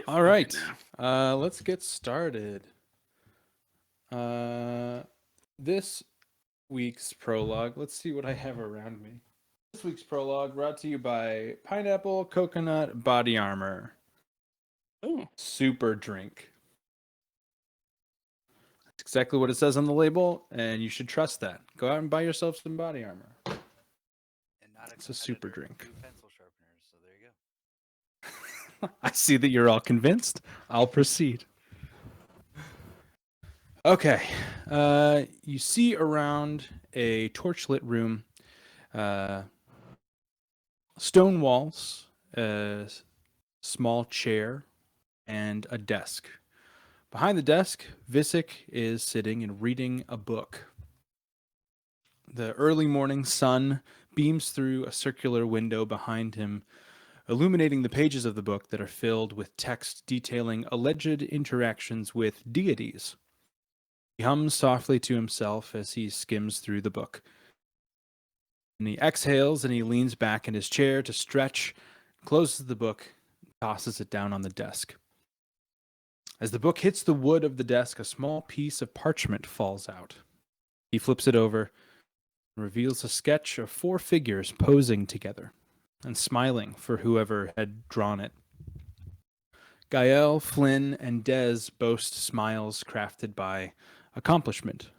All right. Let's get started. This week's prologue. Let's see what I have around me. This week's prologue brought to you by Pineapple Coconut Body Armor. Oh, Super drink. That's exactly what it says on the label, and you should trust that. Go out and buy yourself some body armor. And not a It's a super competitor drink. to pencil sharpeners. So there you go. I see that you're all convinced. I'll proceed. Okay. You see around a torchlit room, uh, stone walls, a small chair, and a desk. Behind the desk, Visick is sitting and reading a book. The early morning sun beams through a circular window behind him, illuminating the pages of the book that are filled with text detailing alleged interactions with deities. He hums softly to himself as he skims through the book. And he exhales and he leans back in his chair to stretch, closes the book, tosses it down on the desk. As the book hits the wood of the desk, a small piece of parchment falls out. He flips it over and reveals a sketch of 4 figures posing together and smiling for whoever had drawn it. Gael, Flynn, and Dez boast smiles crafted by accomplishment.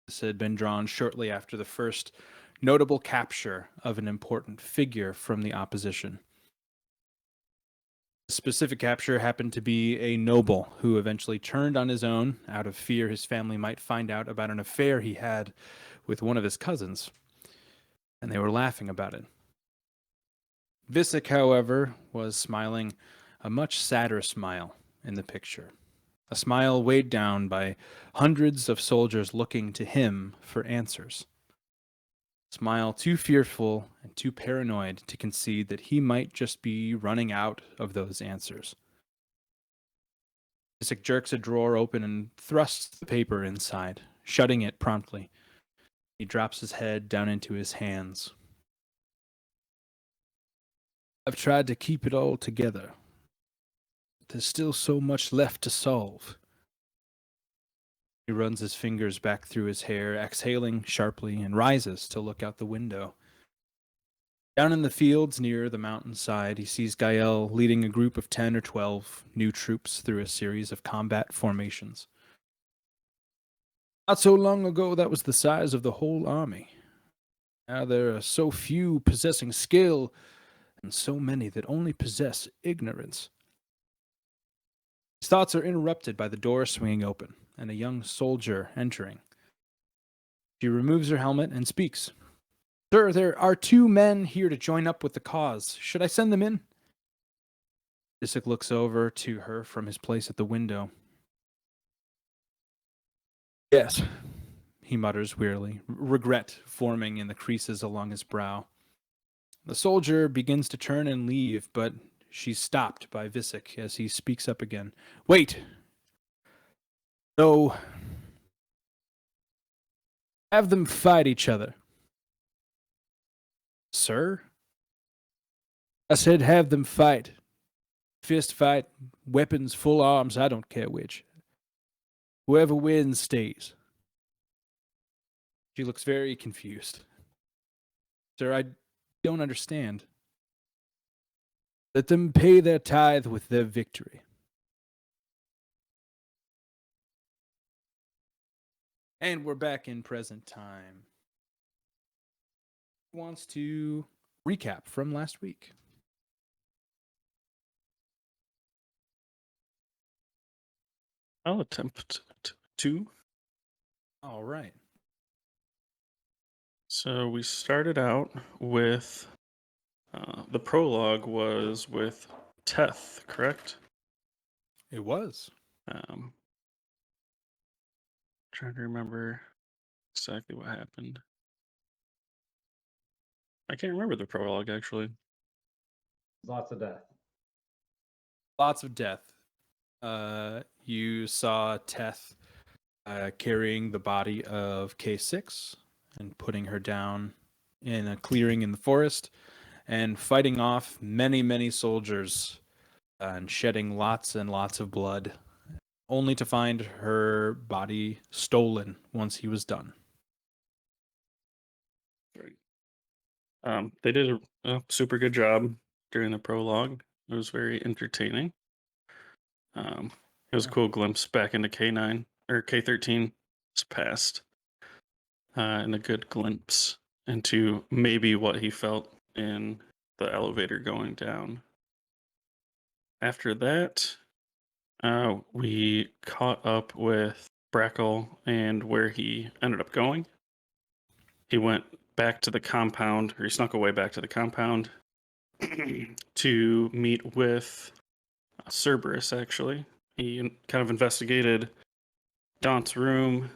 This had been drawn shortly after the first notable capture of an important figure from the opposition. The specific capture happened to be a noble who eventually turned on his own out of fear his family might find out about an affair he had with one of his cousins, and they were laughing about it. Visick, however, was smiling a much sadder smile in the picture, a smile weighed down by hundreds of soldiers looking to him for answers. Smile too fearful and too paranoid to concede that he might just be running out of those answers. Isaac jerks a drawer open and thrusts the paper inside, shutting it promptly. He drops his head down into his hands. I've tried to keep it all together. There's still so much left to solve. He runs his fingers back through his hair, exhaling sharply, and rises to look out the window. Down in the fields near the mountainside, he sees Gael leading a group of 10 or 12 new troops through a series of combat formations. Not so long ago, that was the size of the whole army. Now there are so few possessing skill, and so many that only possess ignorance. His thoughts are interrupted by the door swinging open and a young soldier entering. She removes her helmet and speaks. Sir, there are 2 men here to join up with the cause. Should I send them in? Isaac looks over to her from his place at the window. Yes, he mutters wearily, regret forming in the creases along his brow. The soldier begins to turn and leave, but she's stopped by Visick as he speaks up again. Wait! No. Have them fight each other. Sir? I said have them fight. Fist fight, weapons, full arms, I don't care which. Whoever wins stays. She looks very confused. Sir, I don't understand. Let them pay their tithe with their victory. And we're back in present time. Who wants to recap from last week? I'll attempt to. All right. So we started out with the prologue was with Teth, correct? It was. Trying to remember exactly what happened. I can't remember the prologue actually. Lots of death. Lots of death. You saw Teth carrying the body of K6 and putting her down in a clearing in the forest and fighting off many, many soldiers and shedding lots and lots of blood, only to find her body stolen once he was done. They did a super good job during the prologue. It was very entertaining. It was a cool glimpse back into K9 or K13's past, and a good glimpse into maybe what he felt in the elevator going down. After that, we caught up with Brackle and where he ended up going. He went back to the compound, or he snuck away back to the compound to meet with Cerberus, actually. He kind of investigated Daunt's room,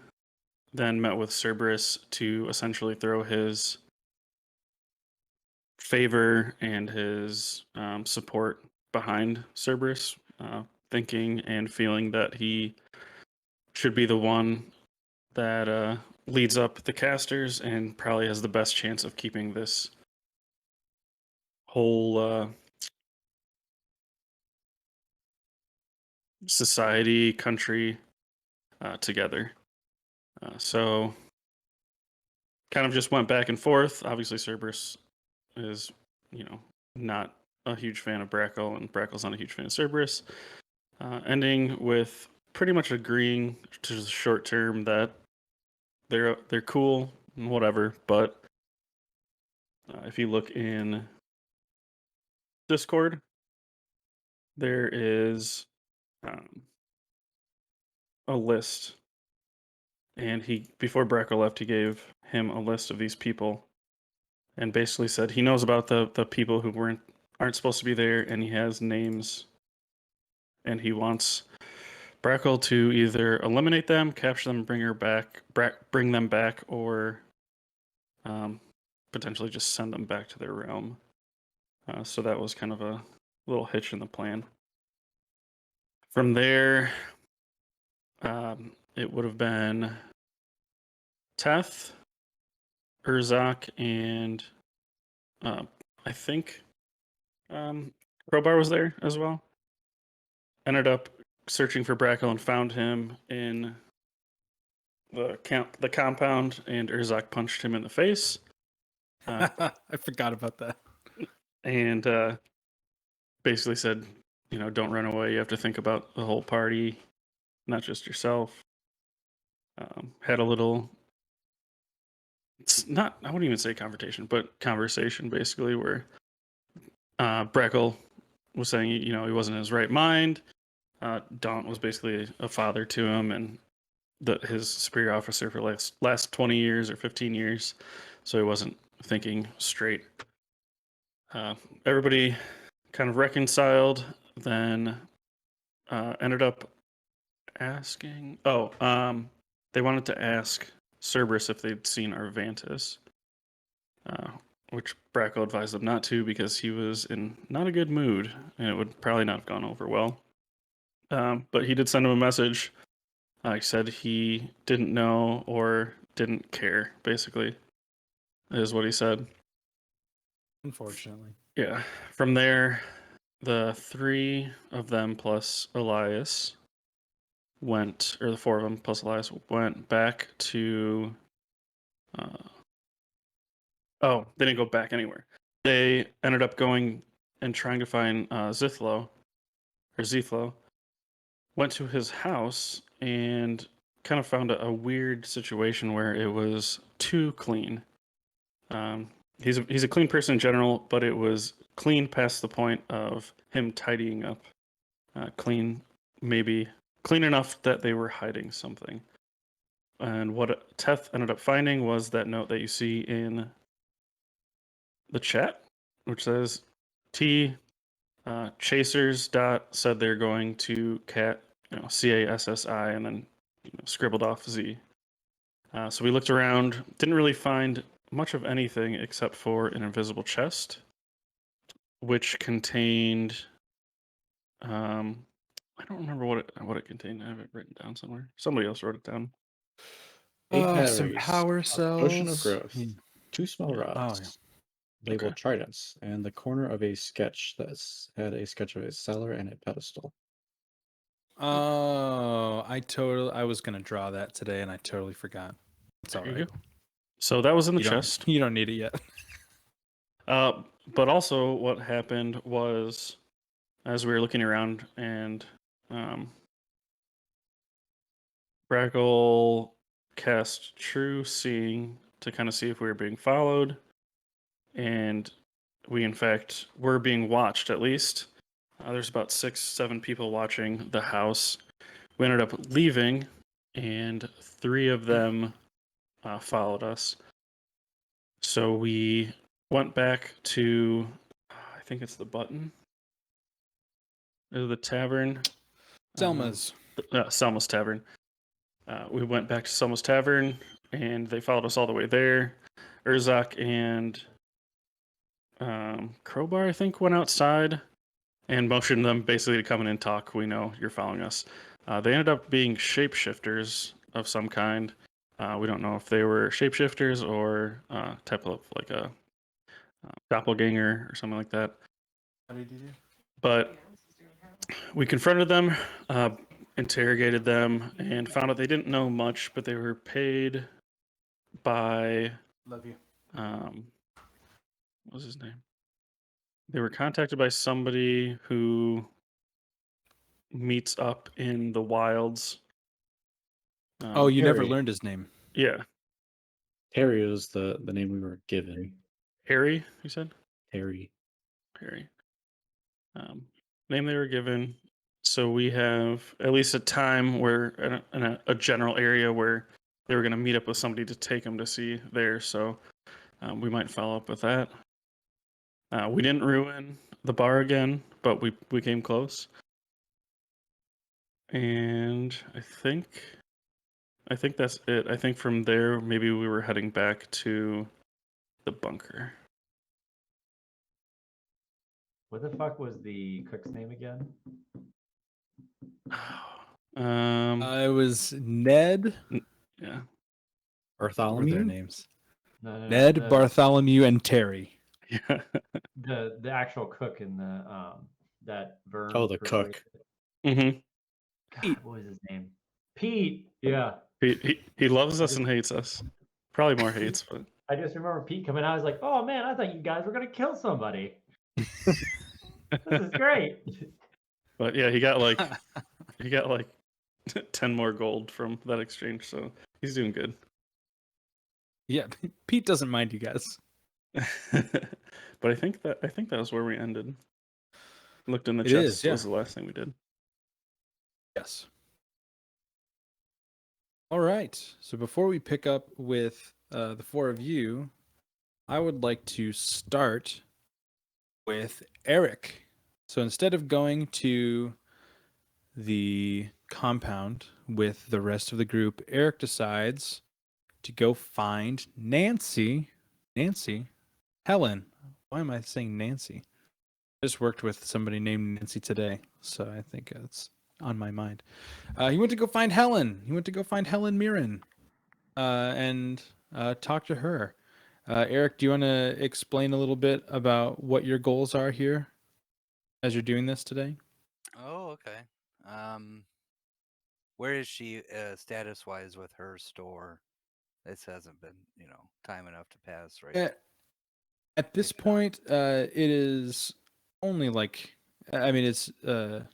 then met with Cerberus to essentially throw his favor and his support behind Cerberus, thinking and feeling that he should be the one that leads up the casters and probably has the best chance of keeping this whole society, country together. So kind of just went back and forth. Obviously, Cerberus is, not a huge fan of Brackle, and Brackle's not a huge fan of Cerberus. Ending with pretty much agreeing to the short term that they're cool and whatever. But if you look in Discord, there is a list, and before Brackle left, he gave him a list of these people, and basically said he knows about the people who aren't supposed to be there, and he has names, and he wants Brackle to either eliminate them, capture them, bring them back, or potentially just send them back to their realm. So that was kind of a little hitch in the plan. From there, it would have been Teth, Urzak, and I think Crowbar was there as well. Ended up searching for Brackle and found him in the compound, and Urzak punched him in the face. I forgot about that. And basically said, don't run away. You have to think about the whole party, not just yourself. Had a little, it's not, I wouldn't even say confrontation, but conversation basically, where Brackle was saying, he wasn't in his right mind. Daunt was basically a father to him, and his superior officer for last 20 years or 15 years, so he wasn't thinking straight. Everybody kind of reconciled, then ended up asking. They wanted to ask Cerberus if they'd seen Arvantis, which Brackle advised them not to because he was in not a good mood, and it would probably not have gone over well. But he did send him a message. He said he didn't know or didn't care, basically, is what he said. Unfortunately. Yeah. From there, the three of them plus Elias went, or the four of them plus Elias went back to. They didn't go back anywhere. They ended up going and trying to find Zithlo. Went to his house and kind of found a weird situation where it was too clean. He's a clean person in general, but it was clean past the point of him tidying up. Maybe clean enough that they were hiding something. And what Teth ended up finding was that note that you see in the chat, which says T Chasers said they're going to CASSI, and then scribbled off Z. So we looked around, didn't really find much of anything except for an invisible chest, which contained I don't remember what it contained. I have it written down somewhere. Somebody else wrote it down. 8 Some batteries, power a potion of cells. growth, Yeah. 2 small rods, labeled Okay. tridents, and the corner of a sketch that had a sketch of a cellar and a pedestal. Oh, I was gonna draw that today, and I totally forgot. It's all There you right. go. So that was in the You don't, chest. you don't need it yet. But also, what happened was, as we were looking around, and Brackle cast True Seeing to kind of see if we were being followed, and we, in fact, were being watched. At least there's about 6, 7 people watching the house. We ended up leaving, and 3 of them followed us. So we went back to, I think it's the Button, or the tavern. Selma's. Selma's Tavern. We went back to Selma's Tavern, and they followed us all the way there. Urzak and Crowbar, I think, went outside and motioned them basically to come in and talk. We know you're following us. They ended up being shapeshifters of some kind. We don't know if they were shapeshifters or type of like a doppelganger or something like that. What did you do? But we confronted them, interrogated them, and found out they didn't know much, but they were paid by Love you. what was his name? They were contacted by somebody who meets up in the wilds. Oh, you never Harry. learned his name. Yeah, Harry was the name we were given. Harry. You said Harry. Harry. Name they were given. So we have at least a time where in a general area where they were going to meet up with somebody to take them to see there. So we might follow up with that. We didn't ruin the bar again, but we came close. And I think that's it. I think from there maybe we were heading back to the bunker. What the fuck was the cook's name again? It was Ned. Yeah. What were their Bartholomew? names? No, Ned, the, Bartholomew, and Terry. Yeah. the actual cook in the that Vern. Oh, the portrayed. cook. Mm-hmm. God, what was his name? Pete. Yeah. He loves us and hates us. Probably more hates, but I just remember Pete coming out. I was like, "Oh man, I thought you guys were gonna kill somebody. This is great." yeah, he got like 10 more gold from that exchange, so he's doing good. Yeah, Pete doesn't mind you guys. But I think that was where we ended. Looked in the It chest is, yeah. was the last thing we did. Yes. All right. So before we pick up with the 4 of you, I would like to start with Eric. So instead of going to the compound with the rest of the group, Eric decides to go find Nancy. Helen. Why am I saying Nancy? I just worked with somebody named Nancy today, so I think it's on my mind. He went to go find Helen. He went to go find Helen Mirren and talk to her. Eric, do you want to explain a little bit about what your goals are here as you're doing this today? Oh, okay. Where is she status wise with her store? This hasn't been, time enough to pass, right? At this Pick it up. point, it is only it's a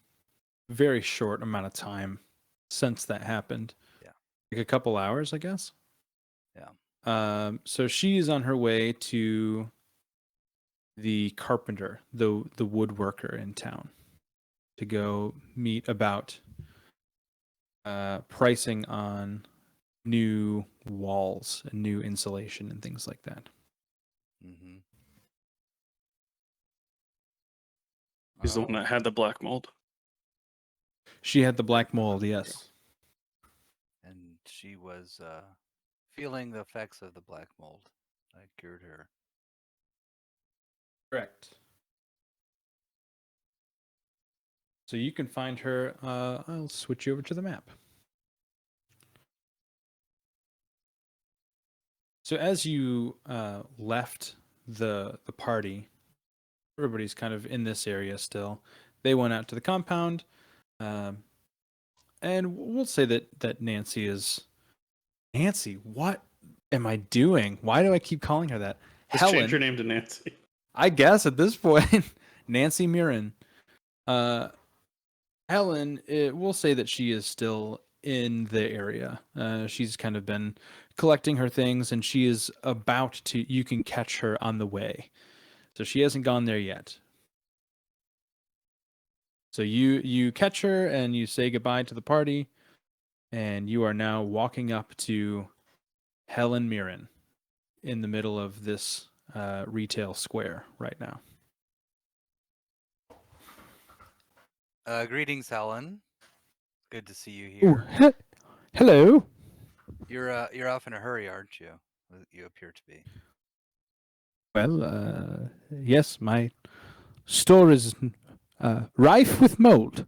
very short amount of time since that happened. Yeah. Like a couple hours, I guess. Yeah. So she's on her way to the carpenter, the woodworker in town, to go meet about pricing on new walls and new insulation and things like that. Mm-hmm. He's the one that had the black mold. She had the black mold, yes. And she was feeling the effects of the black mold. I cured her. Correct. So you can find her. I'll switch you over to the map. So as you left the party. Everybody's kind of in this area still. They went out to the compound, um, and we'll say that Nancy is Nancy. What am I doing? Why do I keep calling her that? Just change Helen. your name to Nancy. I guess at this point, Nancy Mirren. Helen, we'll say that she is still in the area. She's kind of been collecting her things, and she is about to. You can catch her on the way, so she hasn't gone there yet. So you catch her and you say goodbye to the party, and you are now walking up to Helen Mirren in the middle of this retail square right now. Greetings, Helen. Good to see you Ooh, here. hello. You're off in a hurry, aren't you? You appear to be. Well, yes, my store is rife with mold.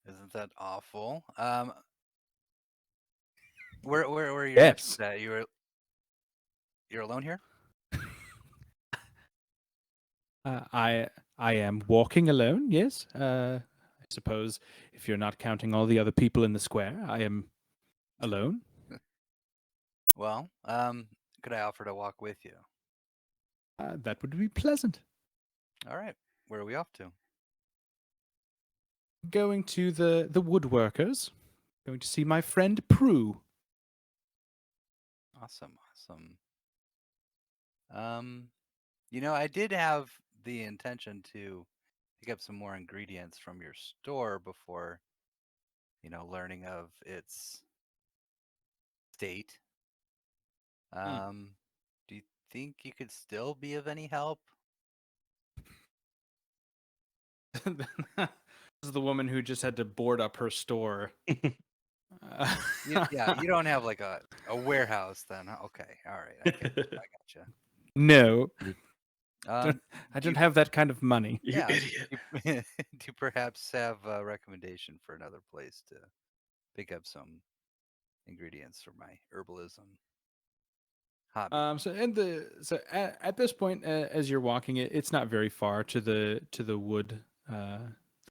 Isn't that awful? Where are your Yes. neighbors at? You're alone here? I am walking alone. Yes. I suppose if you're not counting all the other people in the square, I am alone. Well, could I offer to walk with you? That would be pleasant. All right. Where are we off to? Going to the woodworkers. Going to see my friend Prue. Awesome. I did have the intention to pick up some more ingredients from your store before, learning of its state. Do you think you could still be of any help? This is the woman who just had to board up her store. Yeah, you don't have like a warehouse then. Huh? Okay, all right, I gotcha. No, Um, I do don't have that kind of money. You yeah, idiot. do you perhaps have a recommendation for another place to pick up some ingredients for my herbalism hobby? So at this point, as you're walking it, it's not very far to the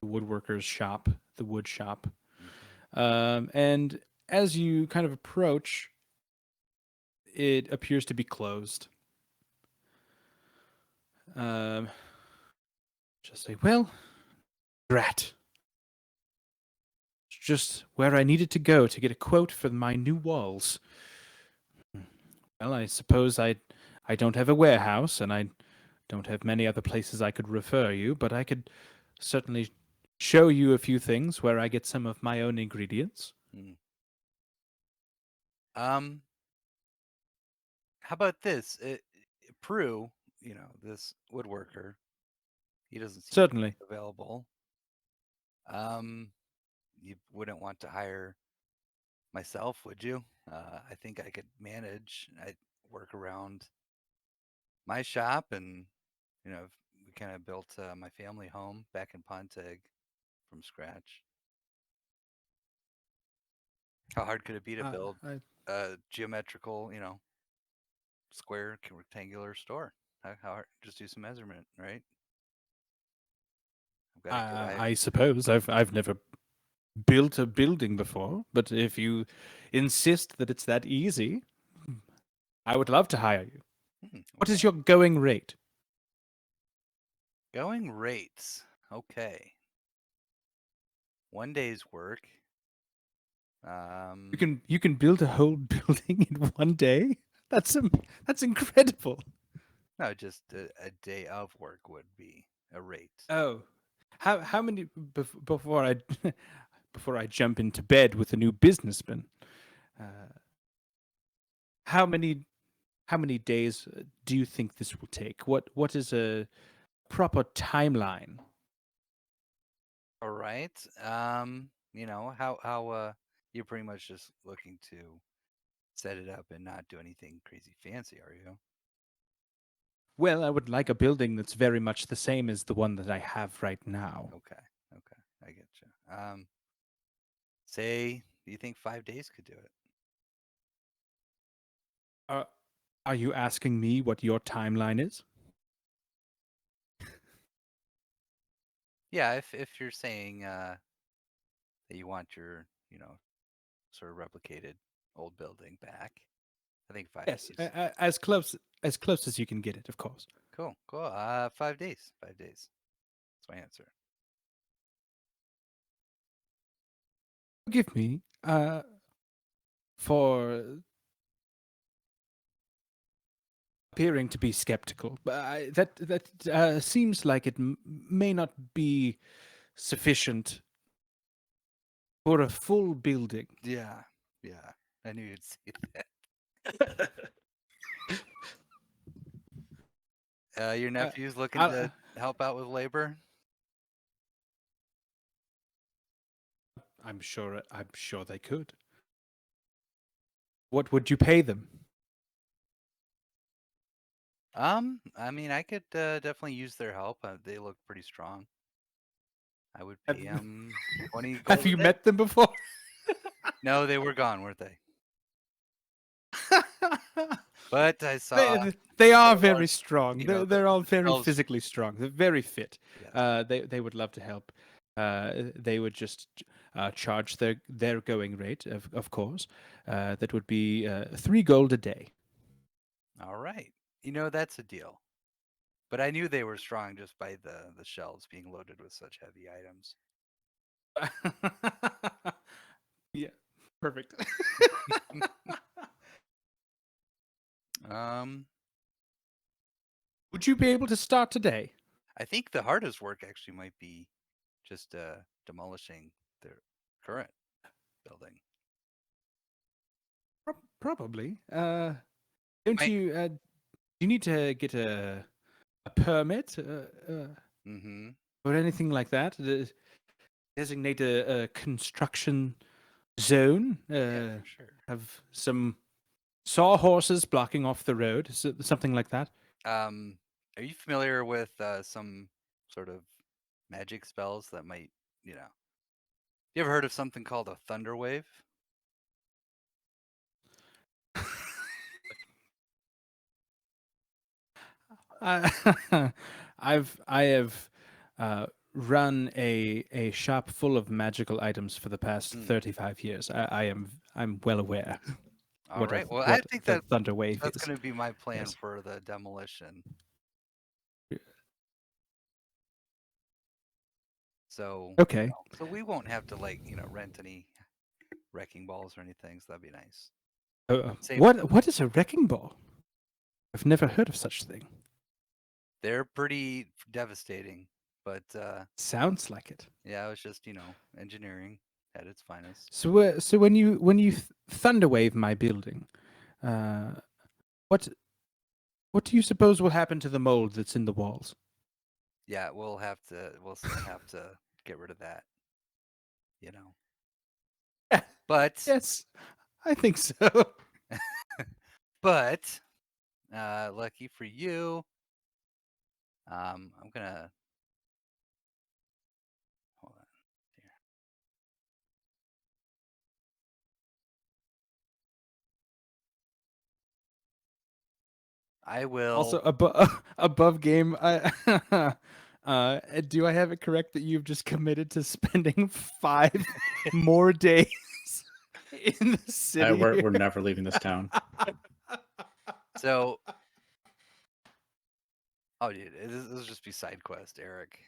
woodworker's shop, the wood shop. And as you kind of approach, it appears to be closed. Just say, well, drat. It's just where I needed to go to get a quote for my new walls. Well, I suppose I don't have a warehouse, and I don't have many other places I could refer you, but I could certainly show you a few things where I get some of my own ingredients. How about this? Prue, this woodworker, he doesn't seem Certainly. available. You wouldn't want to hire myself, would you? I think I could manage. I'd work around my shop, and we kind of built my family home back in Pontiac from scratch. How hard could it be to build a geometrical, square rectangular store? How hard? Just do some measurement, right? I've got a good eye. I suppose I've never built a building before, but if you insist that it's that easy, I would love to hire you. What is Okay. your going rate? Going rates? Okay. 1 day's work. You can build a whole building in 1 day? That's incredible. No, just a day of work would be a rate. Oh, how many before I before I jump into bed with a new businessman? How many days do you think this will take? What is a proper timeline? All right. How you're pretty much just looking to set it up and not do anything crazy fancy, are you? Well, I would like a building that's very much the same as the one that I have right now. Okay. I get you. Say, do you think 5 days could do it? Are you asking me what your timeline is? Yeah, if you're saying that you want your, sort of replicated old building back, I think 5 Yes, days. as close as you can get it, of course. Cool, cool. 5 days. 5 days. That's my answer. Forgive me, for appearing to be skeptical, but that seems like it may not be sufficient for a full building. Yeah, yeah. I knew you'd say that. Your nephew's looking to help out with labor. I'm sure they could. What would you pay them? I mean, I could definitely use their help. They look pretty strong. I would pay them 20 gold. Have you met them before? No, they were gone, weren't they? But I saw they are they very look, strong. the They're all very themselves- physically strong. They're very fit. Yes. They would love to help. They would just charge their going rate, of course. That would be 3 gold a day. All right. That's a deal. But I knew they were strong just by the shelves being loaded with such heavy items. Yeah, perfect. Um, Would you be able to start today? I think the hardest work actually might be just demolishing their current building. Probably. Might- you need to get a permit Mm-hmm. or anything like that? Designate a construction zone. Yeah, for sure. Have some sawhorses blocking off the road, something like that. Are you familiar with some sort of magic spells that might, you ever heard of something called a thunder wave? I have run a shop full of magical items for the past 35 years. I'm well aware. All what right. a, Well, I what think the thunder wave that's is. going to be my plan Yes. for the demolition. So Okay. so we won't have to rent any wrecking balls or anything. So that'd be nice. Save- What is a wrecking ball? I've never heard of such thing. They're pretty devastating, but Sounds like it. yeah, it was just engineering at its finest. So when you thunder wave my building, what do you suppose will happen to the mold that's in the walls? Yeah, we'll still have to get rid of that. But Yes, I think so. but lucky for you, I'm gonna hold on here. I will. Also, above game, do I have it correct that you've just committed to spending 5 more days in the city? We're never leaving this town. So, oh, dude, this will just be side quest, Eric.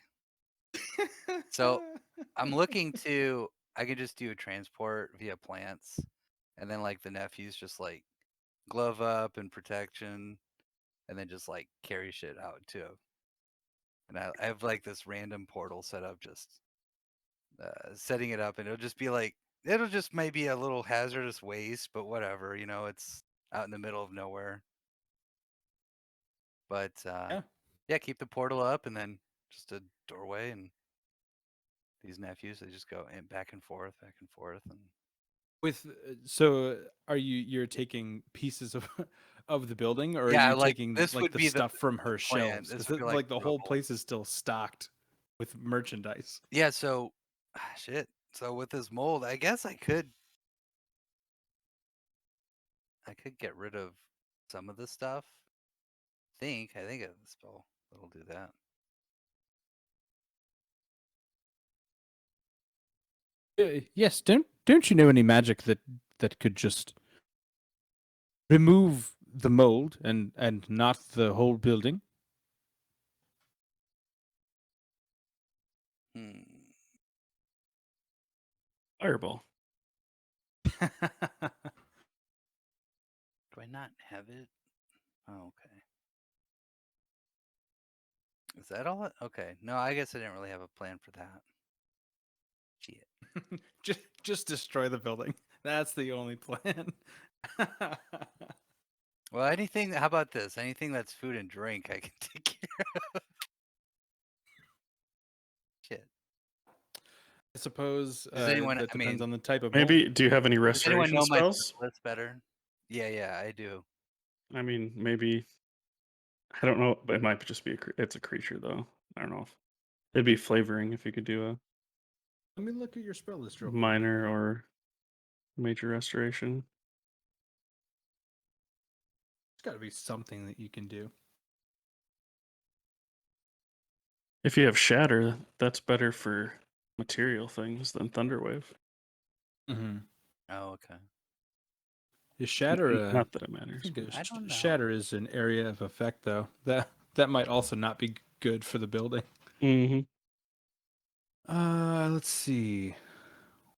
So, I'm looking to. I could just do a transport via plants, and then the nephews just glove up and protection, and then just carry shit out too. And I have this random portal set up, just setting it up, and it'll just be it'll just maybe a little hazardous waste, but whatever, it's out in the middle of nowhere. But yeah, keep the portal up, and then just a doorway, and these nephews they just go in back and forth, and With so are you're taking pieces of of the building, or yeah, are you taking this would the be stuff from her plan. shelves? This 'Cause would be the whole rubble. place is still stocked with merchandise. Yeah, so shit. So with this mold, I guess I could get rid of some of the stuff. I think it's a spell that'll do that. Yes, don't you know any magic that could just remove the mold and not the whole building? Hmm. Fireball. Do I not have it? Oh, okay. Is that all? Okay. No, I guess I didn't really have a plan for that. Shit. Just destroy the building. That's the only plan. Well, anything. How about this? Anything that's food and drink, I can take care of. Shit. I suppose Does anyone? that I depends mean, on the type of mold. Maybe, do you have any does anyone restoration know my spells? list better? Yeah, I do. I mean, maybe. I don't know, but it might just be it's a creature though. I don't know if it'd be flavoring if you could do a Let me look at your spell list real quick. minor or major restoration. There's got to be something that you can do. If you have shatter, that's better for material things than thunderwave. Mm-hmm. Oh, okay. Is shatter Not that it I matters. think I don't know. shatter is an area of effect though. That might also not be good for the building. Mm-hmm. Let's see.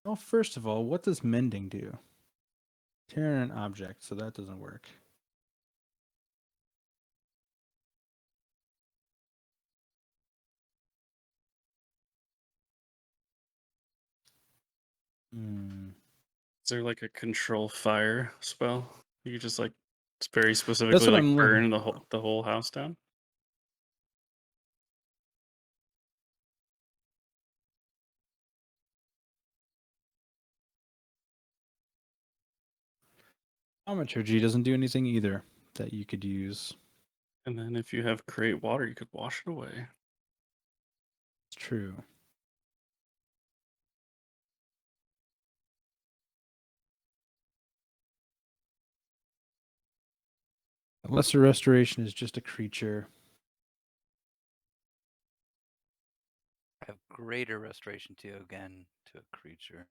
Well, first of all, what does mending do? Tear an object, so that doesn't work. Hmm. Is there like a control fire spell? You could just like it's very That's specifically what like I'm looking. burn the whole house down. Thaumaturgy doesn't do anything either that you could use. And then if you have create water, you could wash it away. It's true. Lesser restoration is just a creature. I have greater restoration too, again, to a creature.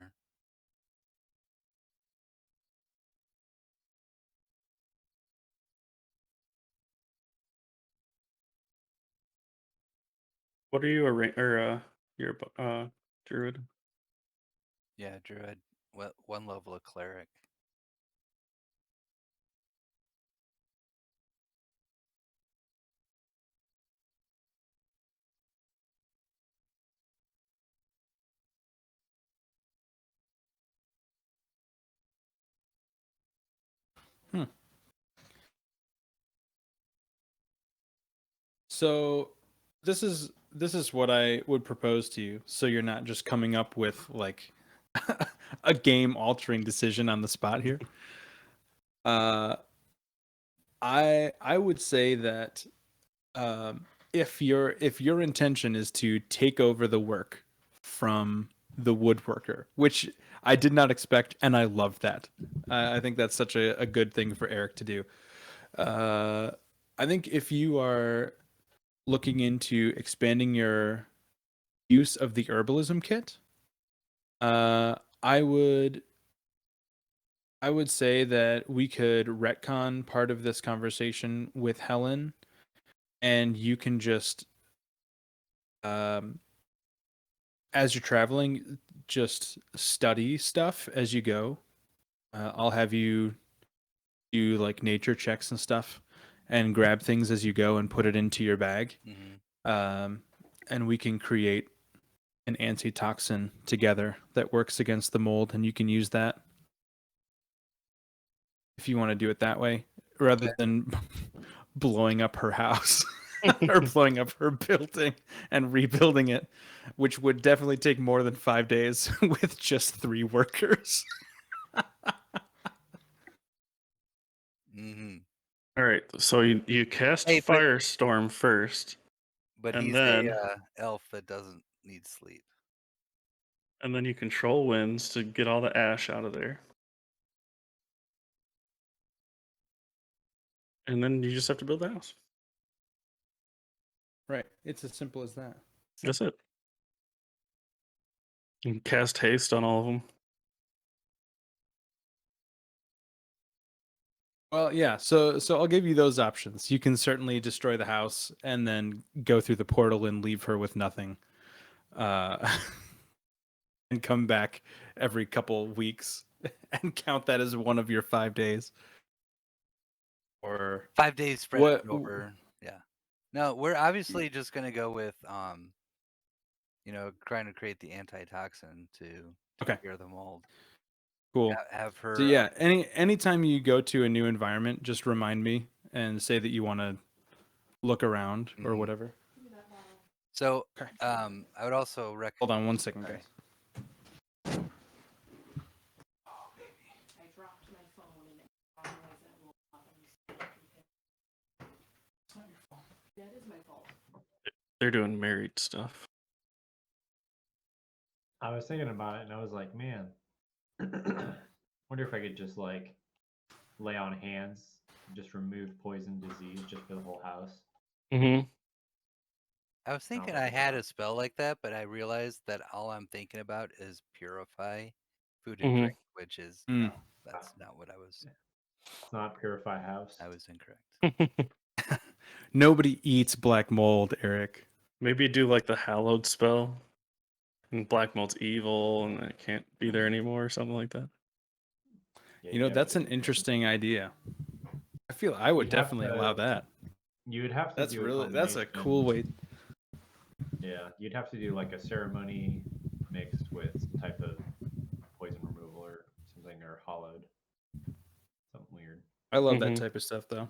What are you you're druid? Yeah, druid. One level of cleric. So this is what I would propose to you. So you're not just coming up with like a game altering decision on the spot here. Uh, I would say that if your intention is to take over the work from the woodworker, which I did not expect, and I love that. I think that's such a good thing for Eric to do. I think if you are looking into expanding your use of the herbalism kit, uh, I would say that we could retcon part of this conversation with Helen, and you can just as you're traveling, just study stuff as you go. I'll have you do like nature checks and stuff, and grab things as you go and put it into your bag. Mm-hmm. And we can create an antitoxin together that works against the mold, and you can use that if you want to do it that way, rather than blowing up her house or blowing up her building and rebuilding it, which would definitely take more than 5 days with just 3 workers. Mm-hmm. All right, so you cast Hey, Firestorm first, but and he's then a elf that doesn't need sleep. you control winds to get all the ash out of there. and then you just have to build the house. Right. It's as simple as that. That's it. You can cast haste on all of them. Well, yeah. So I'll give you those options. You can certainly destroy the house and then go through the portal and leave her with nothing, uh, and come back every couple weeks and count that as one of your 5 days. Or 5 days spread what? it over. Yeah. No, we're obviously just gonna go with trying to create the antitoxin to Okay. cure the mold. Cool. Have her. So yeah, anytime you go to a new environment, just remind me and say that you want to look around or Mhm. whatever. So Okay. I would also recommend. Hold on 1 second, Sorry. guys. I dropped my phone and it otherwise that will pop and you see it. It's not your fault. That is my fault. They're doing married stuff. I was thinking about it and I was like, man, wonder if I could just like lay on hands, just remove poison disease just for the whole house. Mm-hmm. I was thinking like I a had lot. a spell like that, but I realized that all I'm thinking about is purify food and Mhm. drink, which is no, that's not what I was. It's not purify house. I was incorrect. Nobody eats black mold, Eric. Maybe do like the hallowed spell, and black mold's evil, and it can't be there anymore, or something like that. Yeah, You know, have that's to- an interesting idea. I feel I would You'd have definitely to- allow that. You would have to That's do that's a combination. cool way. Yeah, you'd have to do like a ceremony mixed with some type of poison removal or something, or hollowed. Something weird. I love that Mhm. type of stuff though.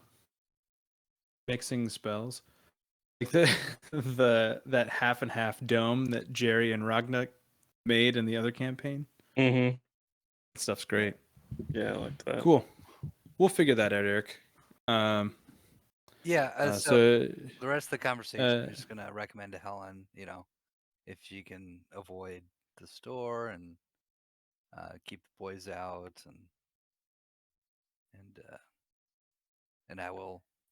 Mixing spells. Like the that half and half dome that Jerry and Ragnar made in the other campaign. Mm-hmm. That stuff's great. Yeah, I liked that. Cool. We'll figure that out, Eric. Yeah. So So the rest of the conversation, I'm just gonna recommend to Helen, if she can avoid the store and keep the boys out, and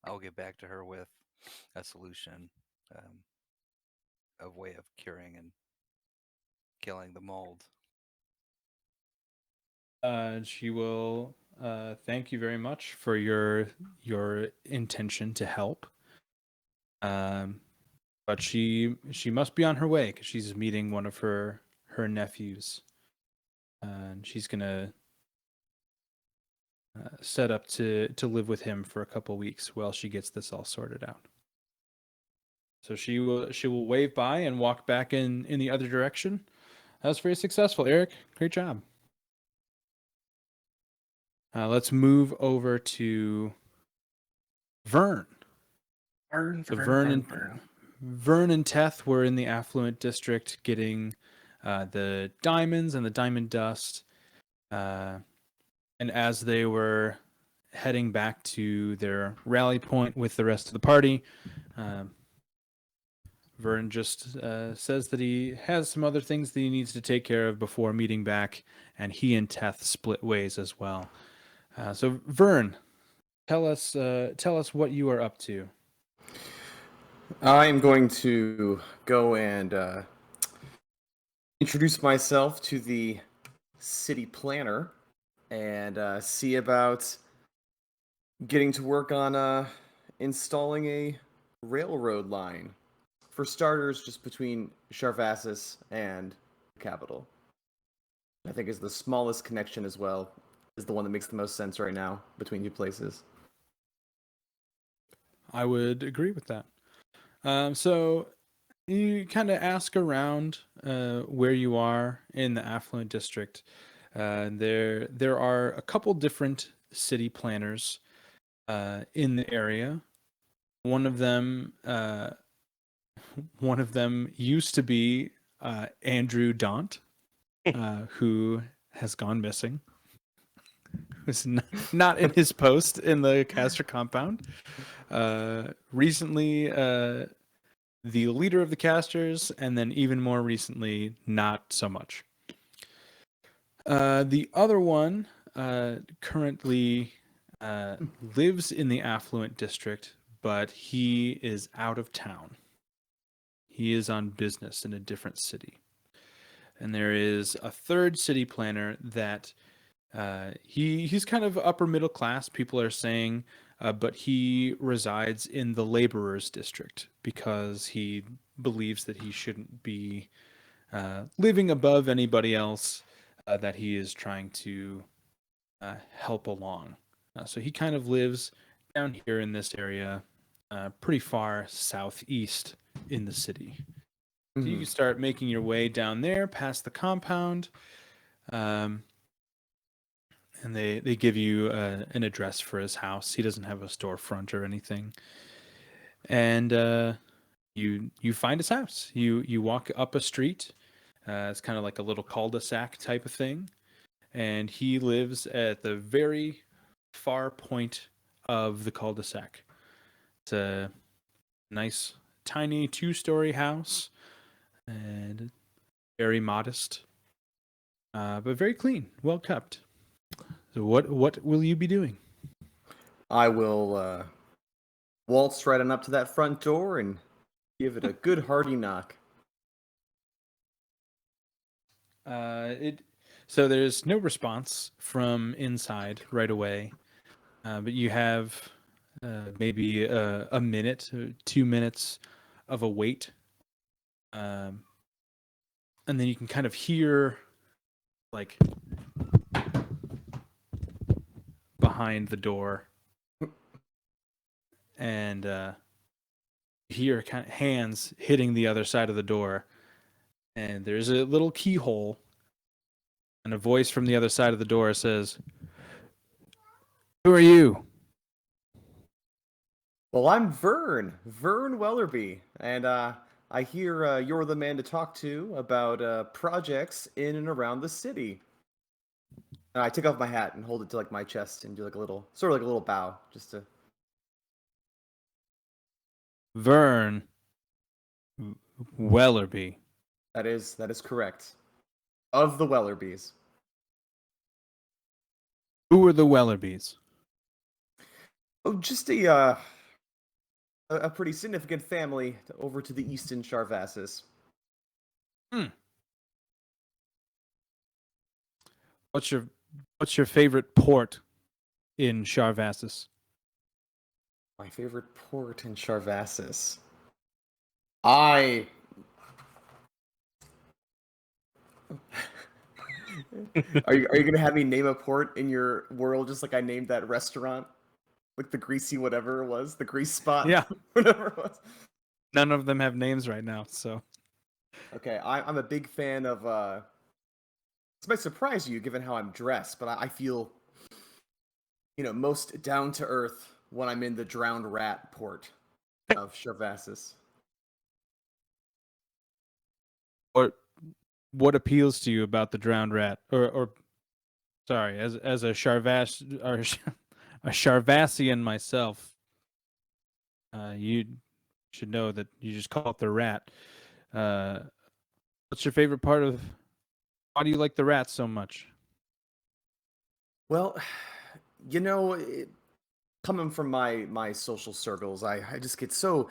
I'll get back to her with a solution, of way of curing and killing the mold. she will thank you very much for your intention to help. But she must be on her way because she's meeting one of her nephews, and she's gonna set up to live with him for a couple weeks while she gets this all sorted out. So she will wave by and walk back in the other direction. That was very successful, Eric. Great job. Let's move over to Vern. So Vern and Teth were in the affluent district getting the diamonds and the diamond dust. And as they were heading back to their rally point with the rest of the party, Vern just says that he has some other things that he needs to take care of before meeting back, and he and Teth split ways as well. So Vern, tell us what you are up to. I am going to go and introduce myself to the city planner and see about getting to work on installing a railroad line. For starters, just between Sharvassus and the capital. I think is the smallest connection as well, is the one that makes the most sense right now between two places. I would agree with that. So you kind of ask around where you are in the affluent district. There are a couple different city planners in the area. One of them used to be Andrew Daunt, who has gone missing. Who's not in his post in the caster compound. Recently, the leader of the casters, and then even more recently, not so much. The other one currently lives in the affluent district, but he is out of town. He is on business in a different city. And there is a third city planner that he's kind of upper middle class, people are saying, but he resides in the laborers district because he believes that he shouldn't be living above anybody else that he is trying to help along. So he kind of lives down here in this area, pretty far southeast in the city. So you can start making your way down there past the compound. And they give you an address for his house. He doesn't have a storefront or anything. And you find his house. You walk up a street. It's kind of like a little cul-de-sac type of thing. And he lives at the very far point of the cul-de-sac. It's a nice, tiny 2-story house, and very modest, but very clean, well kept. So what will you be doing? I will waltz right on up to that front door and give it a good hearty knock. So there's no response from inside right away, but you have maybe a minute, 2 minutes of a wait, and then you can kind of hear like behind the door, and hear kind of hands hitting the other side of the door, and there's a little keyhole, and a voice from the other side of the door says, "Who are you?" Well, I'm Vern Wellerby, and I hear you're the man to talk to about projects in and around the city. And I take off my hat and hold it to like my chest and do like a little, sort of like a little bow, just to. Vern Wellerby. That is correct. Of the Wellerbys. Who are the Wellerbys? Oh, just a pretty significant family over to the east in Charvassus. What's your favorite port in Charvassus? My favorite port in Charvassus. Are you gonna have me name a port in your world just like I named that restaurant? Like the greasy whatever it was, the grease spot. Yeah. Whatever it was. None of them have names right now, so. Okay, I'm a big fan of. This might surprise you given how I'm dressed, but I feel, most down to earth when I'm in the drowned rat port of Charvassus. What appeals to you about the drowned rat? Or sorry, as a a Charvassian myself, you should know that you just call it the rat. What's your favorite part of? Why do you like the rat so much? Well, coming from my social circles, I just get so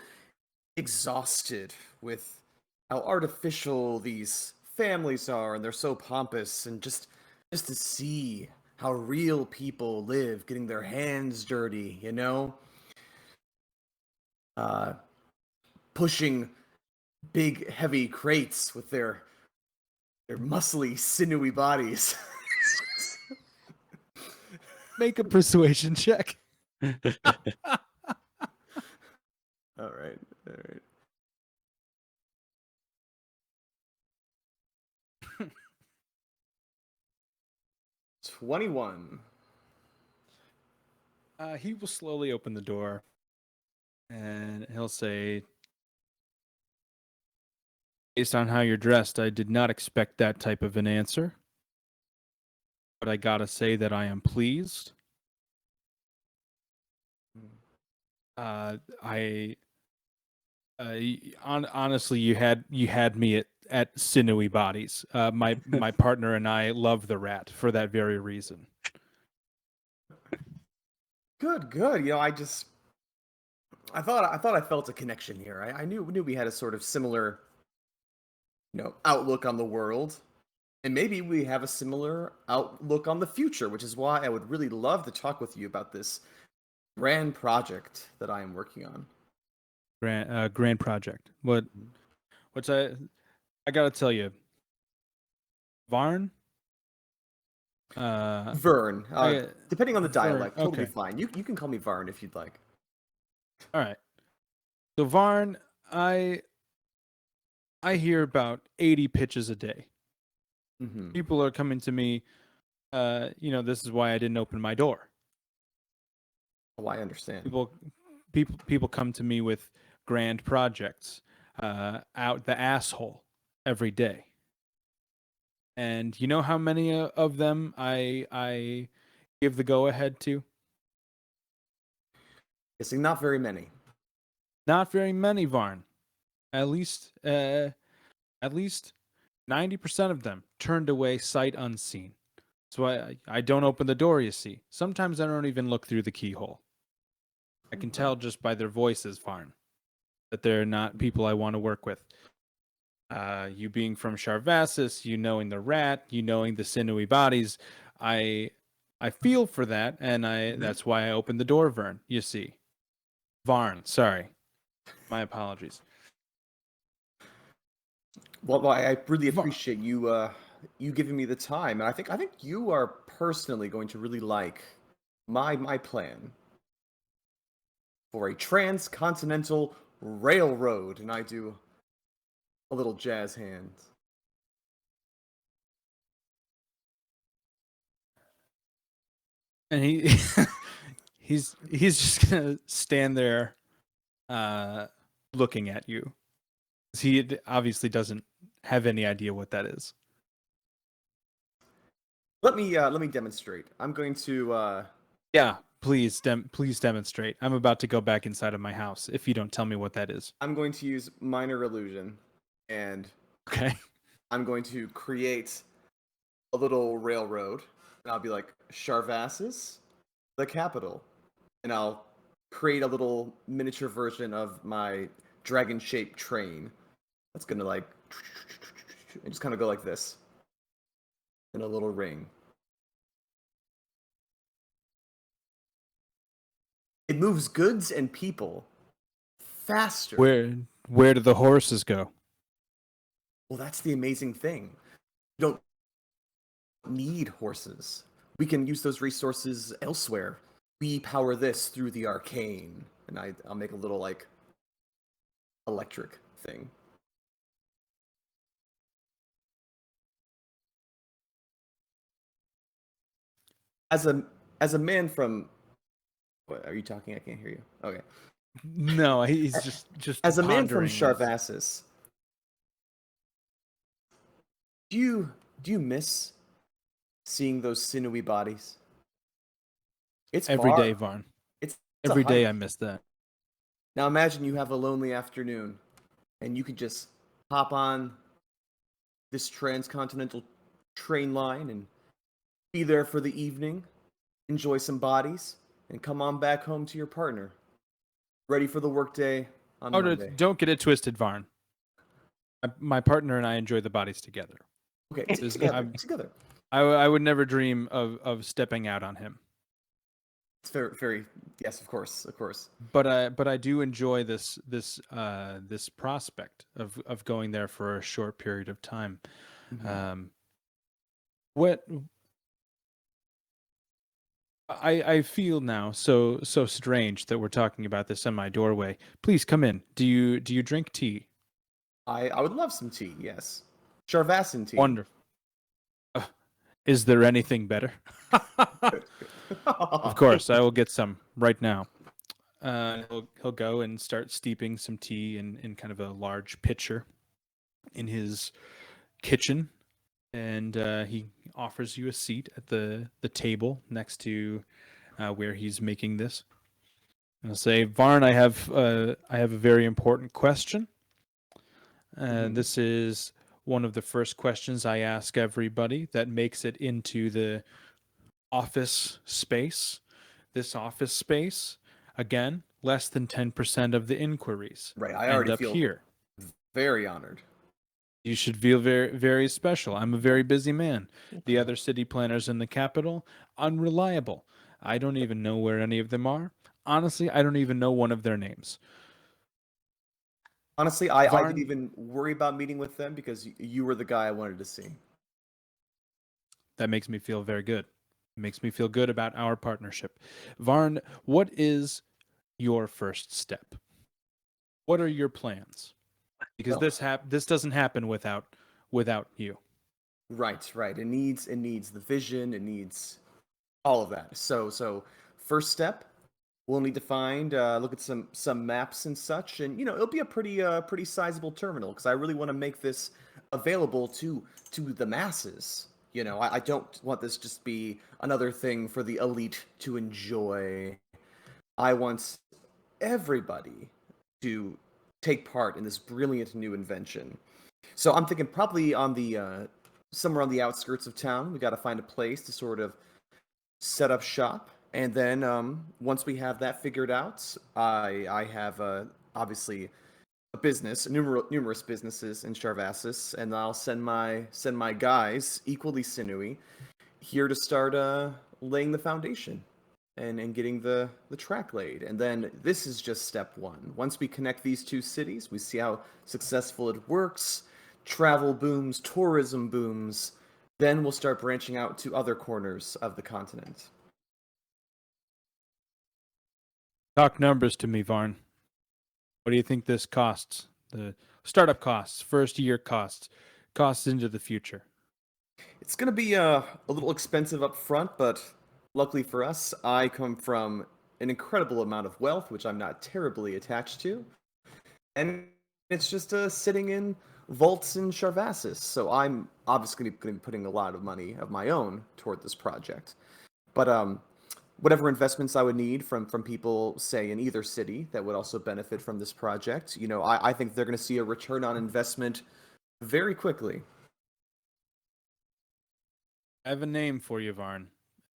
exhausted with how artificial these families are, and they're so pompous, and just to see how real people live, getting their hands dirty, pushing big heavy crates with their muscly sinewy bodies. Make a persuasion check. All right. 21. He will slowly open the door, and he'll say, "Based on how you're dressed, I did not expect that type of an answer. But I gotta say that I am pleased. Honestly, you had me at sinewy bodies. My partner and I love the rat for that very reason." Good, good. I thought I felt a connection here. I knew we had a sort of similar, outlook on the world, and maybe we have a similar outlook on the future, which is why I would really love to talk with you about this grand project that I am working on. Grand project. What's I gotta tell you, Varn. Vern. I- Depending on the Vern, dialect, totally okay. fine. You can call me Vern if you'd like. All right. So Varn, I hear about 80 pitches a day. Mm-hmm. People are coming to me. This is why I didn't open my door. Oh, I understand. People come to me with grand projects out the asshole every day. And you know how many of them I give the go ahead to? Guessing not very many. Not very many, Varn. At least 90% of them turned away sight unseen. So I don't open the door, you see. Sometimes I don't even look through the keyhole. I can tell just by their voices, Varn, that they're not people I want to work with. You being from Sharvasis, you knowing the rat, you knowing the sinewy bodies, I feel for that, and that's why I opened the door, Vern, you see. Varn, sorry. My apologies. Well, I really appreciate you giving me the time, and I think you are personally going to really like my plan for a transcontinental railroad, and I do a little jazz hand. And he's just gonna stand there looking at you. He obviously doesn't have any idea what that is. Let me demonstrate. I'm going to Yeah, please demonstrate. I'm about to go back inside of my house if you don't tell me what that is. I'm going to use minor illusion, and Okay. I'm going to create a little railroad, and I'll be like Sharvasis, the capital, and I'll create a little miniature version of my dragon-shaped train. That's gonna and just kind of go like this in a little ring. It moves goods and people faster. Where do the horses go? Well, that's the amazing thing. You don't need horses. We can use those resources elsewhere. We power this through the arcane, and I'll make a little like electric thing. As a man from, what are you talking? I can't hear you. Okay. No, he's just As a man from pondering this. Sharvasis, do you miss seeing those sinewy bodies? It's Every far. day, Varn. It's Every a day hike. I miss that. Now imagine you have a lonely afternoon, and you could just hop on this transcontinental train line and be there for the evening, enjoy some bodies, and come on back home to your partner, ready for the workday on Monday. Don't get it twisted, Varn. My partner and I enjoy the bodies together. Okay, This is- together, I'm- together. I would never dream of stepping out on him. It's very, very, yes, of course, of course. But I do enjoy this prospect of going there for a short period of time. Mhm. What I feel now so strange that we're talking about this in my doorway. Please come in. Do you drink tea? I would love some tea, yes. Sharvasin tea. Wonderful. Is there anything better? Of course, I will get some right now. He'll go and start steeping some tea in kind of a large pitcher in his kitchen, and he offers you a seat at the table next to where he's making this. And I'll say, Varn, I have a very important question. Mhm. This is one of the first questions I ask everybody that makes it into the office space. this office space, again, less than 10% of the inquiries Right. I end already up feel here. very honored. You should feel very, very special. I'm a very busy man. The other city planners in the capital, unreliable. I don't even know where any of them are. Honestly, I don't even know one of their names. Honestly, I didn't Varn, even worry about meeting with them because you were the guy I wanted to see. that makes me feel very good. It makes me feel good about our partnership. Varn, what is your first step? What are your plans? Because Well, this doesn't happen without you. right. It needs the vision. It needs all of that. So first step, we'll need to find look at some maps and such, and it'll be a pretty sizable terminal because I really want to make this available to the masses. I don't want this just be another thing for the elite to enjoy. I want everybody to take part in this brilliant new invention. So I'm thinking probably on the somewhere on the outskirts of town. We got to find a place to sort of set up shop, and then once we have that figured out, I have obviously a business, numerous businesses in Charvassus, and I'll send my guys equally sinewy here to start laying the foundation and getting the track laid. And then this is just step one. Once we connect these two cities, we see how successful it works, travel booms, tourism booms, then we'll start branching out to other corners of the continent. Talk numbers to me, Varn. What do you think this costs? The startup costs, first year costs, costs into the future. It's going to be a little expensive up front, but luckily for us, I come from an incredible amount of wealth, which I'm not terribly attached to. And it's just sitting in vaults in Charvassus. So I'm obviously going to be putting a lot of money of my own toward this project. But whatever investments I would need from people, say, in either city that would also benefit from this project, I think they're going to see a return on investment very quickly. I have a name for you, Varn,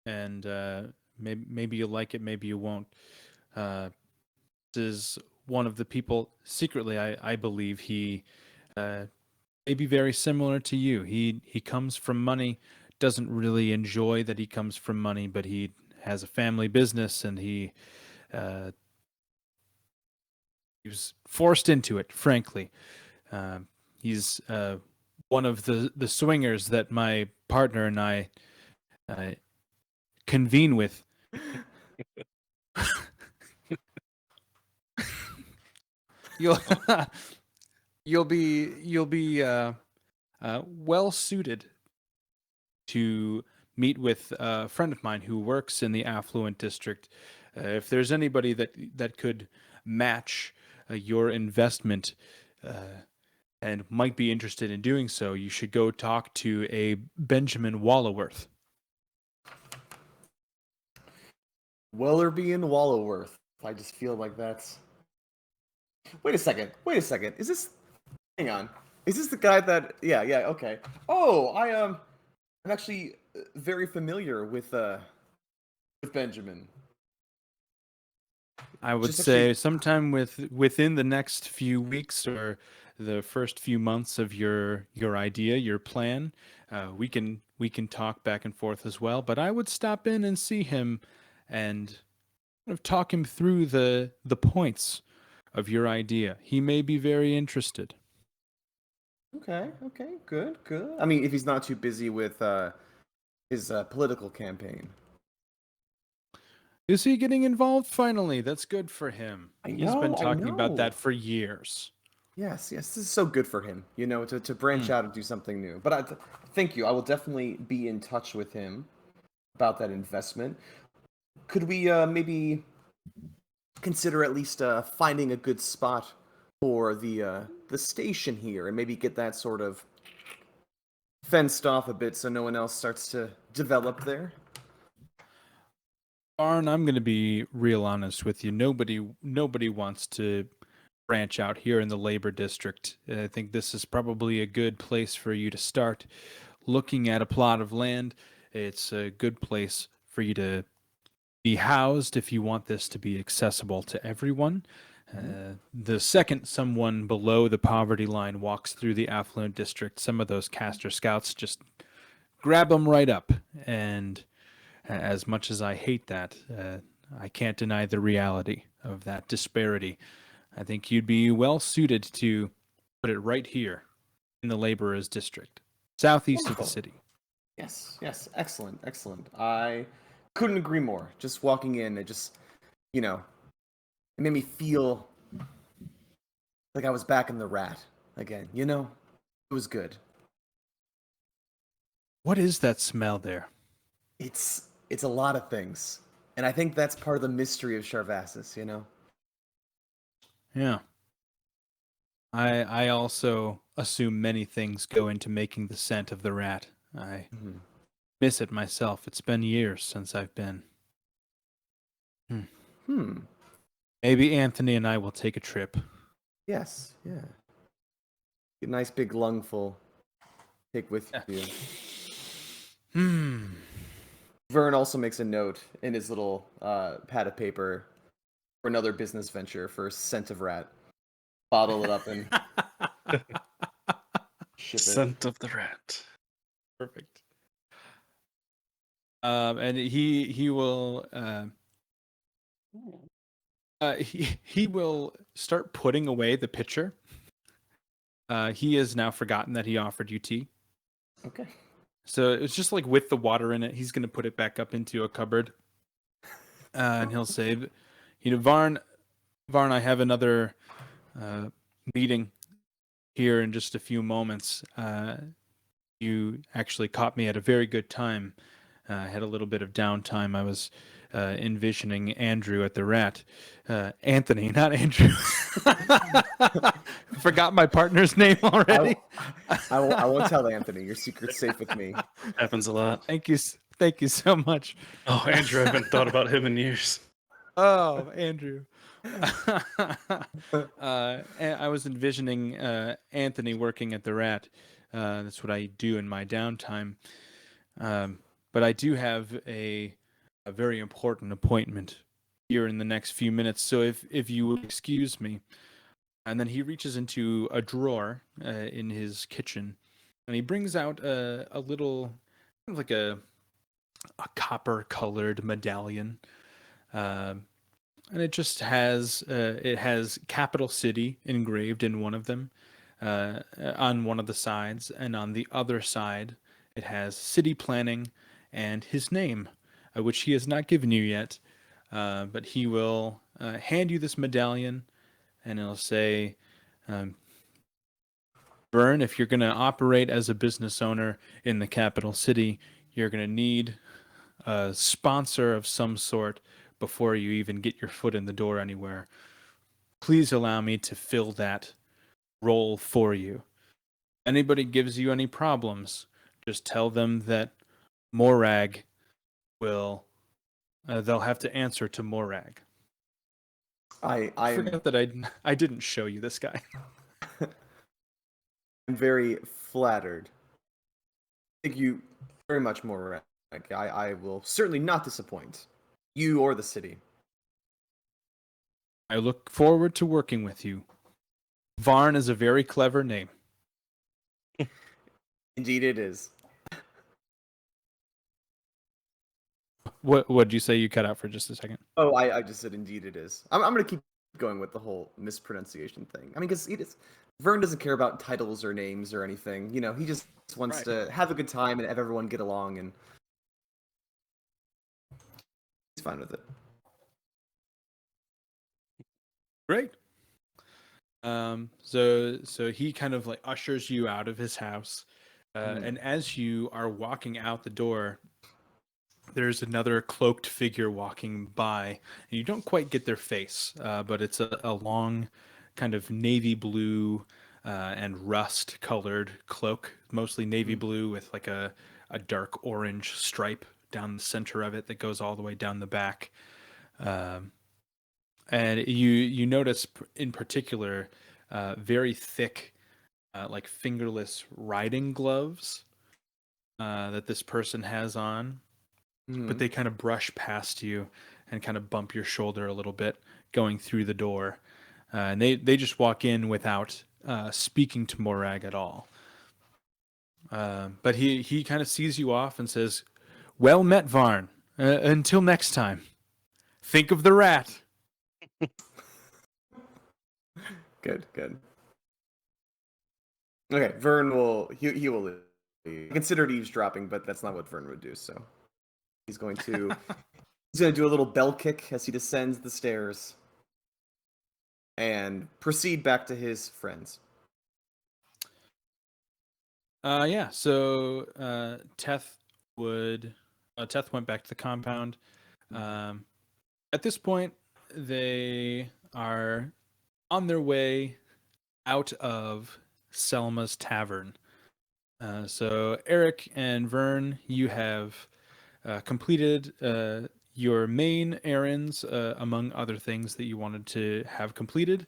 and maybe you'll like it, maybe you won't. This is one of the people. Secretly, I believe he may be very similar to you. He comes from money, doesn't really enjoy that he comes from money, but he has a family business, and he was forced into it. Frankly, he's one of the swingers that my partner and I convene with. You'll you'll be well suited to meet with a friend of mine who works in the affluent district. If there's anybody that could match your investment and might be interested in doing so, you should go talk to a Benjamin Walloworth. Wellerby and Walloworth. I just feel like that's. Wait a second. Is this? Hang on. Is this the guy that? Yeah. Okay. Oh, I'm actually very familiar with Benjamin. I would Just say actually. sometime within the next few weeks or the first few months of your idea, your plan, we can talk back and forth as well. But I would stop in and see him, and kind of talk him through the points of your idea. He may be very interested. Okay. Good. I mean, if he's not too busy with his political campaign. Is he getting involved finally? That's good for him. I He's been know. talking about that for years. Yes, this is so good for him, to branch out and do something new. But thank you. I will definitely be in touch with him about that investment. Could we maybe consider at least finding a good spot for the station here, and maybe get that sort of fenced off a bit so no one else starts to develop there? Arn, I'm going to be real honest with you. Nobody wants to branch out here in the labor district. I think this is probably a good place for you to start looking at a plot of land. It's a good place for you to be housed if you want this to be accessible to everyone. The second someone below the poverty line walks through the affluent district, some of those caster scouts just grab them right up. And as much as I hate that, I can't deny the reality of that disparity. I think you'd be well suited to put it right here in the laborers district, southeast of the Wonderful. city. Yes, yes, excellent, excellent. I couldn't agree more. Just walking in, it just, it made me feel like I was back in the rat again. It was good. What is that smell there? It's a lot of things, and I think that's part of the mystery of Charvassus. Yeah. I also assume many things go into making the scent of the rat. I miss it myself. It's been years since I've been. Maybe Anthony and I will take a trip. Yes, yeah. Get a nice big lungful. Take with you. Vern also makes a note in his little pad of paper for another business venture for scent of rat. Bottle it up and ship it. Scent of the rat. Perfect. And he will he will start putting away the pitcher. He has now forgotten that he offered you tea. Okay. So it's just like with the water in it. He's going to put it back up into a cupboard. And he'll say, Varn, I have another meeting here in just a few moments. You actually caught me at a very good time. I had a little bit of downtime. I was envisioning Andrew at the rat. Anthony, not Andrew. Forgot my partner's name already. I won't tell Anthony. Your secret's safe with me. Happens a lot. Thank you so much. Oh, Andrew, I haven't thought about him in years. Oh, Andrew. I was envisioning Anthony working at the rat. That's what I do in my downtime. But I do have a very important appointment here in the next few minutes. So if you would excuse me. And then he reaches into a drawer in his kitchen, and he brings out a little, kind of like a copper-colored medallion. And it just has Capital City engraved in one of them, on one of the sides, and on the other side it has city planning and his name, which he has not given you yet, but he will hand you this medallion, and it'll say, Vern, if you're going to operate as a business owner in the capital city, you're going to need a sponsor of some sort before you even get your foot in the door anywhere. Please allow me to fill that role for you. Anybody gives you any problems, just tell them that Morag will, they'll have to answer to Morag. I forgot that I didn't show you this guy. am very flattered. Thank you very much, Morag. I will certainly not disappoint you or the city. I look forward to working with you. Varn is a very clever name. Indeed, it is. What did you say? You cut out for just a second. Oh, I just said indeed it is. I'm going to keep going with the whole mispronunciation thing. I mean, because Vern doesn't care about titles or names or anything. He just wants to have a good time and have everyone get along, and he's fine with it. Great. So he kind of like ushers you out of his house, and as you are walking out the door, there's another cloaked figure walking by, and you don't quite get their face, but it's a long, kind of navy blue and rust colored cloak, mostly navy blue with like a dark orange stripe down the center of it that goes all the way down the back. And you notice in particular very thick, like fingerless riding gloves that this person has on. but they kind of brush past you and kind of bump your shoulder a little bit going through the door. And they just walk in without speaking to Morag at all. But he kind of sees you off and says, "Well met, Varn. Until next time, think of the rat." Good, good. Okay, Vern will he will leave. I considered eavesdropping, but that's not what Vern would do. So he's going to do a little bell kick as he descends the stairs and proceed back to his friends. Yeah. So Teth went back to the compound. At this point, they are on their way out of Selma's tavern. So Eric and Vern, you have completed your main errands, among other things that you wanted to have completed,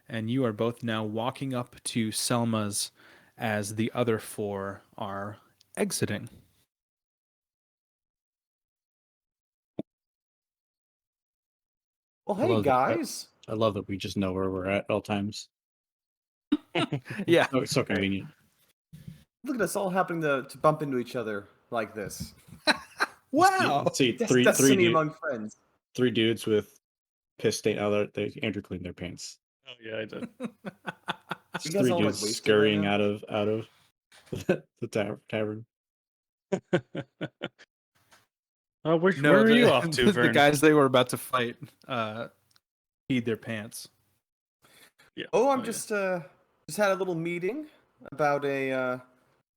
and you are both now walking up to Selma's as the other four are exiting. Well, I hey love that- guys. I love that we just know where we're at all times. Yeah. Oh, it's so convenient. Look at us all happening to bump into each other like this. Wow. See, Destiny among friends. three dudes with piss stain. Andrew cleaned their pants. Oh yeah, I did. It's You guys three all, like, dudes wasted scurrying right now? out of the tavern. Where are you off to, the Vern? guys they were about to fight peed their pants. Yeah. Oh, I'm yeah. just had a little meeting about a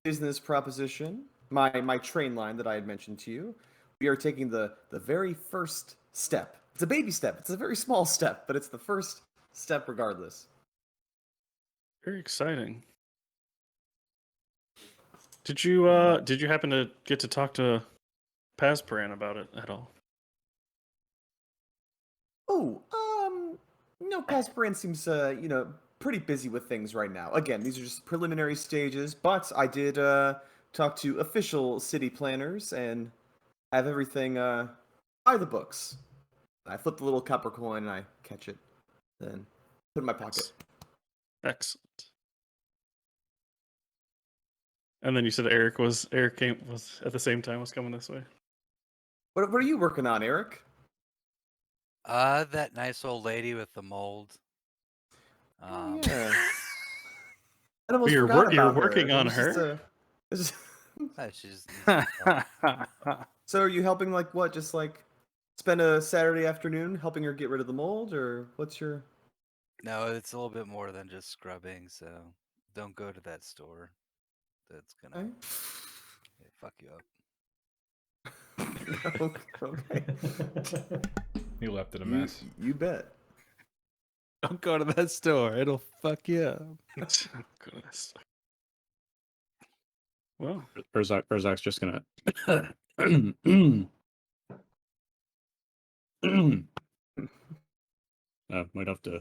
business proposition. My train line that I had mentioned to you. We are taking the very first step. It's a baby step. It's a very small step, but it's the first step regardless. Very exciting. Did you happen to get to talk to Pazparan about it at all? Oh, no, Casperin seems pretty busy with things right now. Again, these are just preliminary stages, but I did talk to official city planners and have everything by the books. I flip the little copper coin and I catch it, then put it in my pocket. Excellent. And then you said Eric was at the same time was coming this way. What are you working on, Eric? That nice old lady with the mold. Oh, yeah. I almost You're forgot you're about working her. on It was just her? She just needs some help. So are you helping just spend a Saturday afternoon helping her get rid of the mold, or what's your... No, it's a little bit more than just scrubbing, so don't go to that store. That's gonna fuck you up. Okay. He left it a mess. You bet. Don't go to that store. It'll fuck you up. Goodness. Well, Urzak's just gonna. Might have to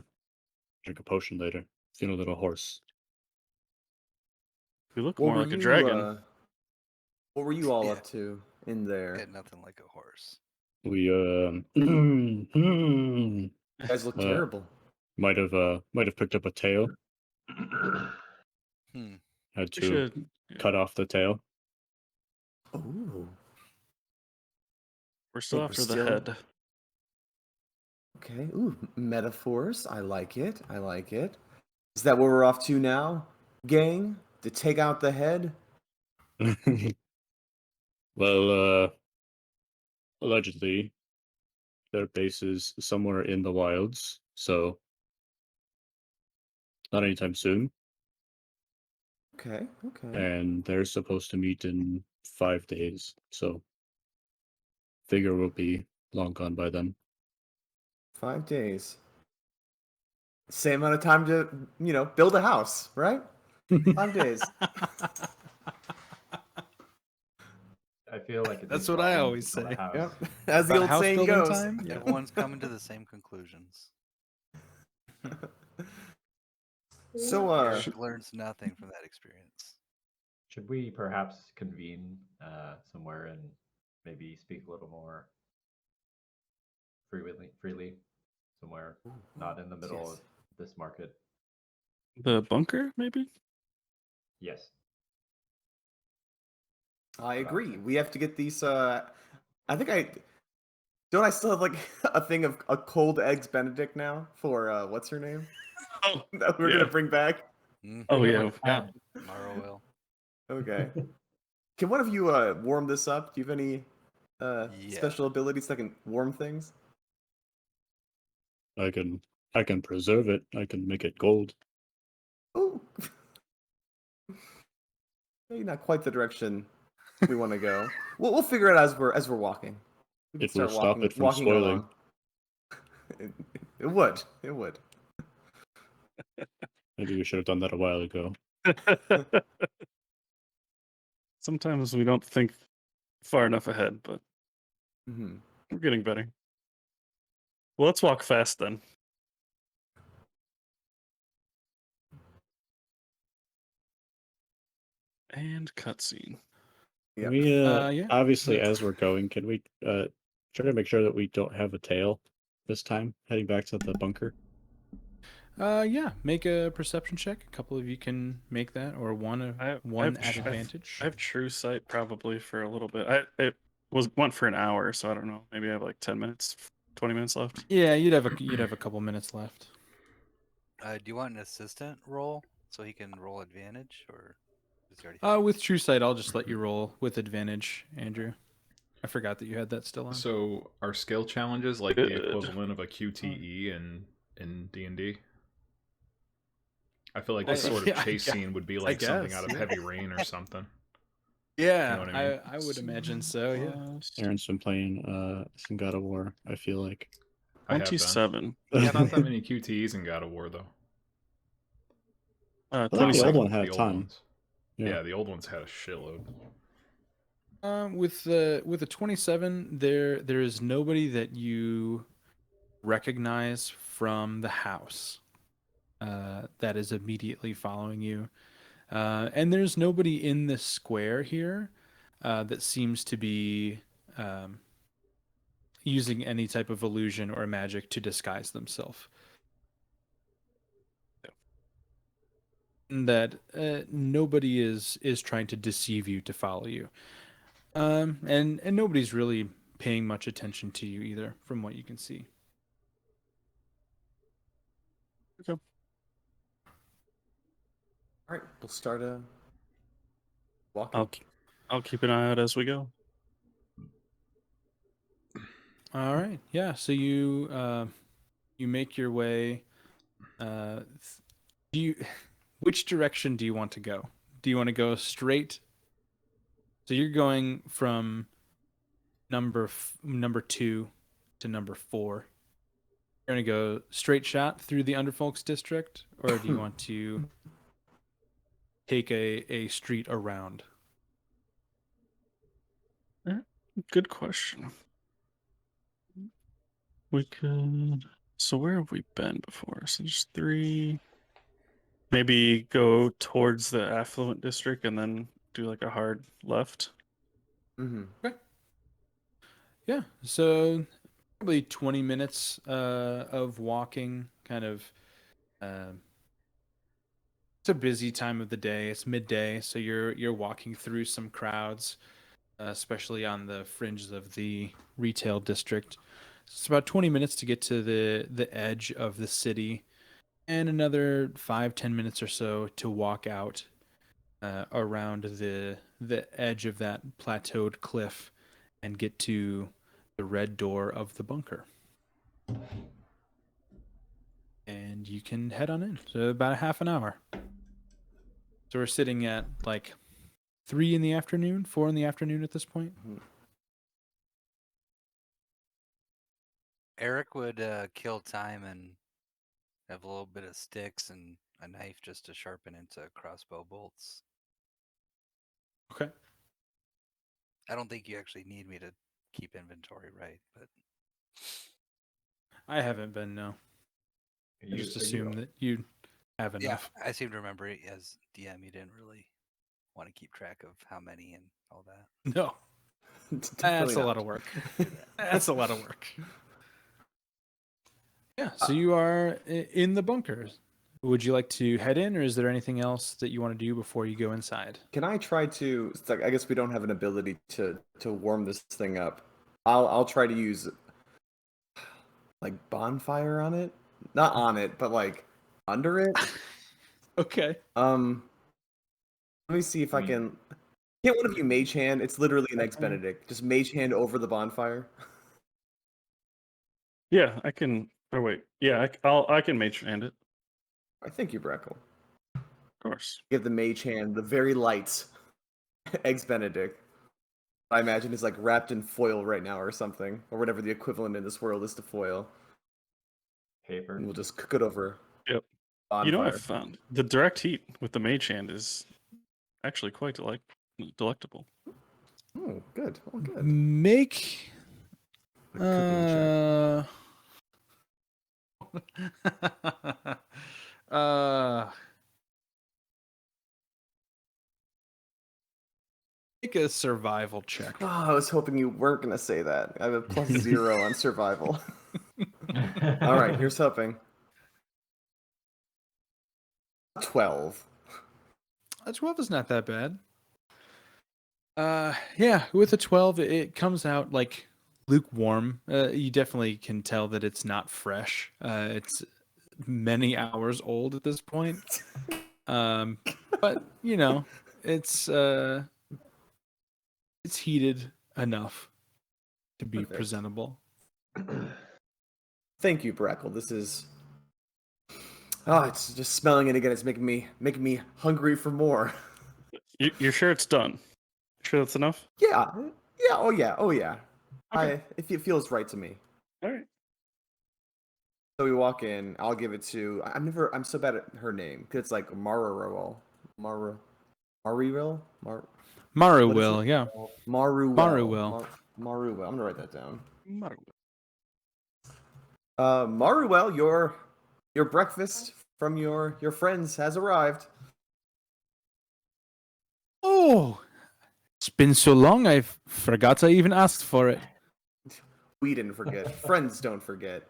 drink a potion later. Feeling a little hoarse. you look What more were like a you, dragon. what were you all Yeah. up to in there? Get nothing like a horse. We You guys look uh, terrible. might have picked up a tail. Hmm. Had We to should. cut off the tail. Ooh. We're still Hey, after the still- head. Okay. Ooh, metaphors. I like it. I like it. Is that what we're off to now, gang? To take out the head? Well, allegedly, their base is somewhere in the wilds, so not anytime soon. Okay. Okay. And they're supposed to meet in 5 days, so figure we'll be long gone by then. 5 days. Same amount of time to, build a house, right? 5 days. I feel like it That's takes what a I long always to build a say. house. Yep. As the About old house saying building goes. time? Yeah. Everyone's coming to the same conclusions. So, Eric learns nothing from that experience. Should we perhaps convene somewhere in maybe speak a little more freely somewhere not in the middle Yes. of this market. The bunker, maybe? Yes. I what I would agree. say. We have to get these. I think I don't. I still have like a thing of a cold eggs Benedict now for what's her name Oh, that we're yeah. gonna bring back. Mhm. Oh, Bring it yeah. like Yeah. that. Tomorrow will. Okay. Can one of you warm this up? Do you have any Yeah. special abilities that can warm things? I can preserve it. I can make it gold. Oh, maybe not quite the direction we want to go. We'll figure it out as we're walking. We can It will start stop walking it from walking spoiling. along. It would. It would. Maybe we should have done that a while ago. Sometimes we don't think far enough ahead, but Hmm. we're getting better. Well, let's walk fast then. And cutscene. Yeah. We Yeah. obviously as we're going, can we try to make sure that we don't have a tail this time heading back to the bunker? Yeah. Make a perception check. A couple of you can make that, or one I one have at tr- advantage. I have true sight probably for a little bit. It went for an hour, so I don't know. Maybe I have like 10 minutes, 20 minutes left. Yeah, you'd have a couple minutes left. Do you want an assistant roll so he can roll advantage, or does he already? With True Sight, I'll just let you roll with advantage, Andrew. I forgot that you had that still on. So are skill challenges like the Good. equivalent of a QTE in D&D? I feel like I- this sort of yeah, I chase gue- scene would be like something guess, out of yeah. Heavy Rain or something. Yeah, what I mean? I would imagine so. Yeah. Aaron's been playing some God of War, I feel like. I have been. 27. There's not that many QTEs in God of War though. I thought the old 27. one had The a old ton. ones. Yeah. Yeah, the old ones had a shitload. With the 27, there is nobody that you recognize from the house that is immediately following you, and there's nobody in the square here that seems to be using any type of illusion or magic to disguise themselves. That nobody is trying to deceive you to follow you, and nobody's really paying much attention to you either, from what you can see. Okay. All right, we'll start walking. I'll keep an eye out as we go. All right, yeah. So you make your way. Do you? Which direction do you want to go? Do you want to go straight? So you're going from number 2 to number 4. You're gonna go straight shot through the Underfolks district, or do you want to take a street around? Good question. We could. So where have we been before? So there's 3. Maybe go towards the affluent district and then do like a hard left. Hmm. Yeah. So probably 20 minutes of walking. Kind of. It's a busy time of the day. It's midday, so you're walking through some crowds, especially on the fringes of the retail district. It's about 20 minutes to get to the edge of the city, and another 5-10 minutes or so to walk out around the edge of that plateaued cliff and get to the red door of the bunker. And you can head on in. So about a half an hour. So we're sitting at like 3 in the afternoon, 4 in the afternoon at this point. Eric would kill time and have a little bit of sticks and a knife just to sharpen into crossbow bolts. Okay. I don't think you actually need me to keep inventory, right? But I haven't been, no. I just assume that you have yeah, enough. I seem to remember it as DM. You didn't really want to keep track of how many and all that. No. That's Definitely a lot not. of work. That's a lot of work. Yeah, so you are in the bunkers. Would you like to head in, or is there anything else that you want to do before you go inside? Can I try to? It's like, I guess we don't have an ability to warm this thing up. I'll try to use like bonfire on it, not on it, but like under it. Okay. Let me see if I can. Can't one of you mage hand? It's literally an eggs Benedict. Just mage hand over the bonfire. Yeah, I can. Oh wait, yeah, I can mage hand it. I think you, Breckle. Of course. Give the mage hand the very light eggs Benedict. I imagine is like wrapped in foil right now or something, or whatever the equivalent in this world is to foil. Paper. And we'll just cook it over Yep. bonfire. You know, I've found the direct heat with the mage hand is actually quite delectable. Oh, good. Oh, good. Make A cooking check. Make a survival check. Oh, I was hoping you weren't gonna say that. I have a +0 on survival. All right, here's hoping. 12. 12 is not that bad. Yeah, with a 12, it comes out like lukewarm. You definitely can tell that it's not fresh. It's many hours old at this point. But you know, it's heated enough to be Perfect. presentable. Thank you, Breckle. This is. Oh, it's just smelling it again. It's making me hungry for more. You're sure it's done? Sure that's enough? Yeah. Yeah. Oh yeah. Oh yeah. Okay. It feels right to me. All right. So we walk in. I'll give it to. I'm so bad at her name because it's like Maruel. Maruel. Maru What is will, it? yeah. Maruel. Maruel. Maruel. I'm gonna write that down. Maru. Maruel, your breakfast from your friends has arrived. Oh, it's been so long, I forgot I even asked for it. We didn't forget. Friends don't forget.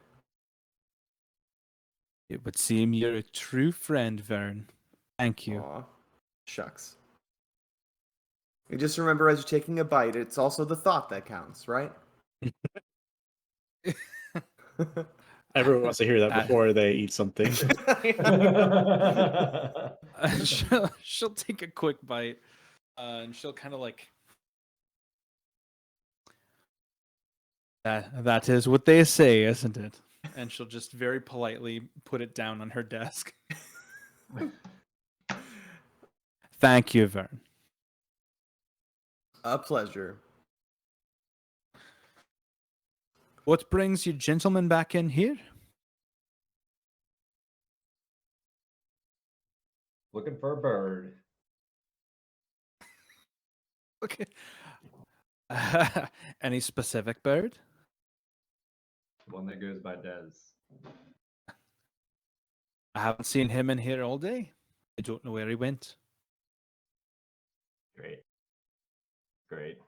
It would seem you're a true friend, Vern. Thank you. Aw, shucks. You just remember as you're taking a bite, it's also the thought that counts, right? Everyone wants to hear that before they eat something. She'll take a quick bite, and she'll kind of like that is what they say, isn't it? And she'll just very politely put it down on her desk. Thank you, Vern. A pleasure. What brings you gentlemen back in here? Looking for a bird. Okay. Any specific bird? One that goes by Dez. I haven't seen him in here all day. I don't know where he went. Great. Great.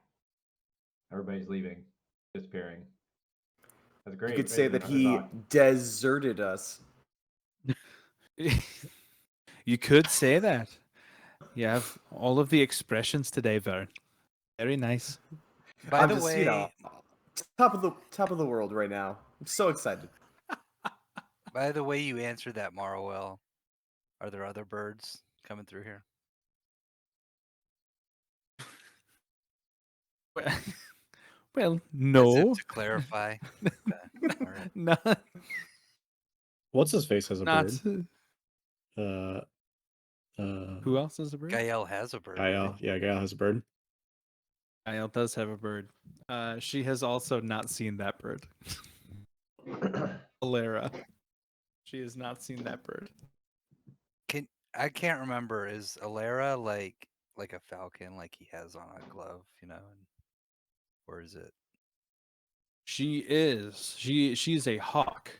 Everybody's leaving. Disappearing. That's great. You could say Maybe that another he doc. deserted us. You could say that. You have all of the expressions today, Vern. Very nice. By I'm the just, way, top of the world right now. I'm so excited. by the way, you answered that, Marwell. Are there other birds coming through here? Well, As if no. to clarify. Okay. All right. Not, What's his face has a not. bird? Uh, Who else has a bird? Gael has a bird. I Gael. think. Yeah, Gael has a bird. Gael does have a bird. She has also not seen that bird. Alara. She has not seen that bird. I can't remember. Is Alara like a falcon, like he has on a glove, or is it? She is. She's a hawk.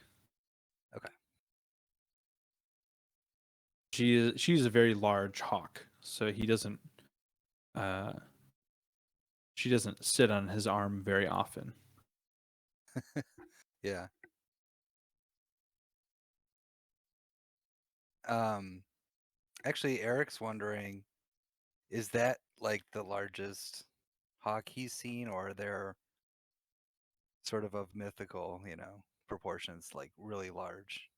Okay. She's a very large hawk. So he doesn't she doesn't sit on his arm very often. Yeah. Actually, Eric's wondering, is that like the largest hawk he's seen, or are there sort of mythical, proportions, like really large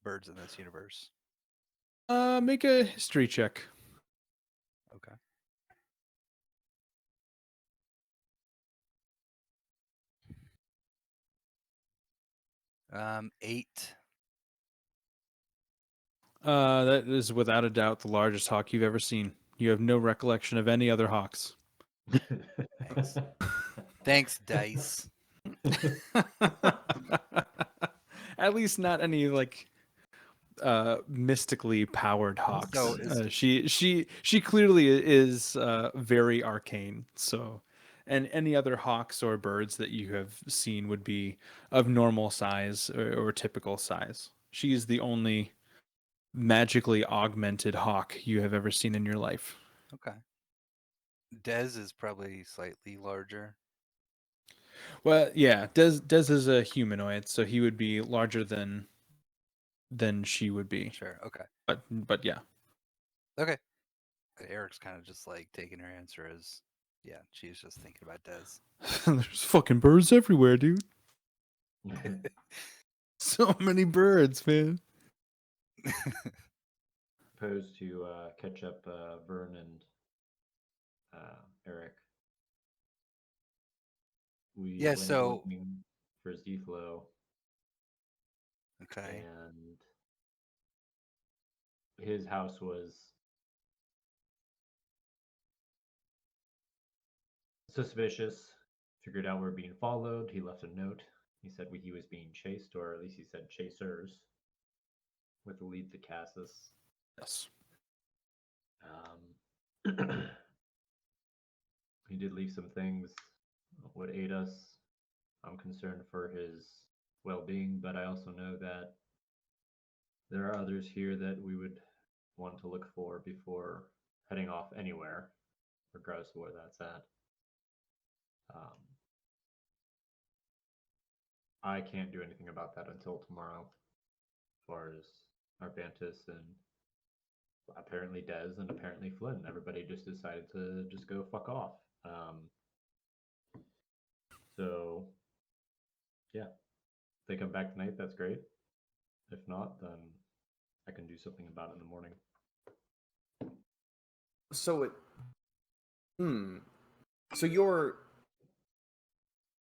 birds in this universe? Make a history check. Okay. Eight. That is without a doubt the largest hawk you've ever seen. You have no recollection of any other hawks. Thanks. Thanks, Dice. At least not any like mystically powered hawks. So is- She clearly is very arcane. So, and any other hawks or birds that you have seen would be of normal size or typical size. She is the only magically augmented hawk you have ever seen in your life. Okay. Dez is probably slightly larger. Well, yeah, Dez is a humanoid, so he would be larger than she would be. Sure. Okay. But yeah. Okay. Eric's kind of just like taking her answer as, yeah, she's just thinking about Dez. There's fucking birds everywhere, dude. So many birds, man. Opposed to catch up Vern and Eric. We Yeah, went so- looking for Z-Flow, Okay. and his house was suspicious. Figured out we're being followed. He left a note. He said he was being chased, or at least he said chasers, with the lead to Cassis. Yes. He did leave some things would aid us. I'm concerned for his well-being, but I also know that there are others here that we would want to look for before heading off anywhere, regardless of where that's at. I can't do anything about that until tomorrow, as far as Arbantis and apparently Dez and apparently Flynn. Everybody just decided to just go fuck off. So, yeah, if they come back tonight, that's great. If not, then I can do something about it in the morning. So so your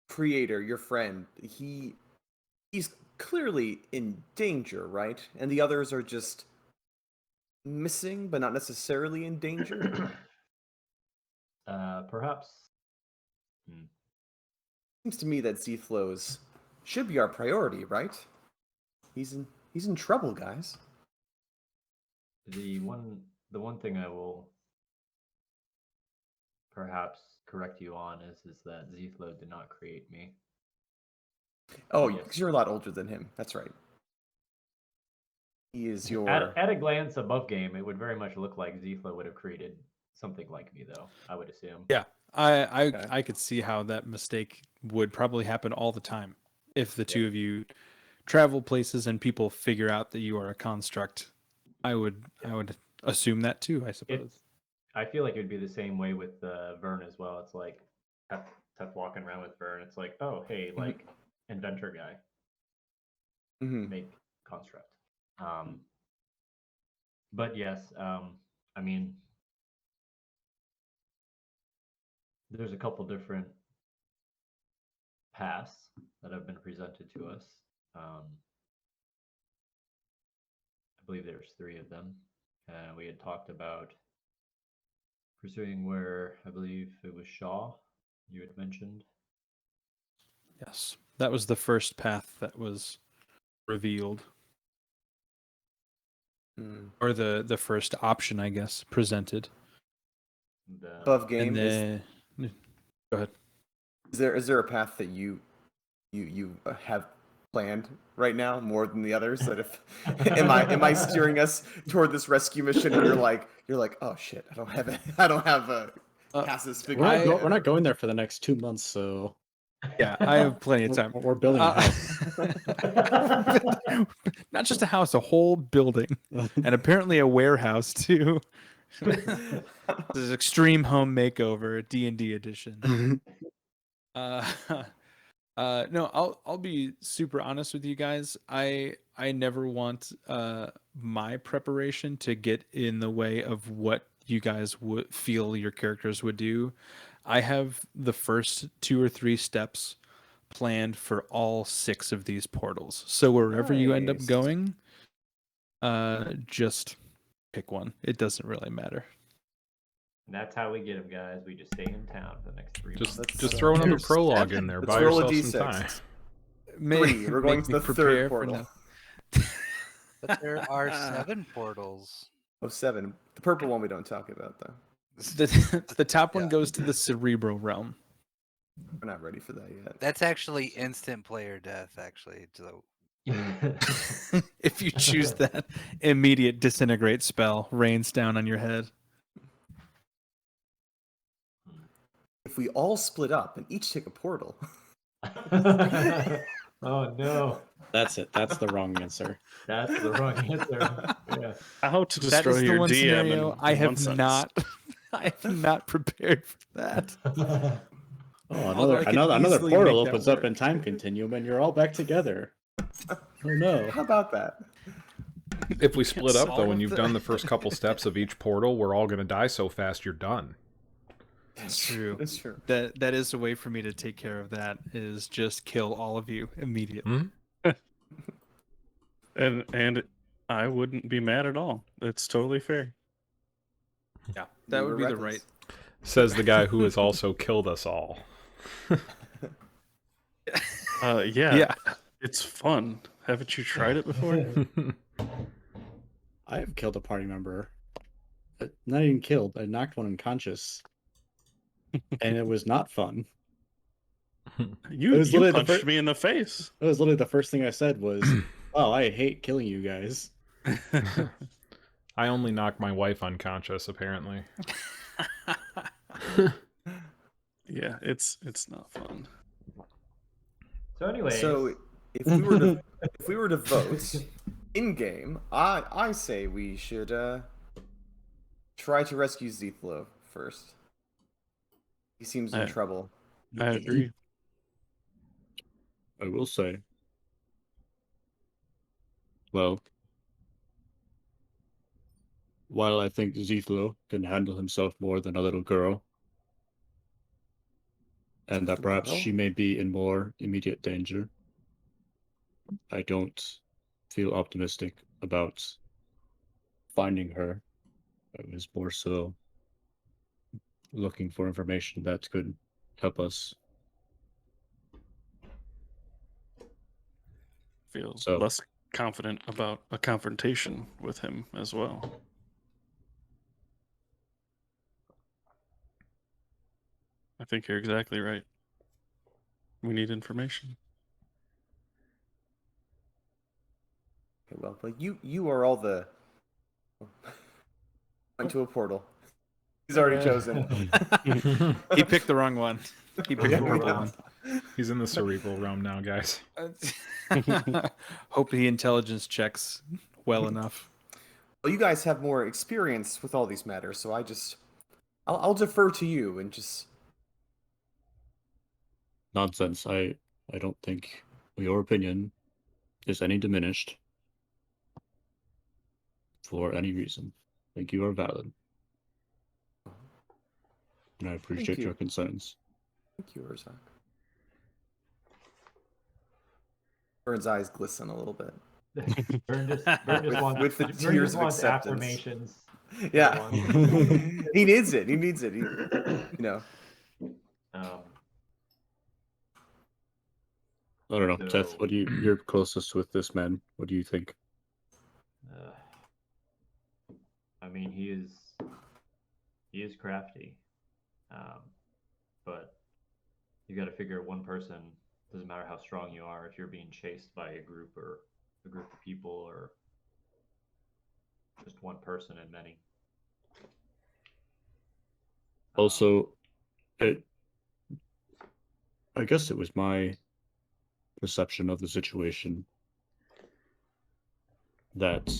creator, your friend, he's clearly in danger, right? And the others are just missing, but not necessarily in danger. Perhaps. Seems to me that Z-Flows should be our priority, right? He's in trouble, guys. The one thing I will perhaps correct you on is that Z-Flow did not create me. Oh, Yes. because you're a lot older than him. That's right. He is your. At a glance above game, it would very much look like Z-Flow would have created something like me, though. I would assume. Yeah, I could see how that mistake would probably happen all the time if the two of you travel places and people figure out that you are a construct. I would assume that too, I suppose. I feel like it would be the same way with Vern as well. It's like Teth walking around with Vern. It's like, oh, hey, like inventor guy, make construct. But yes, I mean, there's a couple different paths that have been presented to us. I believe there's 3 of them. We had talked about pursuing where I believe it was Shaw you had mentioned. Yes, that was the first path that was revealed, or the first option, I guess, presented. Above game. And then, go ahead. Is there a path that you have planned right now more than the others? That if am I steering us toward this rescue mission and you're like, oh shit, I don't have Cassis We're figure. not, I- we're not going there for the next 2 months, so Yeah, I have plenty of time. we're building a house. Not just a house, a whole building, and apparently a warehouse too. This is Extreme Home Makeover D&D edition. No, I'll be super honest with you guys. I never want my preparation to get in the way of what you guys would feel your characters would do. I have the first 2 or 3 steps planned for all 6 of these portals. So wherever you end up Nice. going, just pick one. It doesn't really matter. And that's how we get them, guys. We just stay in town for the next 3 months. Just Let's, throw another There's prologue 7. in there. Let's Buy roll a yourself some d6. time. 3. We're going Make to me the prepare third for portal. But there are 7 portals. Of 7. The purple one we don't talk about though. the top one Yeah. goes to the cerebral realm. We're not ready for that yet. That's actually instant player death, actually. So If you choose that, immediate disintegrate spell rains down on your head. If we all split up and each take a portal. Oh no, That's it. That's the wrong answer. that's the wrong answer. Yeah. How to That destroy is the your one DM scenario in I one have sentence. not. I have not prepared for that. Oh, Although I another could easily portal make that opens up work. in time continuum, and you're all back together. Oh no! How about that? If we split up, though, solve and you've the- done the first couple steps of each portal, we're all going to die so fast you're done. That's true. That's true. That is a way for me to take care of that. Is just kill all of you immediately. Hmm? And I wouldn't be mad at all. It's totally fair. Yeah, that We would were be the reckless. right. Says the guy who has also killed us all. Yeah, it's fun. Haven't you tried it before? I have killed a party member. Not even killed. I knocked one unconscious, and it was not fun. You It was literally the punched fir- me in the face. It was literally the first thing I said was, "Oh, I hate killing you guys." I only knocked my wife unconscious, apparently. Yeah, it's not fun. So anyway, So if we were to vote in game, I say we should try to rescue Zethlo first. He seems in I- trouble. I agree. I will say, well, while I think Zethlo can handle himself more than a little girl, and that perhaps Well. she may be in more immediate danger, I don't feel optimistic about finding her. I was more so looking for information that could help us. Feel So- less confident about a confrontation with him as well. I think you're exactly right. We need information. Okay, well, like you are all the went to a portal. He's already chosen. He picked the wrong one. He picked Yeah, the we purple know. one. He's in the cerebral realm now, guys. Hope he intelligence checks well enough. Well, you guys have more experience with all these matters, so I'll defer to you and just. Nonsense. I don't think your opinion is any diminished for any reason. I think you are valid. And I appreciate you. your concerns. Thank you, Urzak. Burns' eyes glisten a little bit. Burn just wants, with the Burn tears just of wants acceptance. affirmations. Yeah, he needs it. He needs it. Um, I don't know, Seth. So- What do you're closest with this man? What do you think? I mean, he is crafty, but you got to figure one person. Doesn't matter how strong you are, if you're being chased by a group of people or just one person in many. Also, it. I guess it was my perception of the situation that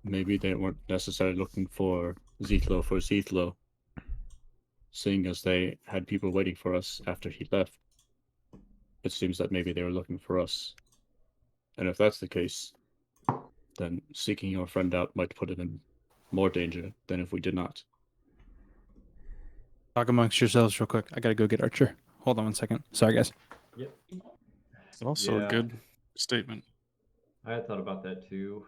maybe they weren't necessarily looking for Zethlo, seeing as they had people waiting for us after he left. It seems that maybe they were looking for us. And if that's the case, then seeking your friend out might put him in more danger than if we did not. Talk amongst yourselves real quick. I gotta go get Archer. Hold on one second. Sorry, guys. Yep. It's also a Yeah. good statement. I had thought about that too.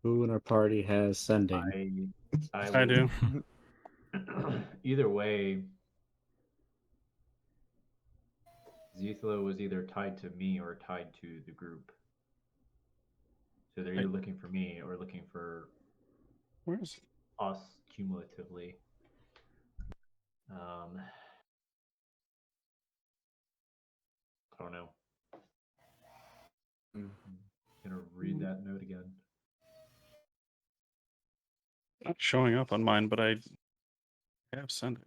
Who in our party has sending? I do. Either way, Zethlo was either tied to me or tied to the group. So they're either looking for me or looking for Where's us cumulatively. I don't know. I'm gonna read that note again. not showing up on mine, but I have sending.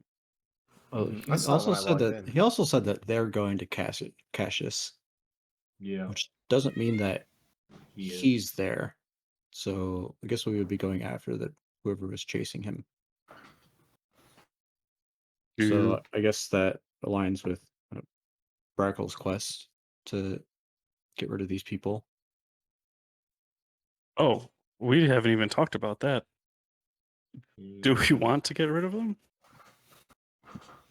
Well, I he saw it when also I said logged that in. he also said that they're going to Cassius, Yeah, which doesn't mean that he is. he's there. So I guess we would be going after that whoever was chasing him. So I guess that aligns with Brackle's quest to get rid of these people. Oh, we haven't even talked about that. Do we want to get rid of them?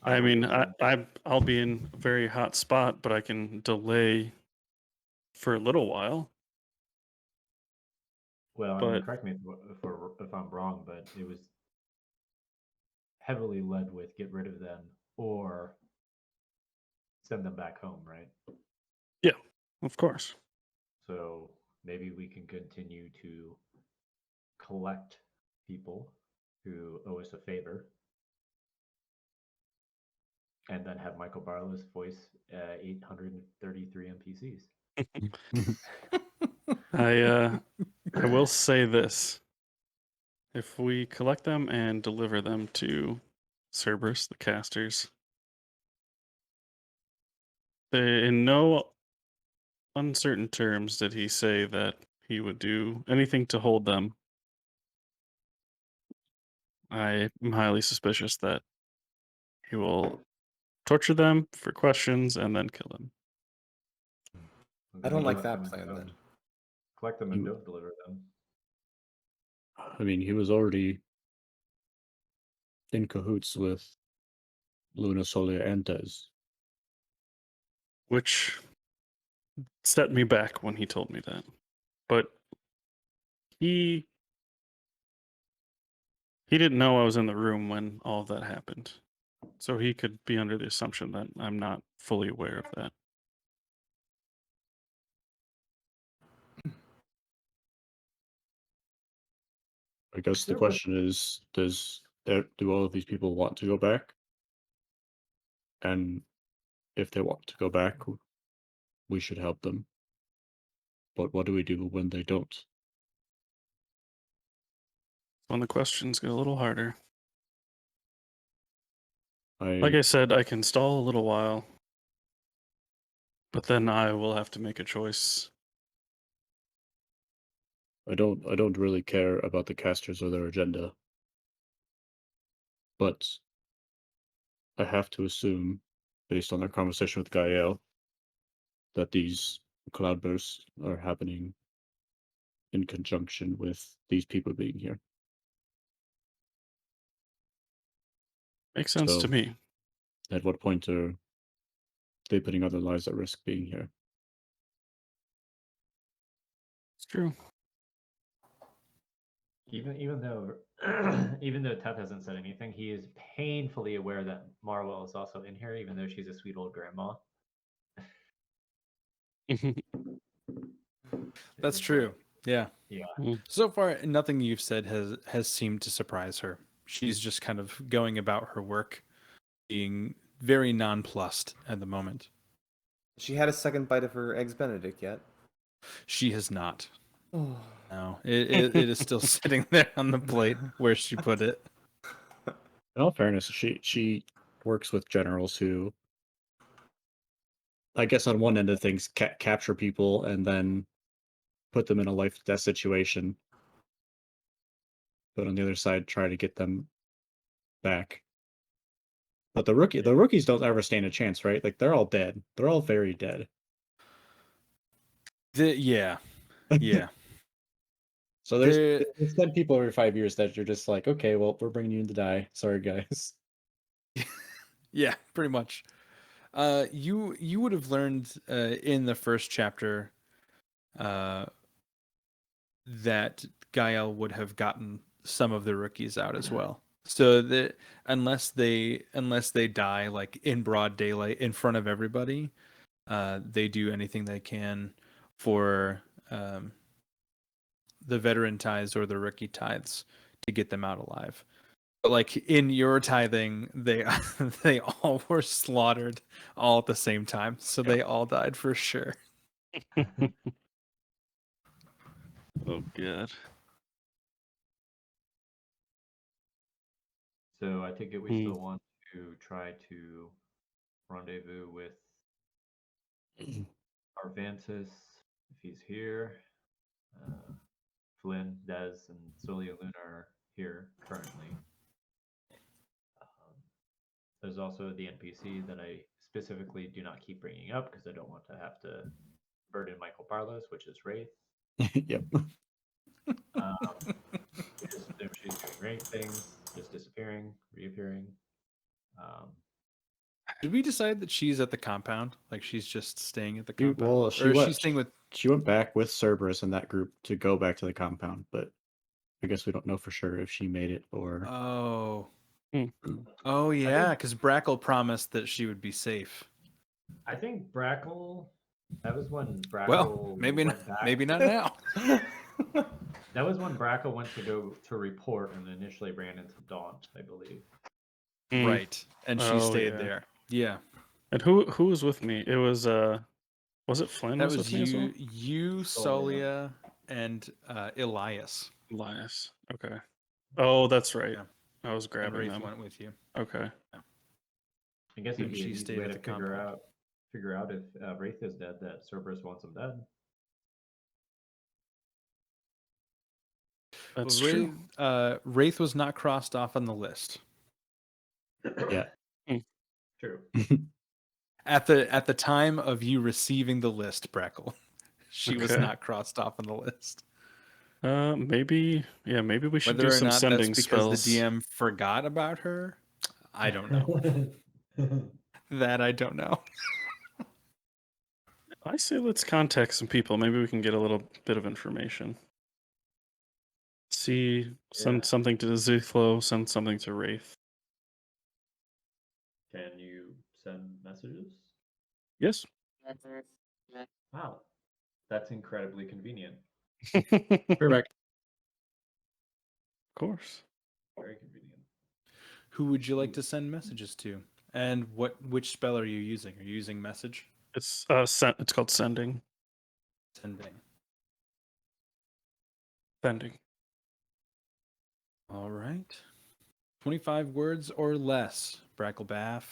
I mean, I'll be in a very hot spot, but I can delay for a little while. Well, I mean, But correct me if I'm wrong, but it was heavily led with get rid of them or send them back home, right? yeah, of course. So maybe we can continue to collect people who owe us a favor and then have Michael Barlow's voice 833 NPCs. I will say this. If we collect them and deliver them to Cerberus, the casters, in no uncertain terms did he say that he would do anything to hold them. I am highly suspicious that he will torture them for questions and then kill them. I don't like that plan then. Collect them and don't deliver them. I mean, he was already in cahoots with Luna, Solia, and Dez. Which set me back when he told me that. But he didn't know I was in the room when all of that happened. So he could be under the assumption that I'm not fully aware of that. I guess the question is, do all of these people want to go back? And if they want to go back, we should help them. But what do we do when they don't? When the questions get a little harder. Like I I said, I can stall a little while, but then I will have to make a choice. don't really care about the casters or their agenda. But I have to assume, based on our conversation with Gael, that these cloudbursts are happening in conjunction with these people being here. Makes sense to So, me. at what point are they putting other lives at risk being here? It's true. Even though even though Teth hasn't said anything, he is painfully aware that Marwell is also in here, even though she's a sweet old grandma. That's It's true. like, Yeah. yeah. So far, nothing you've said has seemed to surprise her. She's just kind of going about her work, being very nonplussed at the moment. She had a second bite of her eggs Benedict yet? She has not. No, it is still sitting there on the plate where she put it. In all fairness, she works with generals who, I guess, on one end of things, capture people and then put them in a life death situation, but on the other side, try to get them back. But the rookies don't ever stand a chance, right? Like they're all dead. They're all very dead. Yeah. So There- there's 10 people every 5 years that you're just like, okay, well, we're bringing you in to die. Sorry, guys. Yeah, pretty much. You would have learned in the first chapter that Gael would have gotten some of the rookies out as well. So that unless they die like in broad daylight in front of everybody, they do anything they can for the veteran tithes or the rookie tithes to get them out alive. But like in your tithing, they they all were slaughtered all at the same time, so they all died for sure. Oh god. So I take it we Hmm. still want to try to rendezvous with Arvantis if he's here. Flynn, Des, and Solia Luna are here currently. There's also the NPC that I specifically do not keep bringing up because I don't want to have to burden Michael Barlos, which is Wraith. Yep. We just assume she's doing great things, just disappearing, reappearing. Did we decide that she's at the compound? Like she's just staying at the She, compound? well, Or she is went. she staying with She went back with Cerberus and that group to go back to the compound, but I guess we don't know for sure if she made it or. Oh. Hmm. Oh yeah, because Brackle promised that she would be safe. I think Brackle. That was when Brackle Well, maybe went back. maybe not now. That was when Brackle went to go to report and initially ran into Daunt, I believe. Hmm. Right. And she Oh, stayed yeah. there. Yeah. And who was with me? It was it Flynn That was was with me as well? you, Solia, and Elias. Elias. Okay. Oh, that's right. Yeah. I was And grabbing Wraith them. went with you. Okay. I guess it'd And be she an easy stayed way at to the figure compound. out if Wraith is dead that Cerberus wants him dead. That's Well, true. Wraith was not crossed off on the list. Yeah. True. At the time of you receiving the list, Brackle, she was Okay. not crossed off on the list. Maybe we should Whether do or some not sending that's because spells. the DM forgot about her, I don't know. That I don't know. I say let's contact some people. Maybe we can get a little bit of information. Send something to Zithlo, send something to Wraith. Can you send messages? Yes. Wow. That's incredibly convenient. Correct. Of course. Very convenient. Who would you like to send messages to? And which spell are you using? Are you using message? It's it's called sending. Sending. Sending. All right. 25 words or less, Bracklebaff.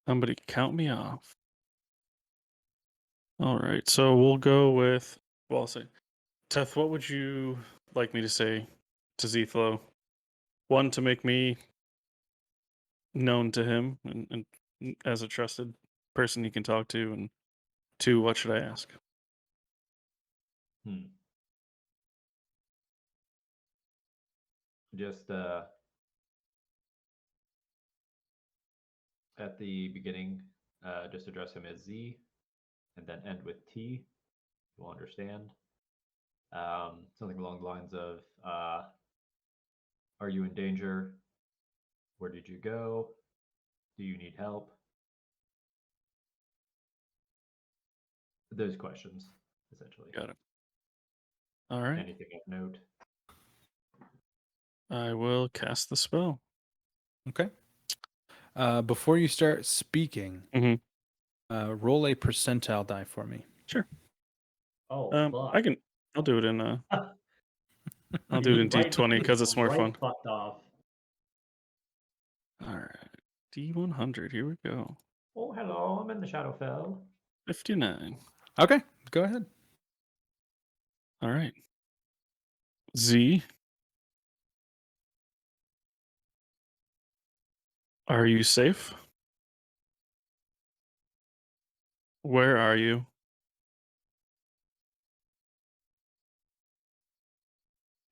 Somebody count me off. All right, so we'll go with. Well, I'll say, Teth, what would you like me to say to Zethlo? One, to make me known to him and as a trusted person he can talk to, and two, what should I ask? Just at the beginning, just address him as Z, and then end with T. You'll understand. Something along the lines of, "Are you in danger? Where did you go? Do you need help?" Those questions, essentially. Got it. All right. Anything of note? I will cast the spell. Okay. Before you start speaking, Mm-hmm. roll a percentile die for me. Sure. Oh, fuck. I can I'll do it in I'll do it You in right D20 because it's more right fun. Fucked off. All right, D100. Here we go. Oh, hello. I'm in the Shadowfell. 59. Okay, go ahead. All right. Z. Are you safe? Where are you?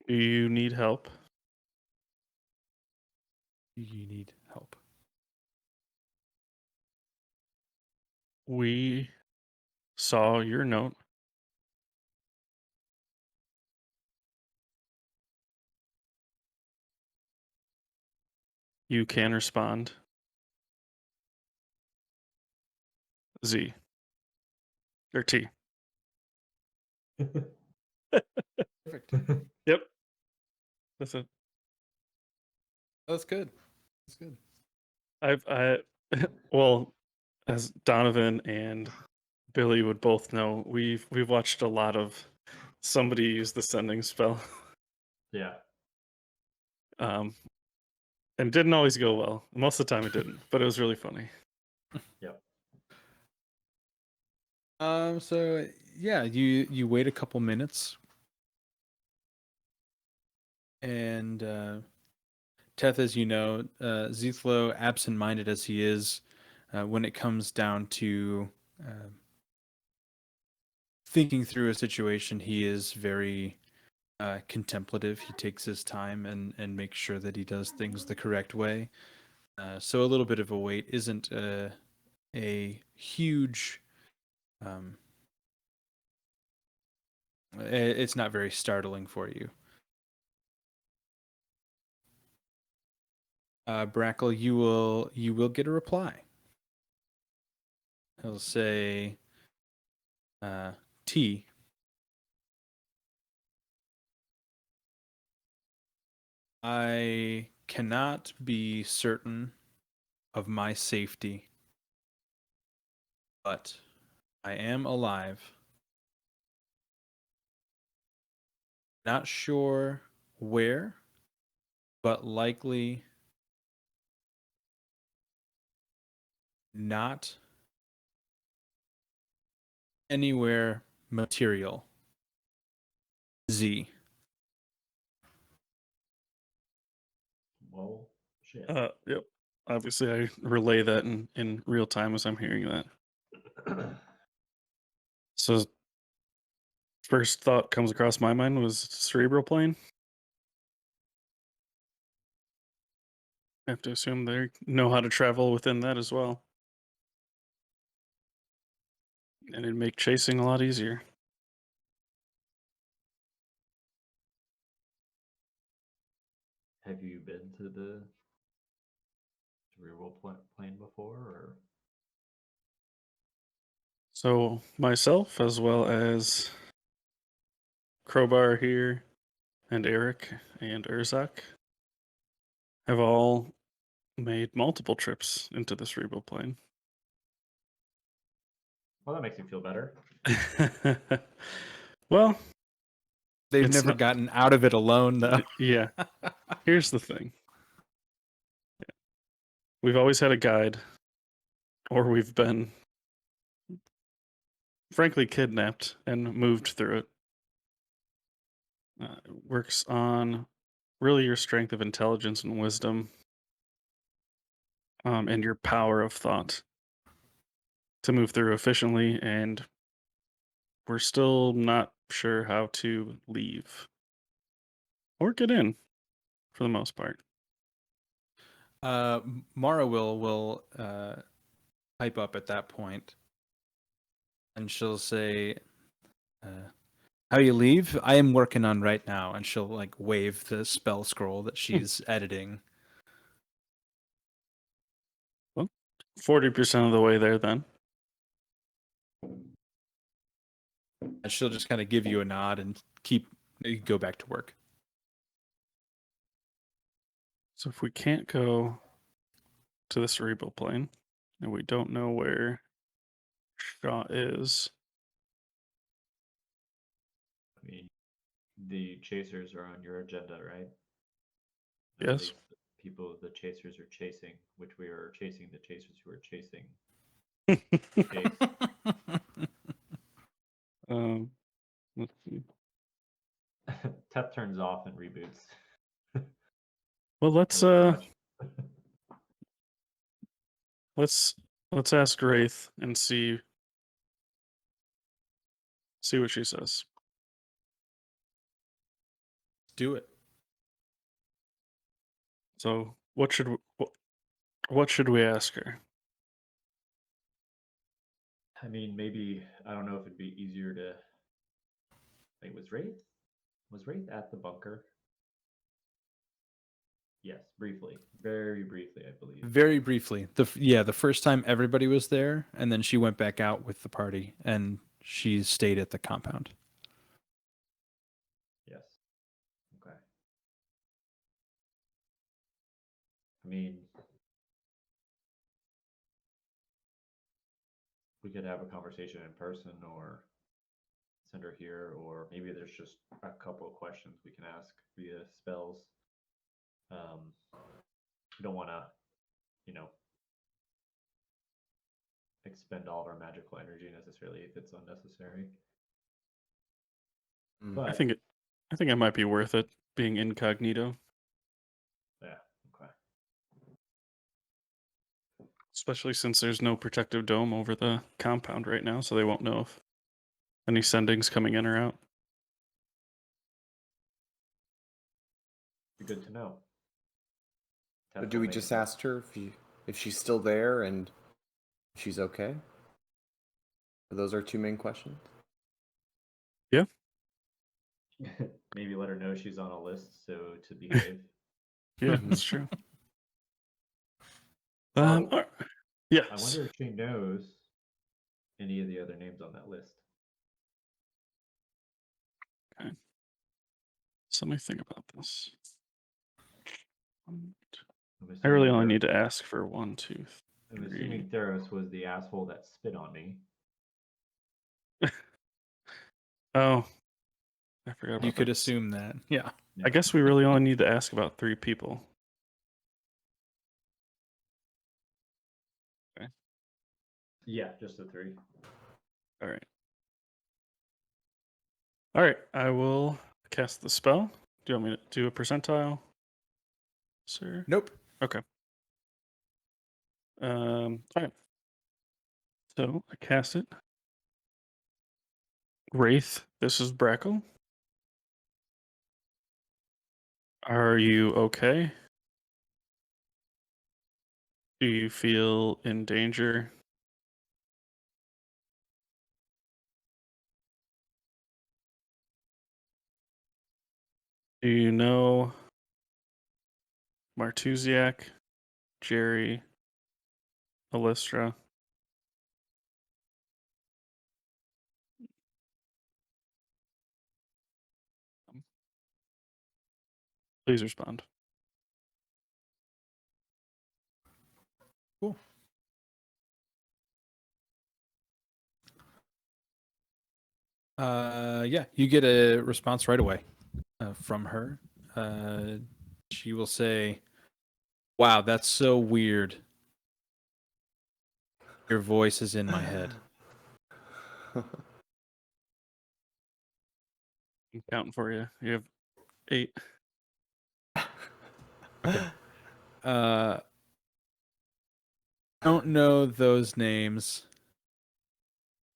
Do you need help? You need help. We saw your note. You can respond. Z. Or T. Perfect. Yep. That's it. That's good. That's good. I well, as Donovan and Billy would both know, we've watched a lot of somebody use the sending spell. Yeah. And it didn't always go well. Most of the time it didn't, but it was really funny. Yep. So yeah, you wait a couple minutes, and Teth, as you know, Zethlo, absent-minded as he is, when it comes down to thinking through a situation, he is very contemplative. He takes his time and makes sure that he does things the correct way. So a little bit of a wait isn't a huge. It's not very startling for you. Brackle, you will get a reply. He'll say, T. I cannot be certain of my safety, but I am alive. Not sure where, but likely not anywhere material. Z. Whoa. Shit. Yep. Obviously, I relay that in real time as I'm hearing that. So, first thought comes across my mind was cerebral plane. I have to assume they know how to travel within that as well. And it'd make chasing a lot easier. Have you been to the cerebral plane before, or? So, myself, as well as Crowbar here, and Eric, and Urzak, have all made multiple trips into the cerebral plane. Well, that makes me feel better. Well, They've it's never not- gotten out of it alone, though. yeah. Here's the thing. We've always had a guide, or we've been, frankly, kidnapped and moved through it. Works on really your strength of intelligence and wisdom, and your power of thought to move through efficiently, and we're still not sure how to leave or get in for the most part. Mara will pipe up at that point, and she'll say, "How you leave? I am working on right now." And she'll like wave the spell scroll that she's editing. Well, 40% of the way there then. And she'll just kind of give you a nod and go back to work. So if we can't go to the cerebral plane and we don't know where Shaw is, I mean, the chasers are on your agenda, right? Or Yes. at least the people the chasers are chasing, which we are chasing the chasers who are chasing. Chase. Let's see. Teth turns off and reboots. Well, let's Much. let's ask Wraith and see what she says. Do it. So, what should we ask her? I mean, maybe I don't know if it'd be easier to. Wait, was Wraith at the bunker? Yes, briefly, very briefly, I believe. Very briefly. The first time everybody was there, and then she went back out with the party, and she stayed at the compound. Yes. Okay. I mean, we could have a conversation in person or send her here, or maybe there's just a couple of questions we can ask via spells. We don't want to, you know, expend all of our magical energy necessarily if it's unnecessary. But I think it might be worth it being incognito, yeah, okay. especially since there's no protective dome over the compound right now, so they won't know if any sendings coming in or out. Be good to know. But do we just ask her if she's still there and if she's okay? Those are two main questions. Yeah. Maybe let her know she's on a list, so to behave. Yeah, that's true. Oh, yes. I wonder if she knows any of the other names on that list. Okay. So let me think about this. I really only need to ask for 1, 2, I'm 3. assuming Theros was the asshole that spit on me. Oh, I forgot about You could that. assume that. Yeah. I guess we really only need to ask about 3 people. Okay. Yeah, just the 3. All right. All right. I will cast the spell. Do you want me to do a percentile, sir? Nope. Okay. All right. So I cast it. Wraith, this is Brackle. Are you okay? Do you feel in danger? Do you know Martuziak, Jerry, Alistra? Please respond. Cool. Yeah, you get a response right away from her. She will say, "Wow, that's so weird. Your voice is in my head." I'm counting for you. You have 8. I don't know those names.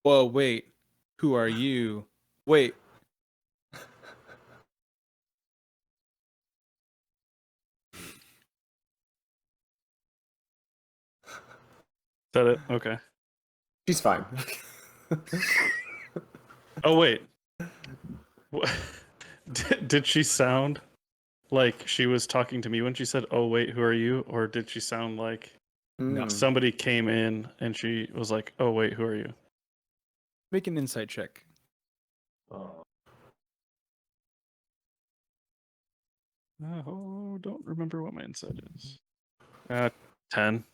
Whoa, wait. Who are you? Wait. Is that it? Okay. She's fine. Oh, wait. Did she sound like she was talking to me when she said, "Oh, wait, who are you?" Or did she sound like somebody came in and she was like, "Oh, wait, who are you?" Make an insight check. Oh, don't remember what my insight is. 10.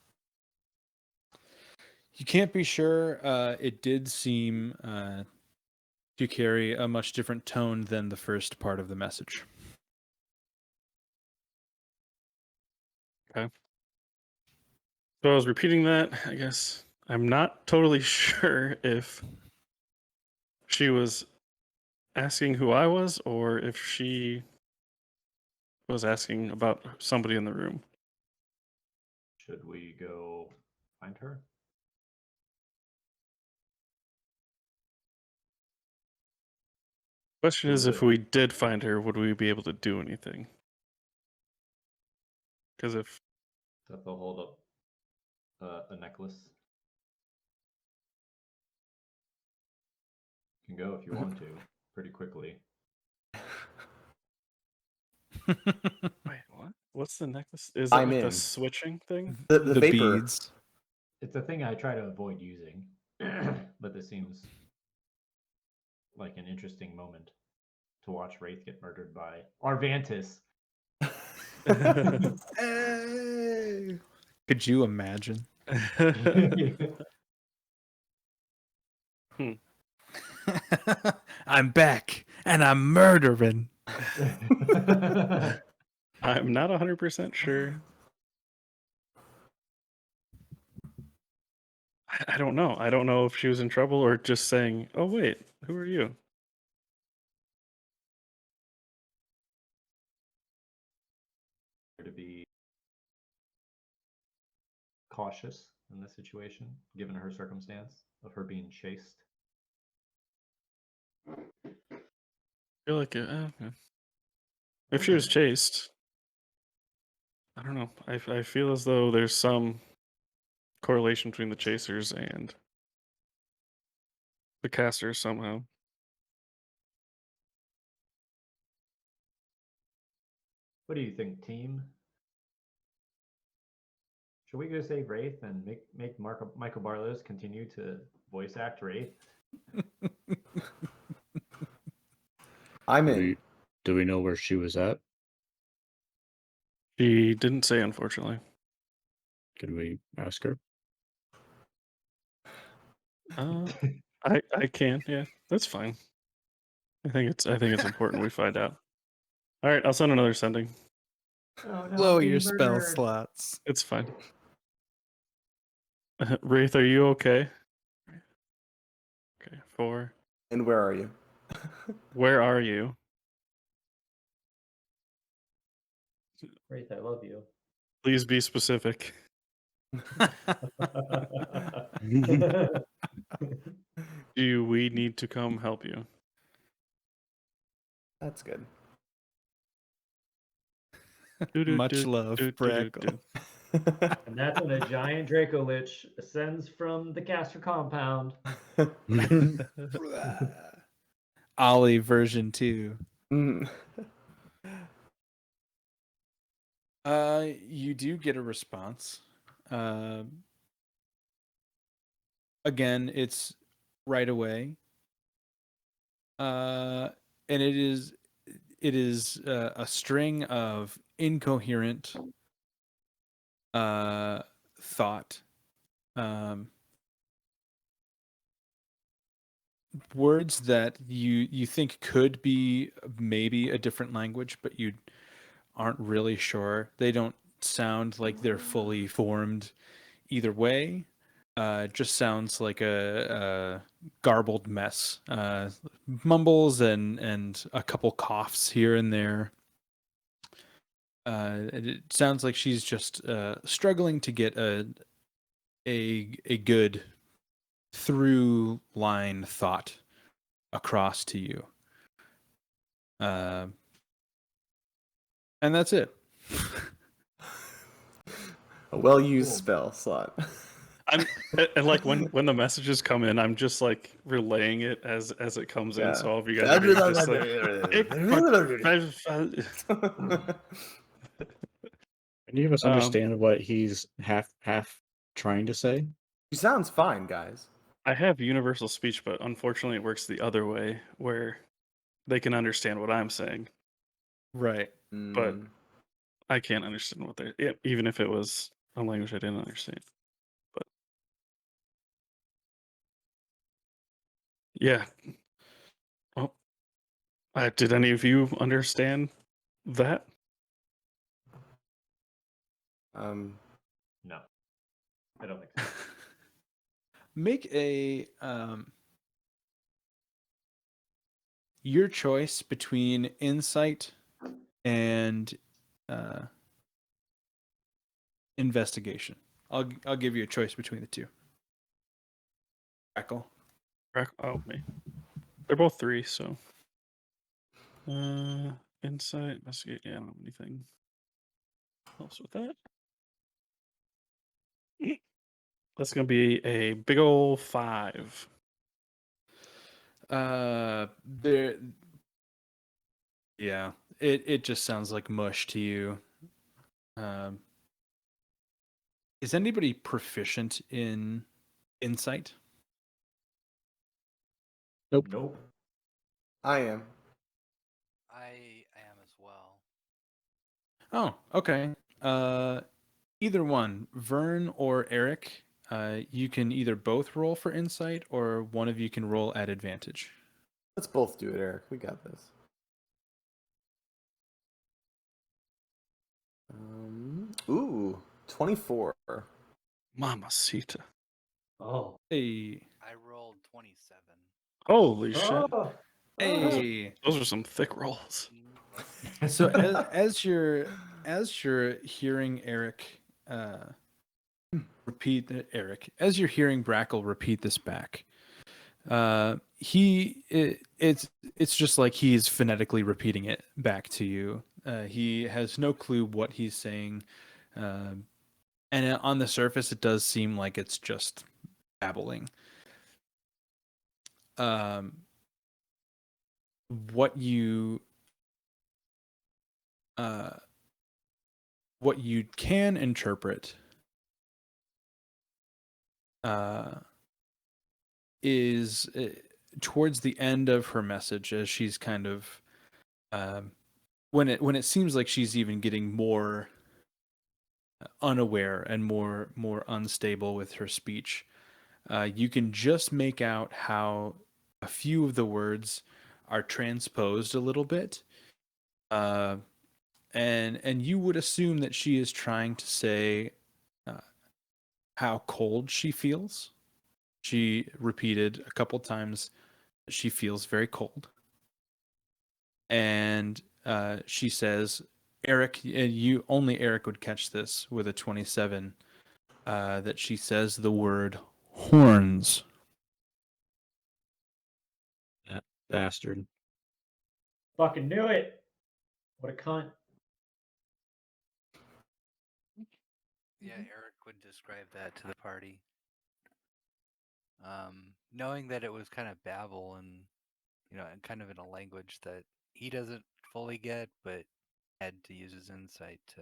You can't be sure. It did seem to carry a much different tone than the first part of the message. Okay. So I was repeating that. I guess I'm not totally sure if she was asking who I was or if she was asking about somebody in the room. Should we go find her? Question is, if Would- we did find her, would we be able to do anything? Because if That they'll hold up a necklace. You can go if you want to, pretty quickly. wait, what? What's the necklace? Is it I'm like the in. switching thing? The vapor. beads. It's a thing I try to avoid using, but this seems like an interesting moment to watch Wraith get murdered by Arvantis. Hey! Could you imagine? I'm back and I'm murdering. I'm not 100% sure. I don't know. I don't know if she was in trouble or just saying, "Oh wait, who are you?" To be cautious in this situation, given her circumstance of her being chased. I feel like if she was chased, I don't know. I feel as though there's some correlation between the chasers and the casters somehow. What do you think, team? Should we go save Wraith and make Michael Barlows continue to voice act Wraith? I'm Do in. do we know where she was at? She didn't say, unfortunately. Can we ask her? I can, yeah, that's fine. I think it's important we find out. All right, I'll send another sending. Oh no, Blow I'm your being spell murdered. slots. It's fine. Wraith, are you okay? Okay, 4. And where are you? Where are you? Wraith, I love you. Please be specific. Do we need to come help you? That's good. Much love, Brackle. And that's when a giant Draco Lich ascends from the caster compound. Ollie version 2. Mm. You do get a response. Again, it's right away. And it is a string of incoherent thought. Words that you think could be maybe a different language, but you aren't really sure. They don't sound like they're fully formed either way. It just sounds like a garbled mess. Mumbles and a couple coughs here and there. It sounds like she's just struggling to get a good through line thought across to you. And that's it. A well-used Cool. spell slot. I'm and like when the messages come in, I'm just like relaying it as it comes in. So all of you guys are getting just like, Can you us understand what he's half trying to say? He sounds fine, guys. I have universal speech, but unfortunately it works the other way where they can understand what I'm saying, Right. but Mm. I can't understand what they're even if it was a language I didn't understand. But yeah, Did any of you understand that? No, I don't think so. Make a your choice between insight and investigation. I'll give you a choice between the two. Crackle. Oh, me. They're both 3, so. Insight, investigate. Yeah, I don't have anything else with that. That's gonna be a big ol' 5. There. Yeah, it just sounds like mush to you. Um, is anybody proficient in insight? Nope. I am. I am as well. Oh, okay. Either one, Vern or Eric. You can either both roll for insight, or one of you can roll at advantage. Let's both do it, Eric. We got this. Ooh, 24. Mamacita. Oh. Hey, I rolled 27. Holy shit. Oh. hey. Those are some thick rolls. So as you're hearing Eric repeat Eric, as you're hearing Brackle repeat this back, it's just like he's phonetically repeating it back to you. He has no clue what he's saying, and on the surface, it does seem like it's just babbling. What you can interpret is towards the end of her message, as she's kind of when it seems like she's even getting more unaware and more unstable with her speech. You can just make out how a few of the words are transposed a little bit, and you would assume that she is trying to say how cold she feels. She repeated a couple times that she feels very cold, and she says, "Eric, you only Eric would catch this with a 27." That she says the word horns. That bastard. Fucking knew it. What a cunt. Yeah, Eric would describe that to the party. Knowing that it was kind of babble and, and kind of in a language that he doesn't fully get, but had to use his insight to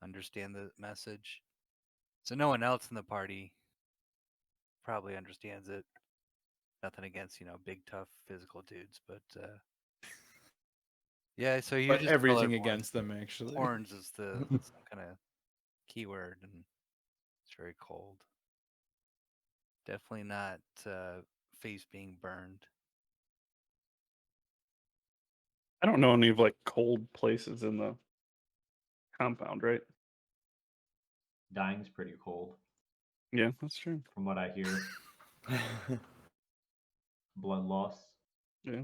understand the message. So no one else in the party probably understands it. Nothing against, big tough physical dudes, but yeah, so you But just tell everything everyone against them, actually. horns is some kind of keyword, and it's very cold. Definitely not face being burned. I don't know any of like cold places in the compound, right? Dying's pretty cold, Yeah, that's true. from what I hear. Blood loss. Yeah.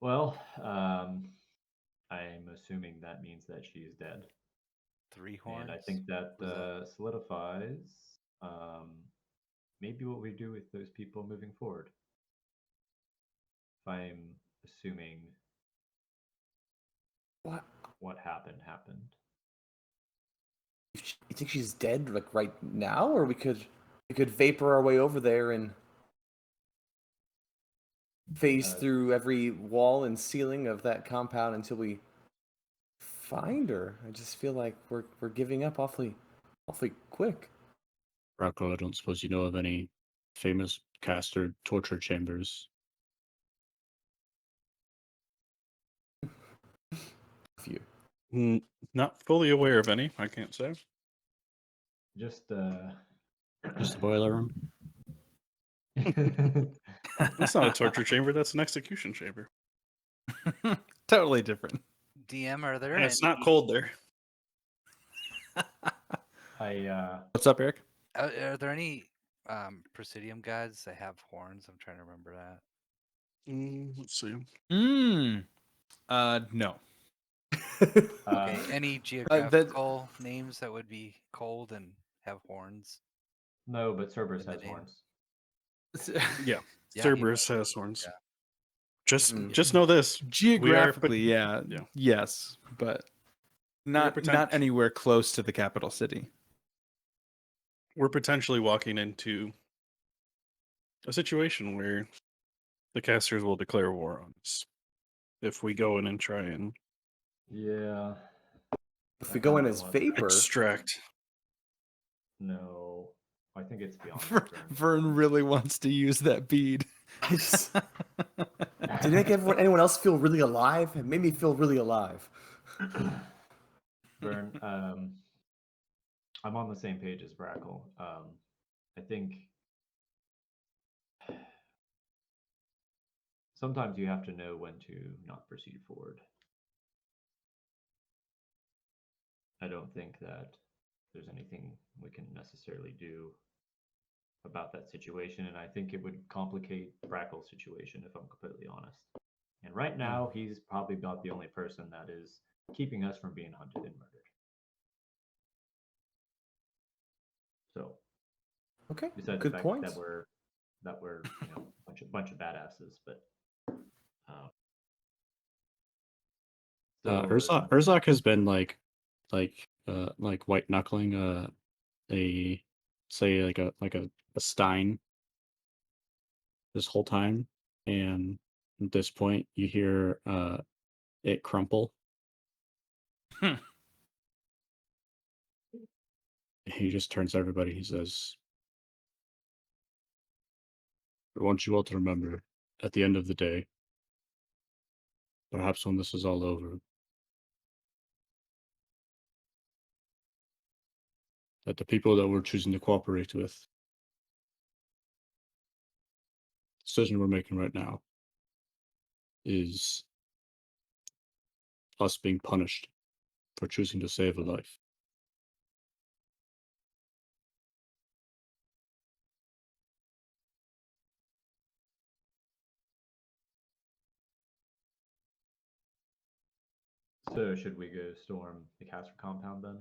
Well, I'm assuming that means that she is dead. 3 horns. And I think that Was that- solidifies maybe what we do with those people moving forward. If I'm assuming what happened. You think she's dead, like right now, or we could vapor our way over there and phase through every wall and ceiling of that compound until we find her? I just feel like we're giving up awfully quick. Rocco, I don't suppose you know of any famous caster torture chambers? Few. Not fully aware of any, I can't say. Just Just the boiler room? That's not a torture chamber. That's an execution chamber. Totally different. DM, are there And any, it's not cold there. What's up, Eric? are there any Presidium guys that have horns? I'm trying to remember that. Let's see. No. Okay, any geographical names that would be cold and have horns? No, but Cerberus in the has name? horns. Yeah, Yeah, he Cerberus does. has horns. Yeah. Just know this. Geographically, yeah. yeah. Yes, but not anywhere close to the capital city. We're potentially walking into a situation where the casters will declare war on us if we go in and try and Yeah. If we go in as vapor, extract. No, I think it's beyond. Vern really wants to use that bead. Did it make anyone else feel really alive? It made me feel really alive. Vern, I'm on the same page as Brackle. I think sometimes you have to know when to not proceed forward. I don't think that there's anything we can necessarily do about that situation, and I think it would complicate Brackle's situation, if I'm completely honest. And right now, he's probably about the only person that is keeping us from being hunted and murdered. So, okay, besides good the fact point. that we're a bunch of badasses, but Urzak has been like white knuckling a stein this whole time, and at this point you hear it crumple. He just turns to everybody. He says, "I want you all to remember, at the end of the day, perhaps when this is all over, that the people that we're choosing to cooperate with, the decision we're making right now, is us being punished for choosing to save a life." So should we go storm the caster compound then?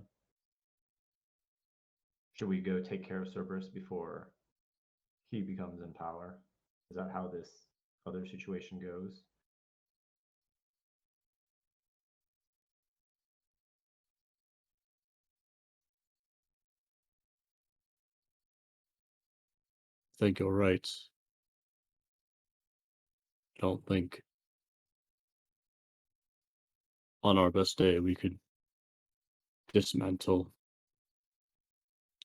Should we go take care of Cerberus before he becomes in power? Is that how this other situation goes? I think you're right. I don't think on our best day we could dismantle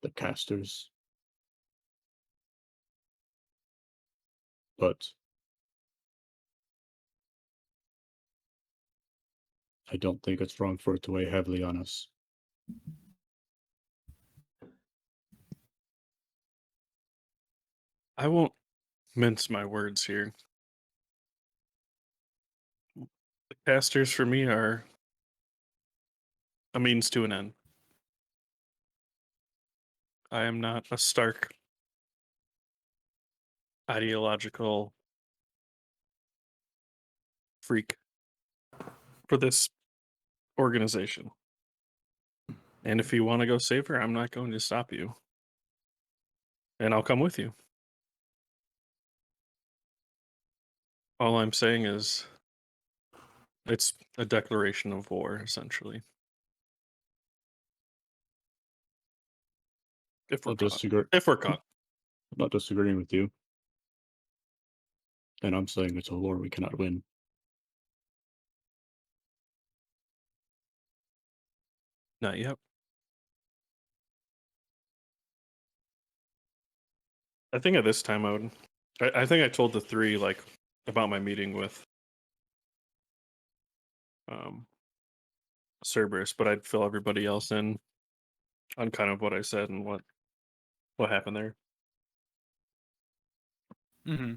the casters. But I don't think it's wrong for it to weigh heavily on us. I won't mince my words here. The casters for me are a means to an end. I am not a stark ideological freak for this organization. And if you want to go save her, I'm not going to stop you. And I'll come with you. All I'm saying is it's a declaration of war, essentially. If we're caught. If we're caught. I'm not disagreeing with you. And I'm saying it's a war we cannot win. Not yet. I think at this time I think I told the three about my meeting with Cerberus, but I'd fill everybody else in on kind of what I said and what happened there. Mm-hmm.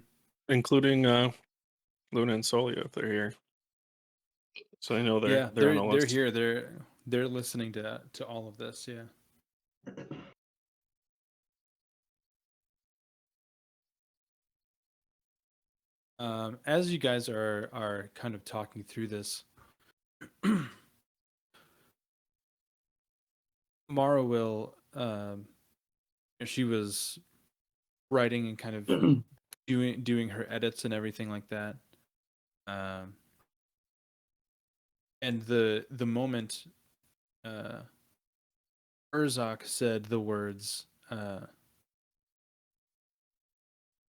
including Luna and Solia if they're here. So I know Yeah, they're on the they're list. here. They're listening to all of this. Yeah. As you guys are kind of talking through this, Mara will she was writing and kind of doing her edits and everything like that. And the moment Urzak said the words,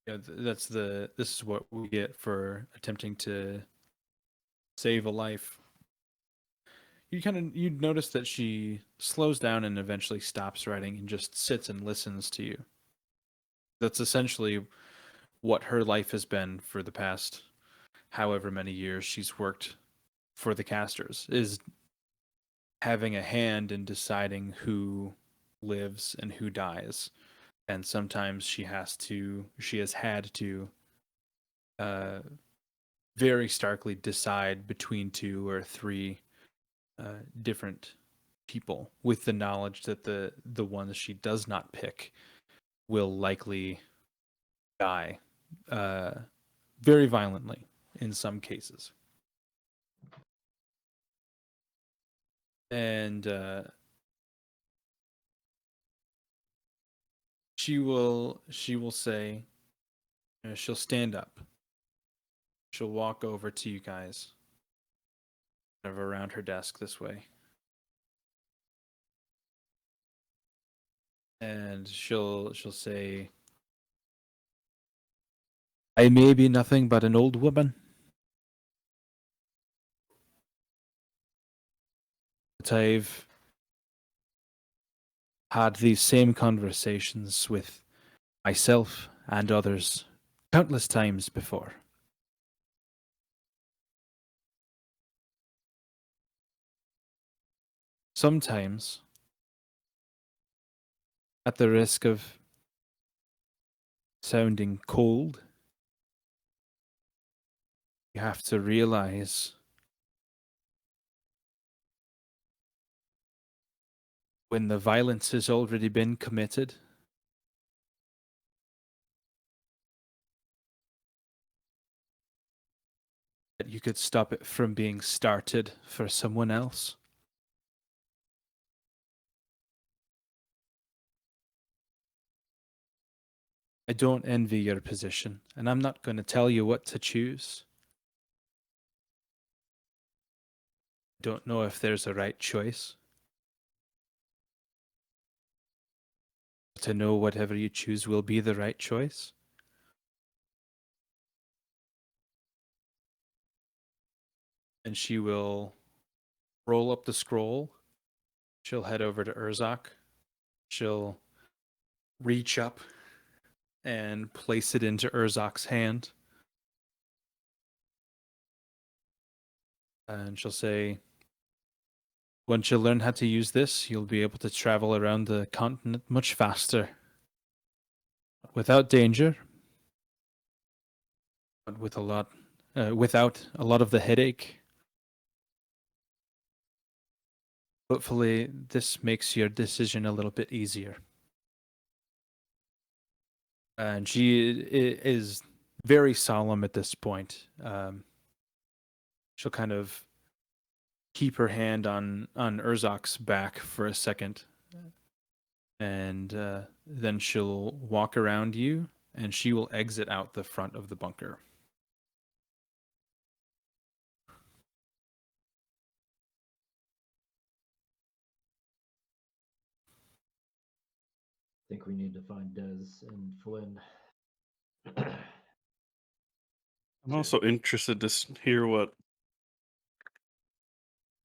this is what we get for attempting to save a life. You'd notice that she slows down and eventually stops writing and just sits and listens to you. That's essentially what her life has been for the past however many years she's worked for the casters, is having a hand in deciding who lives and who dies. And sometimes she has had to very starkly decide between two or three different people, with the knowledge that the ones she does not pick will likely die very violently in some cases. And she will say, she'll stand up, she'll walk over to you guys, kind of around her desk this way, and she'll say, I may be nothing but an old woman, but I've had these same conversations with myself and others countless times before. Sometimes, at the risk of sounding cold, you have to realize when the violence has already been committed, that you could stop it from being started for someone else. I don't envy your position, and I'm not going to tell you what to choose. I don't know if there's a right choice. To know whatever you choose will be the right choice. And she will roll up the scroll. She'll head over to Urzak. She'll reach up and place it into Urzak's hand. And she'll say, once you learn how to use this, you'll be able to travel around the continent much faster. Without danger, but without a lot of the headache. Hopefully, this makes your decision a little bit easier. And she is very solemn at this point. She'll kind of keep her hand on Urzak's back for a second, and then she'll walk around you, and she will exit out the front of the bunker. I think we need to find Dez and Flynn. I'm also interested to hear what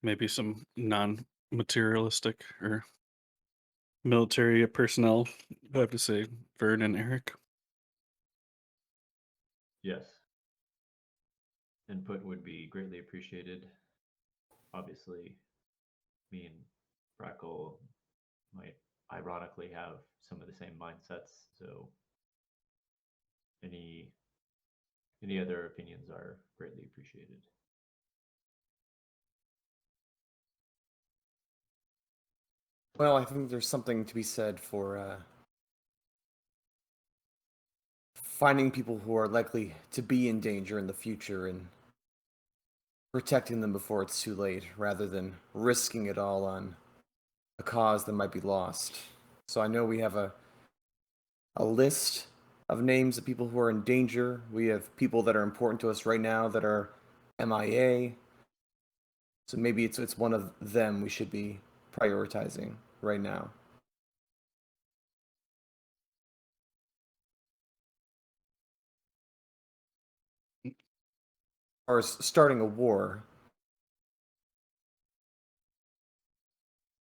maybe some non-materialistic or military personnel have to say. Vern and Eric. Yes. Input would be greatly appreciated. Obviously, me and Brackle might ironically have some of the same mindsets, so any Any other opinions are greatly appreciated. Well, I think there's something to be said for finding people who are likely to be in danger in the future and protecting them before it's too late, rather than risking it all on a cause that might be lost. So I know we have a list of names of people who are in danger. We have people that are important to us right now that are MIA. So maybe it's one of them we should be prioritizing right now. As far as starting a war,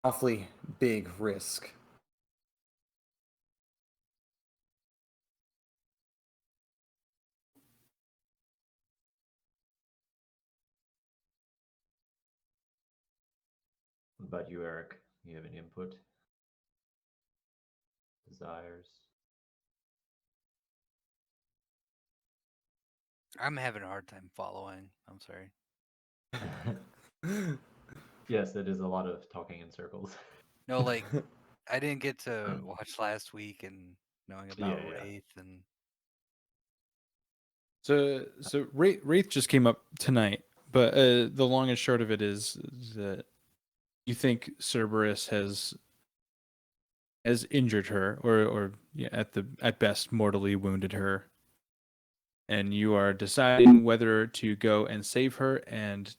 awfully big risk. What about you, Eric? You have any input? Desires? I'm having a hard time following. I'm sorry. Yes, it is a lot of talking in circles. No, like I didn't get to watch last week and knowing about Yeah, yeah. Wraith and So Wraith just came up tonight, but the long and short of it is that you think Cerberus has injured her, or yeah, at best mortally wounded her, and you are deciding whether to go and save her and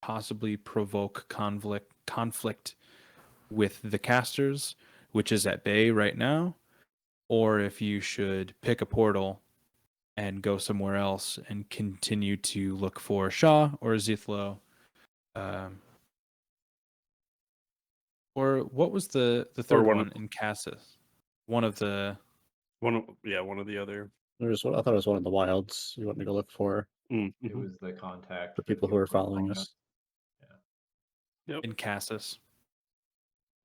possibly provoke conflict with the casters, which is at bay right now, or if you should pick a portal and go somewhere else and continue to look for Shaw or Zithlo. Or what was the third one in Cassis? One of the One of the other. I thought it was one of the wilds you want me to look for It was the contact for for the people who are following us. Yep. in Cassis.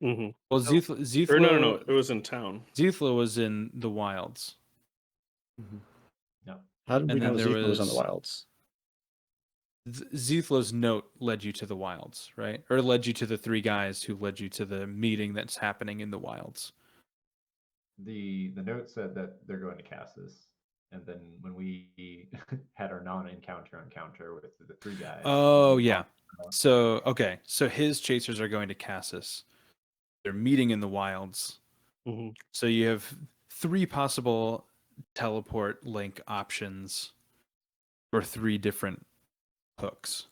Mm-hmm. Well, Zithlo. Or no, it was in town. Zithlo was in the wilds. No. How did we And know then there Zeke was on the was- wilds? Zithlo's note led you to the wilds, right? Or led you to the three guys who led you to the meeting that's happening in the wilds. The note said that they're going to Cassis, and then when we had our non-encounter with the three guys. Oh we yeah. walked around. So okay, so his chasers are going to Cassis. They're meeting in the wilds. Mm-hmm. So you have three possible teleport link options for three different hooks.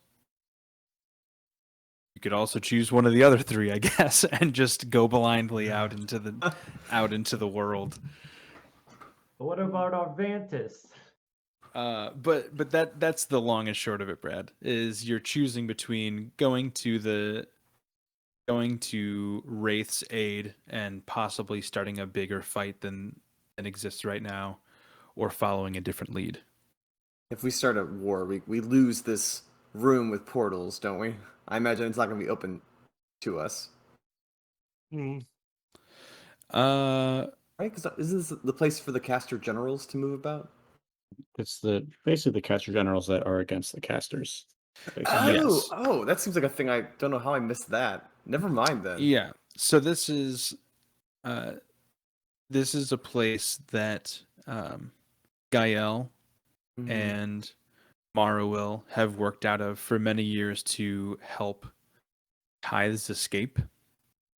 You could also choose one of the other three, I guess, and just go blindly out into the world. What about our Vantis? But that's the long and short of it, Brad. Is you're choosing between going to Wraith's aid and possibly starting a bigger fight than exists right now, or following a different lead. If we start a war, we lose this room with portals, don't we? I imagine it's not going to be open to us. Mm-hmm. Right? Because isn't this the place for the caster generals to move about? It's basically the caster generals that are against the casters. Oh, Yes. oh, that seems like a thing. I don't know how I missed that. Never mind then. Yeah. So this is a place that Gael Mhm. and Maruil have worked out of for many years to help tithes escape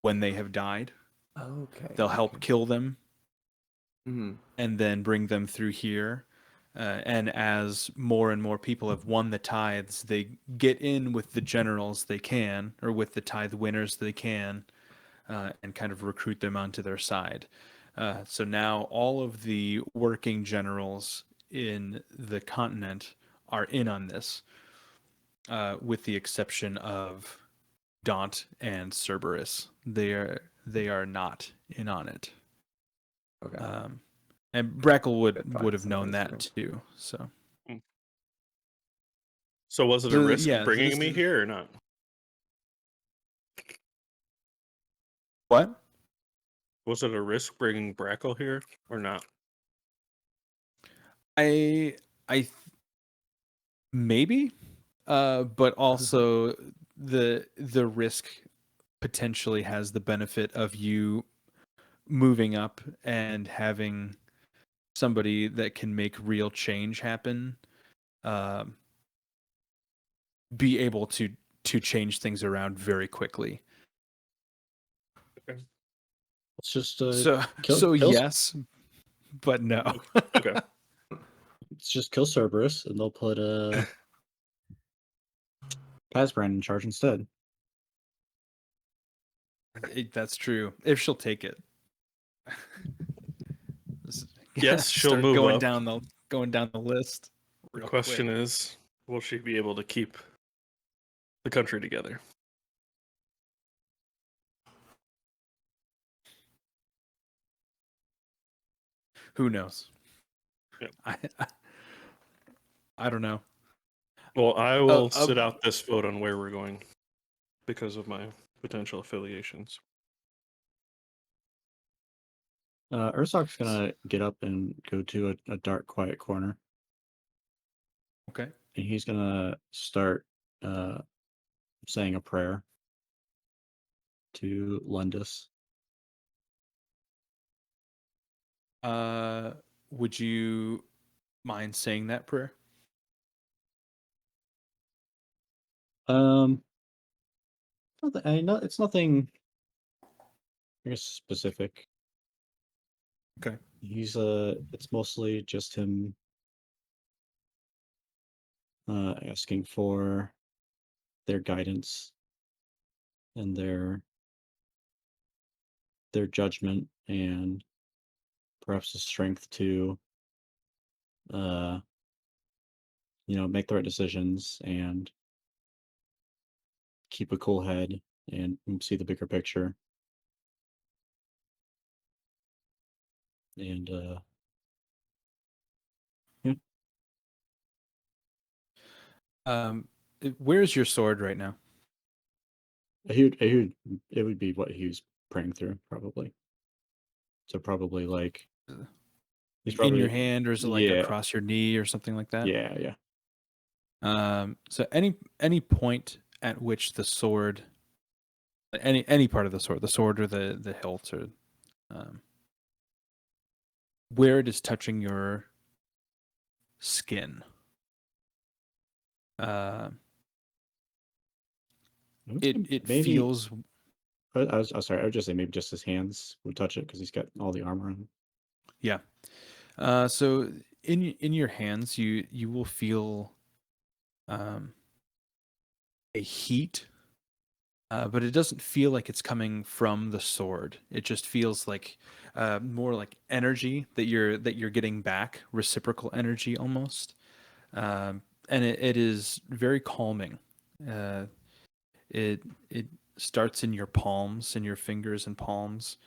when they have died. Okay. They'll help kill them Hmm. and then bring them through here. And as more and more people have won the tithes, they get in with the generals they can, or with the tithe winners they can, and kind of recruit them onto their side. So now all of the working generals in the continent are in on this, with the exception of Daunt and Cerberus. They are not in on it. Okay. And Brackle Good, would fine, have known something that too. So So was it a So, risk yeah, so bringing this me is- here or not? what? Was it a risk bringing Brackle here or not? I maybe, but also the risk potentially has the benefit of you moving up and having somebody that can make real change happen, um, be able to change things around very quickly. Let's just So kill, yes, but no. Okay. let's just kill Cerberus, and they'll put Pazbrand in charge instead. That's true. If she'll take it. Yes, she'll Start move going up. down the list. The real question quick. is, will she be able to keep the country together? Who knows? Yep. I don't know. Well, I will uh, sit out this vote on where we're going because of my potential affiliations. Ursoc's gonna get up and go to a dark, quiet corner, Okay. and he's gonna start saying a prayer to Lundus. Would you mind saying that prayer? It's nothing, I guess, specific. Okay. It's mostly just him asking for their guidance and their judgment, and perhaps the strength to make the right decisions and keep a cool head and see the bigger picture. And Where's your sword right now? it would be what he was praying through, probably. So probably like he's In your probably hand, or is it like across your knee or something like that? yeah. So any point at which the sword, any part of the sword or the hilt, or where it is touching your skin, it maybe feels. I was sorry. I would just say maybe just his hands would touch it because he's got all the armor on. Yeah. So in your hands, you will feel a heat, but it doesn't feel like it's coming from the sword. It just feels like more like energy that you're getting back, reciprocal energy almost, and it is very calming. It starts in your palms, in your fingers and palms,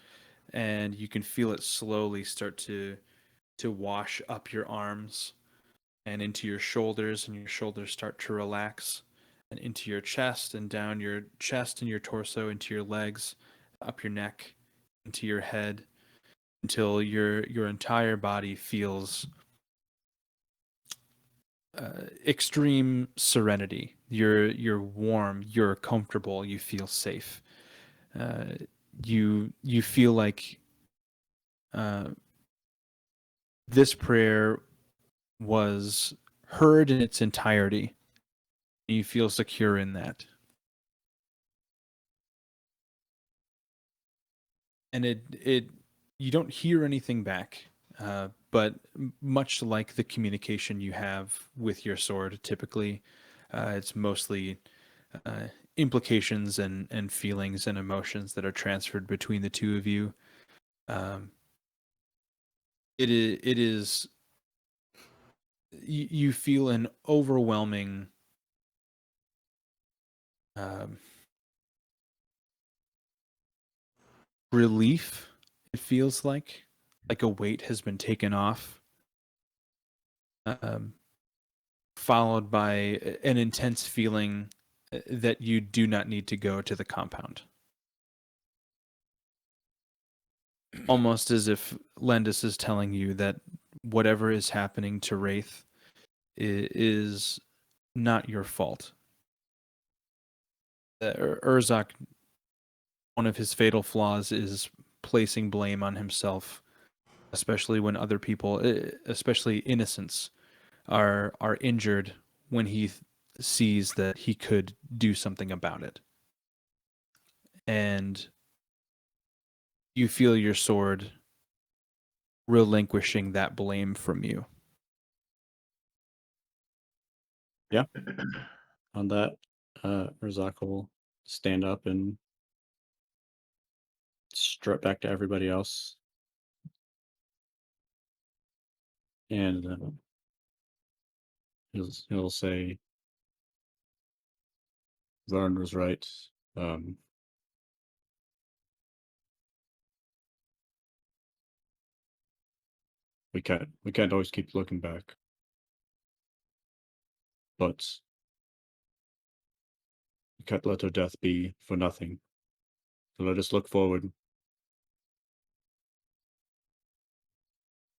and you can feel it slowly start to wash up your arms and into your shoulders, and your shoulders start to relax, and into your chest and down your chest and your torso, into your legs, up your neck, into your head, until your entire body feels extreme serenity. You're warm, you're comfortable, you feel safe. You feel like uh, this prayer was heard in its entirety. You feel secure in that. And it you don't hear anything back, but much like the communication you have with your sword, typically, it's mostly implications and feelings and emotions that are transferred between the two of you. It is you feel an overwhelming um, relief. It feels like a weight has been taken off, um, followed by an intense feeling that you do not need to go to the compound. Almost as if Lendis is telling you that whatever is happening to Wraith is not your fault. Urzak, one of his fatal flaws is placing blame on himself, especially when other people, especially innocents, are injured when he sees that he could do something about it. And you feel your sword relinquishing that blame from you. Yeah. On that, Urzak will stand up and strut back to everybody else. And he'll say, Varn was right. Um, we can't always keep looking back. But we can't let her death be for nothing. So let us look forward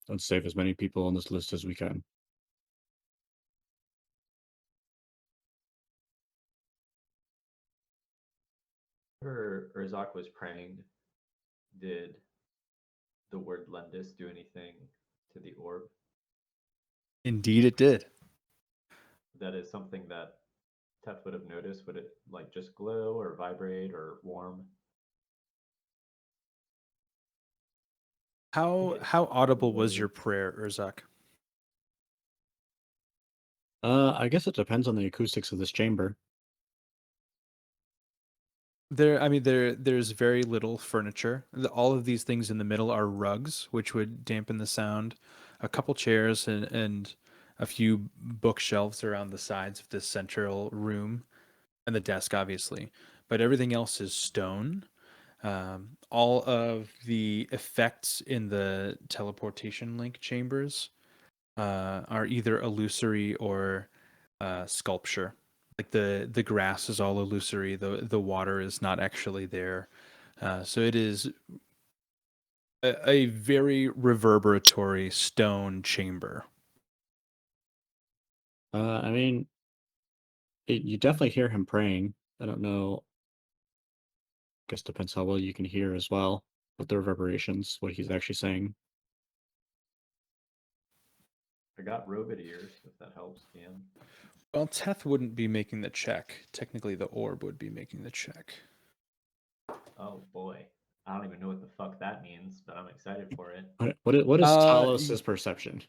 and save as many people on this list as we can. Whenever Urzak was praying, did the word Lendis do anything to the orb? Indeed, it did. That is something that Teth would have noticed. Would it like just glow or vibrate or warm? How audible was your prayer, Urzak? I guess it depends on the acoustics of this chamber. There's very little furniture. All of these things in the middle are rugs, which would dampen the sound. A couple chairs and a few bookshelves around the sides of this central room, and the desk, obviously. But everything else is stone. All of the effects in the teleportation link chambers are either illusory or sculpture. Like the grass is all illusory. The water is not actually there. So it is a very reverberatory stone chamber. I mean, you definitely hear him praying. I don't know. Guess depends how well you can hear as well with the reverberations, what he's actually saying. I got robot ears, if that helps, Cam. Well, Teth wouldn't be making the check. Technically, the orb would be making the check. Oh boy. I don't even know what the fuck that means, but I'm excited for it. What is Uh, Talos' perception?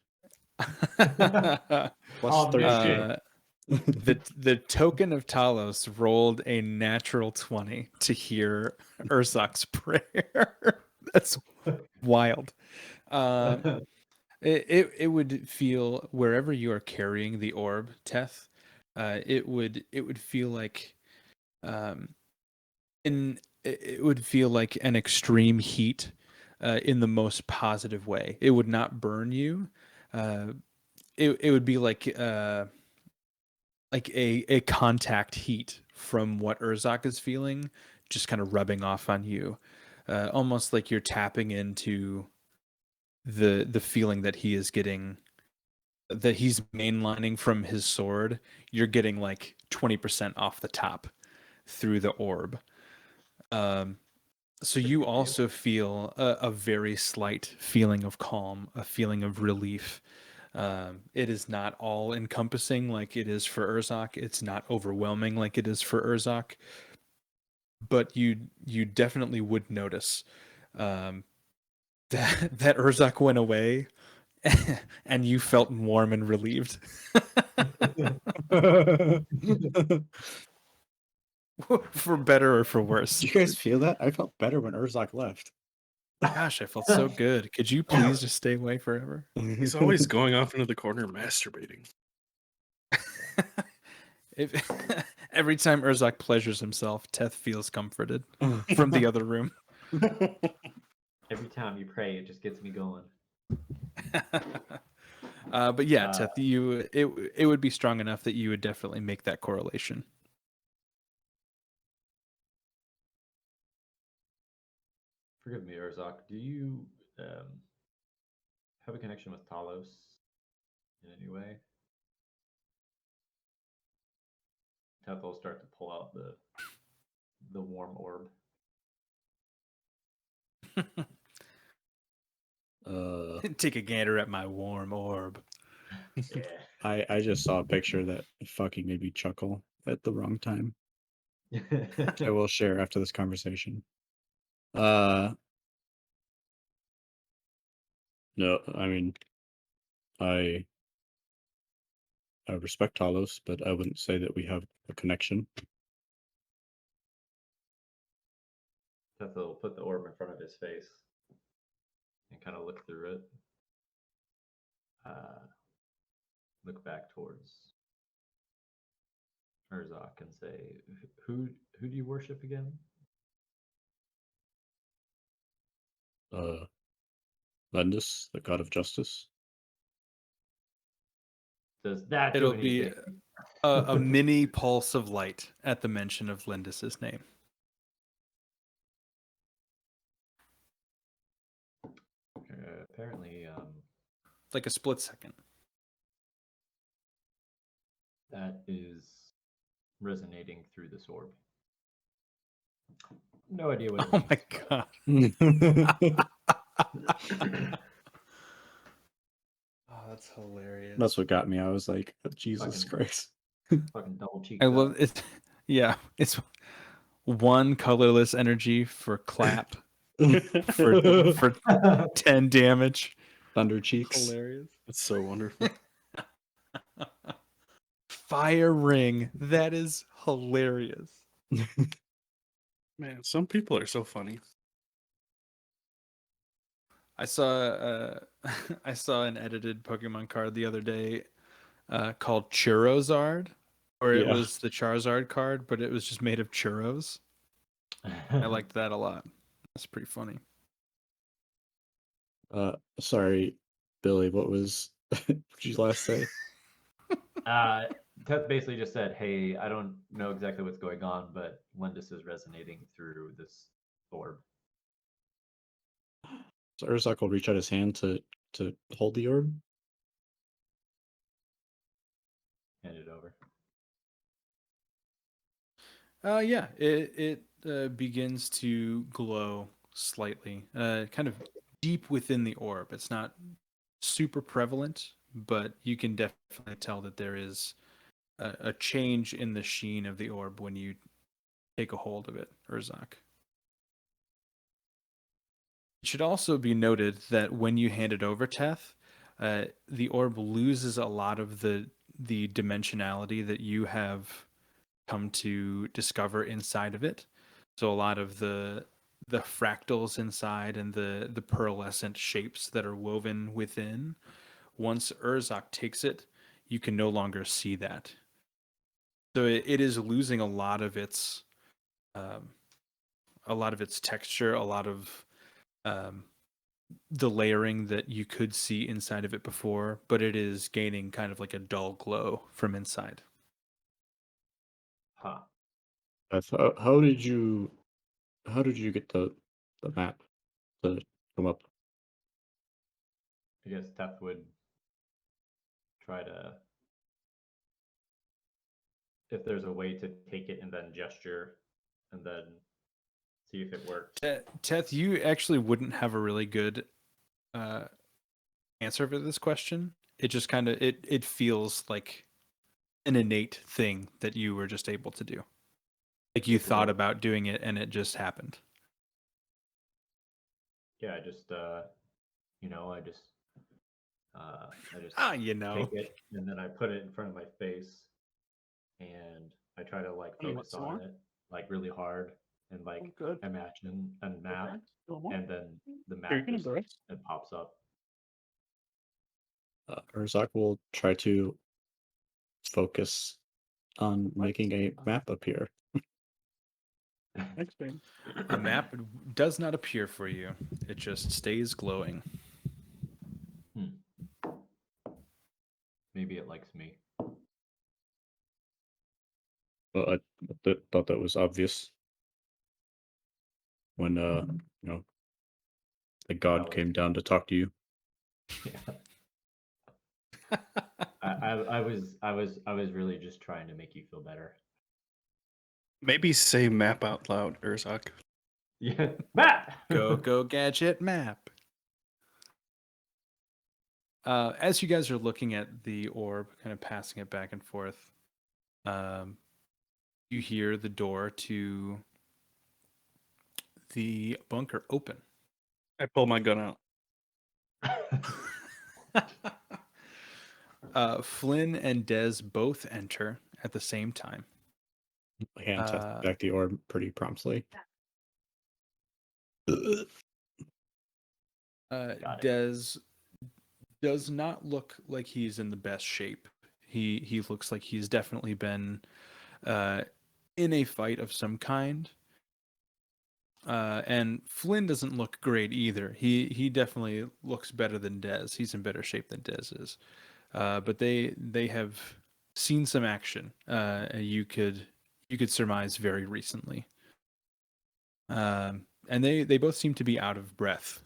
Plus Omniscient. 13. the token of Talos rolled a natural 20 to hear Urzak's prayer. That's wild. It would feel wherever you are carrying the orb, Teth. It would feel like it would feel like an extreme heat in the most positive way. It would not burn you. It would be like a contact heat from what Urzak is feeling, just kind of rubbing off on you, almost like you're tapping into the feeling that he is getting, that he's mainlining from his sword. You're getting like 20% off the top through the orb. So Pretty you good deal. also feel a very slight feeling of calm, a feeling of relief. It is not all encompassing like it is for Urzak. It's not overwhelming like it is for Urzak. But you definitely would notice that Urzak went away, and you felt warm and relieved. For better or for worse. Did you guys feel that? I felt better when Urzak left. Gosh, I felt so good. Could you please just stay away forever? He's always going off into the corner masturbating. If, every time Urzak pleasures himself, Teth feels comforted from the other room. Every time you pray, it just gets me going. But yeah, Teth, it would be strong enough that you would definitely make that correlation. Forgive me, Urzak. Do you have a connection with Talos in any way? Teth will start to pull out the warm orb. Take a gander at my warm orb. Yeah. I just saw a picture that fucking made me chuckle at the wrong time. I will share after this conversation. No, I mean, I respect Talos, but I wouldn't say that we have a connection. Teth will put the orb in front of his face and kind of look through it. Look back towards Urzok and say, "Who do you worship again?" Lendus, the god of justice. Does that It'll do be anything? a mini pulse of light at the mention of Lindis's name. Apparently, Like a split second. that is resonating through this orb. No idea what it Oh means. my but- god. Oh, that's hilarious. That's what got me. I was like, oh, Jesus Fucking- Christ. Fucking double cheek. I love it. Yeah, it's one colorless energy for clap for 10 damage. Thunder cheeks. Hilarious. It's so wonderful. Fire ring. That is hilarious. Man, some people are so funny. I saw I saw an edited Pokemon card the other day called Churrozard, or it Yeah. was the Charizard card, but it was just made of churros. I liked that a lot. That's pretty funny. Sorry, Billy, what was what did you last say? Teth basically just said, "Hey, I don't know exactly what's going on, but Lindis is resonating through this orb." So Urzak will reach out his hand to hold the orb. Hand it over. Yeah, it begins to glow slightly, kind of deep within the orb. It's not super prevalent, but you can definitely tell that there is a change in the sheen of the orb when you take a hold of it, Urzak. It should also be noted that when you hand it over, Teth, the orb loses a lot of the dimensionality that you have come to discover inside of it. So a lot of the fractals inside and the pearlescent shapes that are woven within. Once Urzak takes it, you can no longer see that. So it is losing a lot of its texture, a lot of the layering that you could see inside of it before, but it is gaining kind of like a dull glow from inside. Huh. How did you get the map to come up? I guess Teth would try to, if there's a way to take it and then gesture and then see if it works. Teth, you actually wouldn't have a really good answer for this question. It just kind of it feels like an innate thing that you were just able to do. Like you With the thought orb? about doing it and it just happened. Yeah, I just I just You take it and then I put it in front of my face and I try to like You want focus some on more? it like really hard and like Good. imagine a map You want more? and then the Here, you map can have just the rest. it pops up. Urzak will try to focus on making a map appear. Thanks, babe. A map does not appear for you. It just stays glowing. Maybe it likes me. But I thought that was obvious when the god Valid. came down to talk to you. Yeah. I was really just trying to make you feel better. Maybe say map out loud, Urzak. Yeah. Matt! Go gadget map. As you guys are looking at the orb, kind of passing it back and forth, you hear the door to the bunker open. I pull my gun out. Flynn and Dez both enter at the same time. Hand test back the orb pretty promptly. Got it. Dez does not look like he's in the best shape. He looks like he's definitely been in a fight of some kind. And Flynn doesn't look great either. He definitely looks better than Dez. He's in better shape than Dez is. But they have seen some action. You could surmise very recently. And they both seem to be out of breath,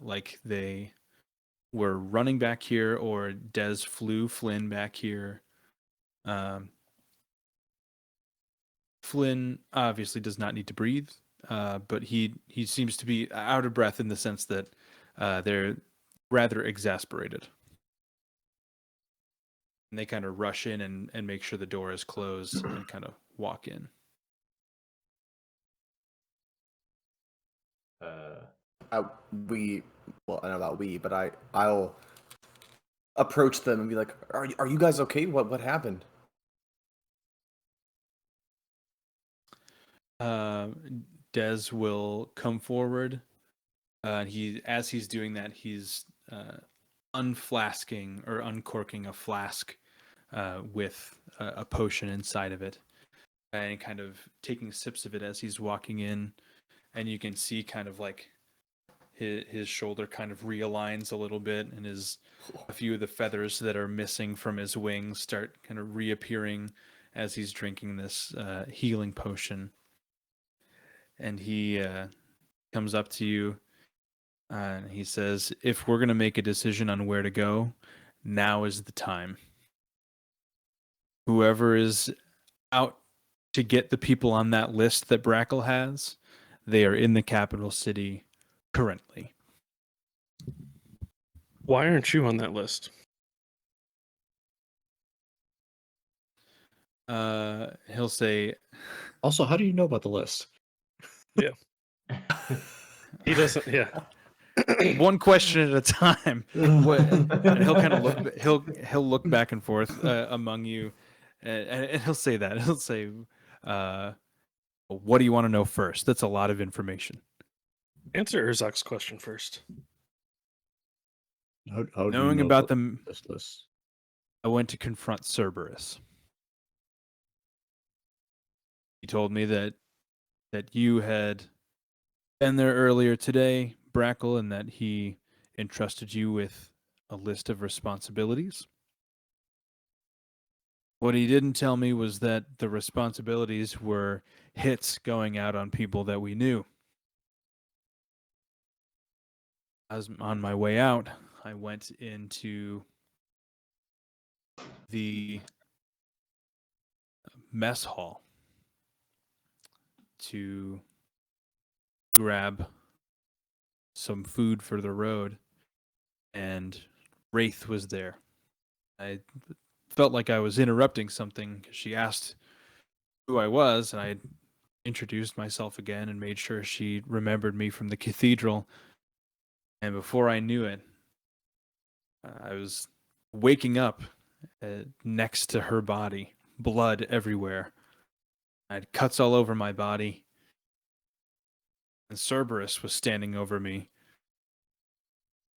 like they were running back here, or Dez flew Flynn back here. Flynn obviously does not need to breathe, but he seems to be out of breath in the sense that they're rather exasperated. And they kind of rush in and make sure the door is closed and kind of walk in. Well, I know about we, but I'll approach them and be like, "Are you guys okay? What happened?" Dez will come forward. As he's doing that, he's unflasking or uncorking a flask with a potion inside of it, and kind of taking sips of it as he's walking in. And you can see kind of like his shoulder kind of realigns a little bit, and a few of the feathers that are missing from his wings start kind of reappearing as he's drinking this healing potion. And he comes up to you and he says, "If we're going to make a decision on where to go, now is the time. Whoever is out to get the people on that list that Brackle has, they are in the capital city currently." Why aren't you on that list? He'll say, Also, how do you know about the list? Yeah. He doesn't. Yeah. one question at a time. And he'll kind of look. He'll look back and forth among you, and he'll say that. He'll say, "What do you want to know first?" That's a lot of information. Answer Urzak's question first. How do Knowing you know about them, this list? I went to confront Cerberus. He told me that you had been there earlier today, Brackle, and that he entrusted you with a list of responsibilities. What he didn't tell me was that the responsibilities were hits going out on people that we knew. As on my way out, I went into the mess hall to grab some food for the road, and Wraith was there. I felt like I was interrupting something because she asked who I was, and I introduced myself again and made sure she remembered me from the cathedral. And before I knew it, I was waking up next to her body, blood everywhere. I had cuts all over my body, and Cerberus was standing over me.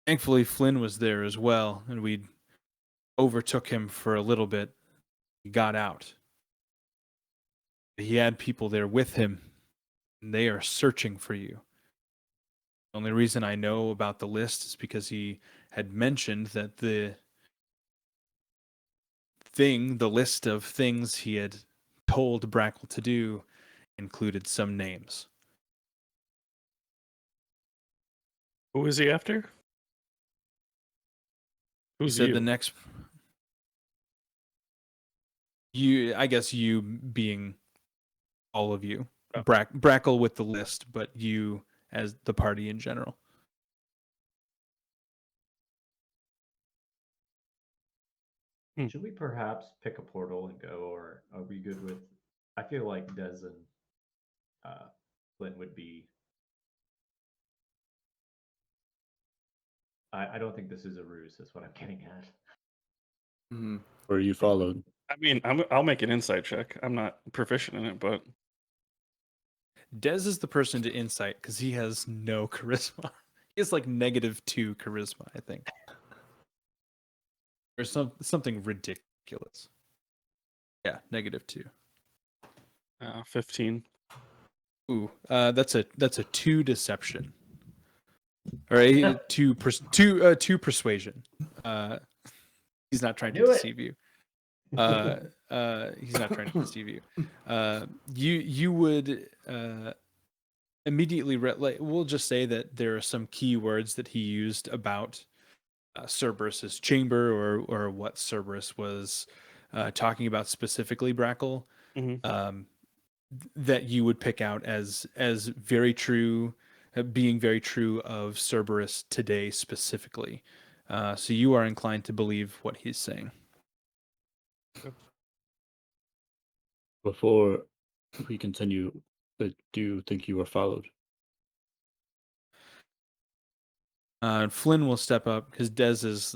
Thankfully, Flynn was there as well, and we overtook him for a little bit. He got out. He had people there with him, and they are searching for you. The only reason I know about the list is because he had mentioned that the list of things he had told Brackle to do included some names. Who is he after? He Who's said you? the next. You, I guess you being all of you. Oh. Brackle with the list, but you as the party in general. Should we perhaps pick a portal and go, or are we good with? I feel like Des and Flint would be. I don't think this is a ruse. That's what I'm getting at. Mhm. Were you followed? I mean, I'll make an insight check. I'm not proficient in it, but Dez is the person to insight because he has no charisma. He has like -2 charisma, I think, or something ridiculous. Yeah, -2. 15. Ooh, that's a 2 deception, or a 2 persuasion. He's not trying to knew it. deceive you. He's not trying to deceive you. You would immediately like, we'll just say that there are some key words that he used about Cerberus's chamber, or what Cerberus was talking about specifically, Brackle. Mhm. That you would pick out as very true, being very true of Cerberus today specifically. So you are inclined to believe what he's saying. Before we continue, do you think you were followed? Flynn will step up because Dez is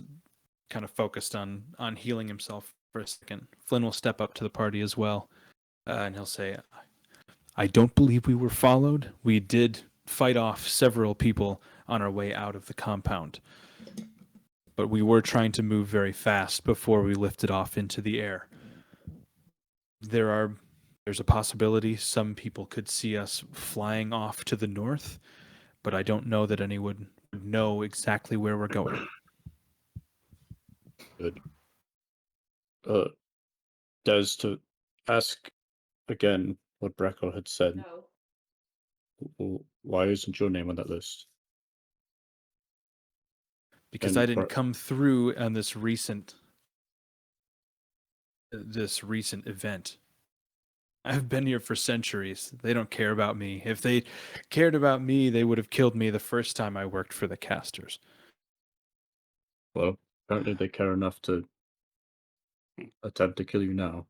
kind of focused on healing himself for a second. Flynn will step up to the party as well, and he'll say, I don't believe we were followed. We did fight off several people on our way out of the compound, but we were trying to move very fast before we lifted off into the air. There's a possibility some people could see us flying off to the north, but I don't know that anyone would know exactly where we're going. Good. Des, to ask again what Brackle had said, No. why isn't your name on that list? Because And I didn't come through on this recent event. I've been here for centuries. They don't care about me. If they cared about me, they would have killed me the first time I worked for the casters. Well, apparently they care enough to attempt to kill you now.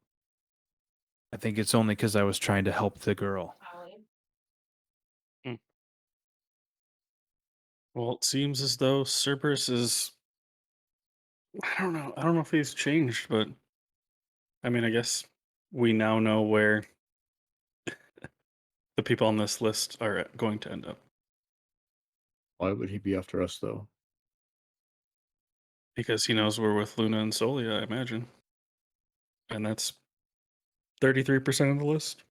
I think it's only because I was trying to help the girl. Well, it seems as though Cerberus is. I don't know. I don't know if he's changed, but I mean, I guess we now know where the people on this list are going to end up. Why would he be after us, though? Because he knows we're with Luna and Solia, I imagine. And that's 33% of the list.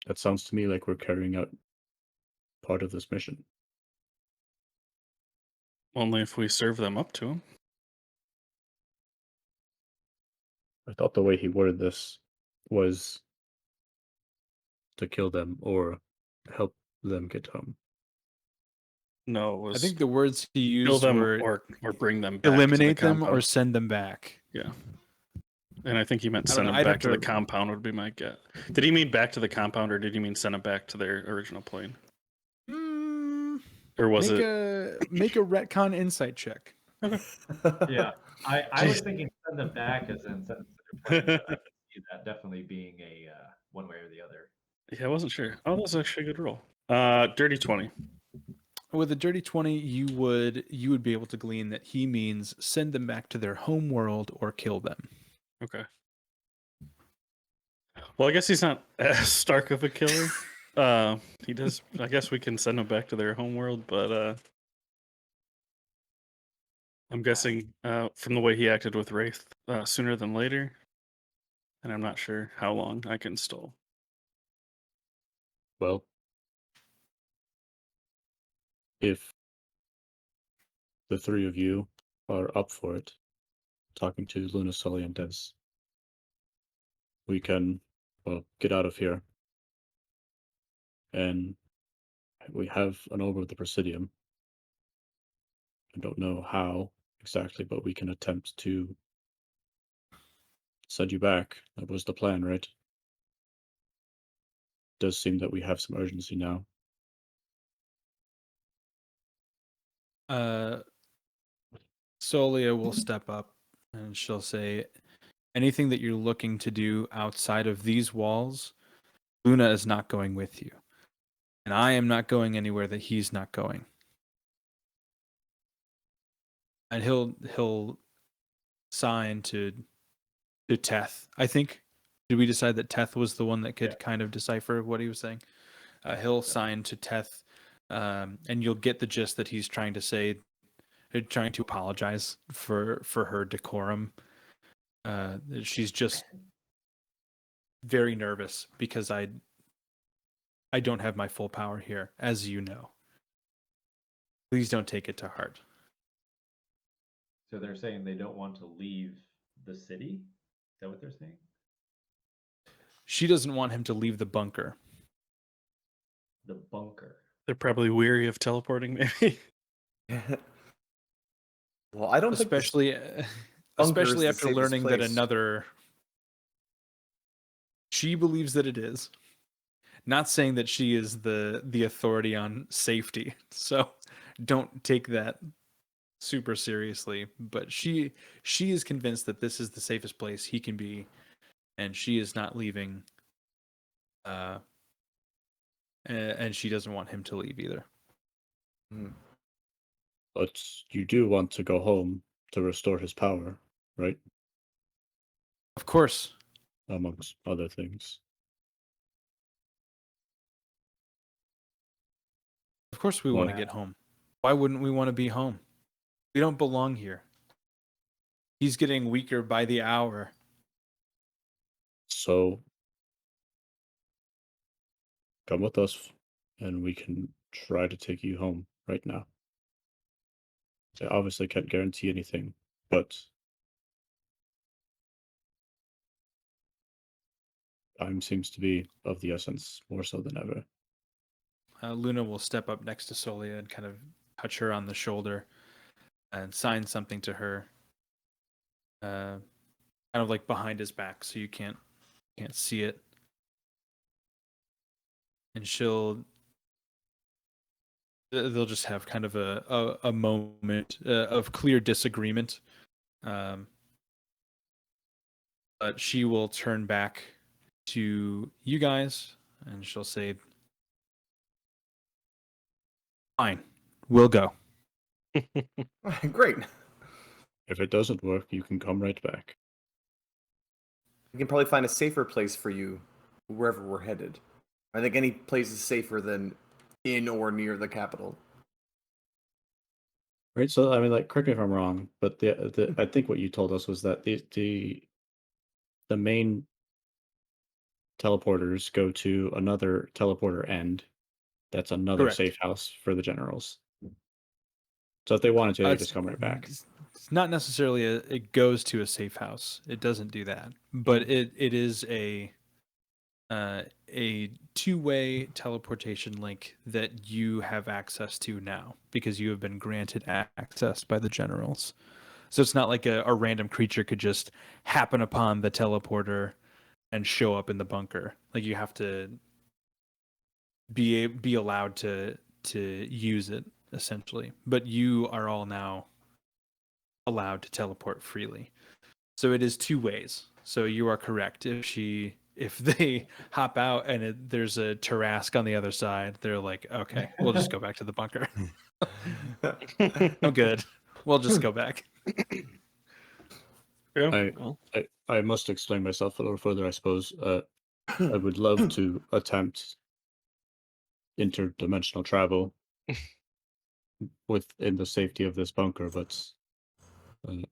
That sounds to me like we're carrying out part of this mission. Only if we serve them up to him. I thought the way he worded this was to kill them or help them get home. No, it I was think the words he kill used them were or bring them back eliminate to the them or compound. send them back. Yeah. And I think he meant I don't send know, them I'd back have to the to- compound would be my guess. Did he mean back to the compound or did he mean send them back to their original plane? Or was make it? make a retcon insight check. Yeah, I was thinking send them back as in send them to their plane, but I can see that definitely being a one way or the other. Yeah, I wasn't sure. Oh, that's actually a good roll. Dirty 20. With a dirty 20, you would be able to glean that he means send them back to their home world or kill them. Okay. Well, I guess he's not as stark of a killer. He does. I guess we can send them back to their home world, but I'm guessing from the way he acted with Wraith sooner than later, and I'm not sure how long I can stall. Well, if the three of you are up for it, talking to Luna, Sully, and Des, we can, well, get out of here and we have an orb of the Presidium. I don't know how exactly, but we can attempt to send you back. That was the plan, right? Does seem that we have some urgency now. Solia will step up and she'll say, anything that you're looking to do outside of these walls, Luna is not going with you. And I am not going anywhere that he's not going. And he'll sign to Teth. I think, did we decide that Teth was the one that could kind of decipher what he was saying? He'll sign to Teth, and you'll get the gist that he's trying to say, trying to apologize for her decorum. She's just very nervous because I don't have my full power here, as you know. Please don't take it to heart. So they're saying they don't want to leave the city? Is that what they're saying? She doesn't want him to leave the bunker. The bunker. They're probably weary of teleporting, maybe. Well, I don't think this Especially bunker is especially the after safest learning that place. another, she believes that it is. Not saying that she is the authority on safety. So don't take that super seriously, but she is convinced that this is the safest place he can be, and she is not leaving, and she doesn't want him to leave either. But you do want to go home to restore his power, right? Of course. Amongst other things. Of course we Well, want to get home. Why wouldn't we want to be home? We don't belong here. He's getting weaker by the hour. So come with us and we can try to take you home right now. I obviously can't guarantee anything, but time seems to be of the essence more so than ever. Luna will step up next to Solia and kind of touch her on the shoulder and sign something to her, kind of like behind his back, so you can't see it. And they'll just have kind of a moment of clear disagreement. But she will turn back to you guys and she'll say, fine, we'll go. Great. If it doesn't work, you can come right back. We can probably find a safer place for you wherever we're headed. I think any place is safer than in or near the capital. Right, so I mean, like, correct me if I'm wrong, but the I think what you told us was that the main teleporters go to another teleporter end. That's another Correct. safe house for the generals. So if they wanted to, they It's just come right back. It's not necessarily it goes to a safe house. It doesn't do that, but it is a two-way teleportation link that you have access to now because you have been granted access by the generals. So it's not like a random creature could just happen upon the teleporter and show up in the bunker. Like you have to be allowed to use it essentially. But you are all now allowed to teleport freely. So it is two ways. So you are correct. If they hop out and there's a Tarask on the other side, they're like, okay, we'll just go back to the bunker. I'm good. We'll just go back. Yeah. I must explain myself a little further, I suppose. I would love to attempt interdimensional travel within the safety of this bunker, but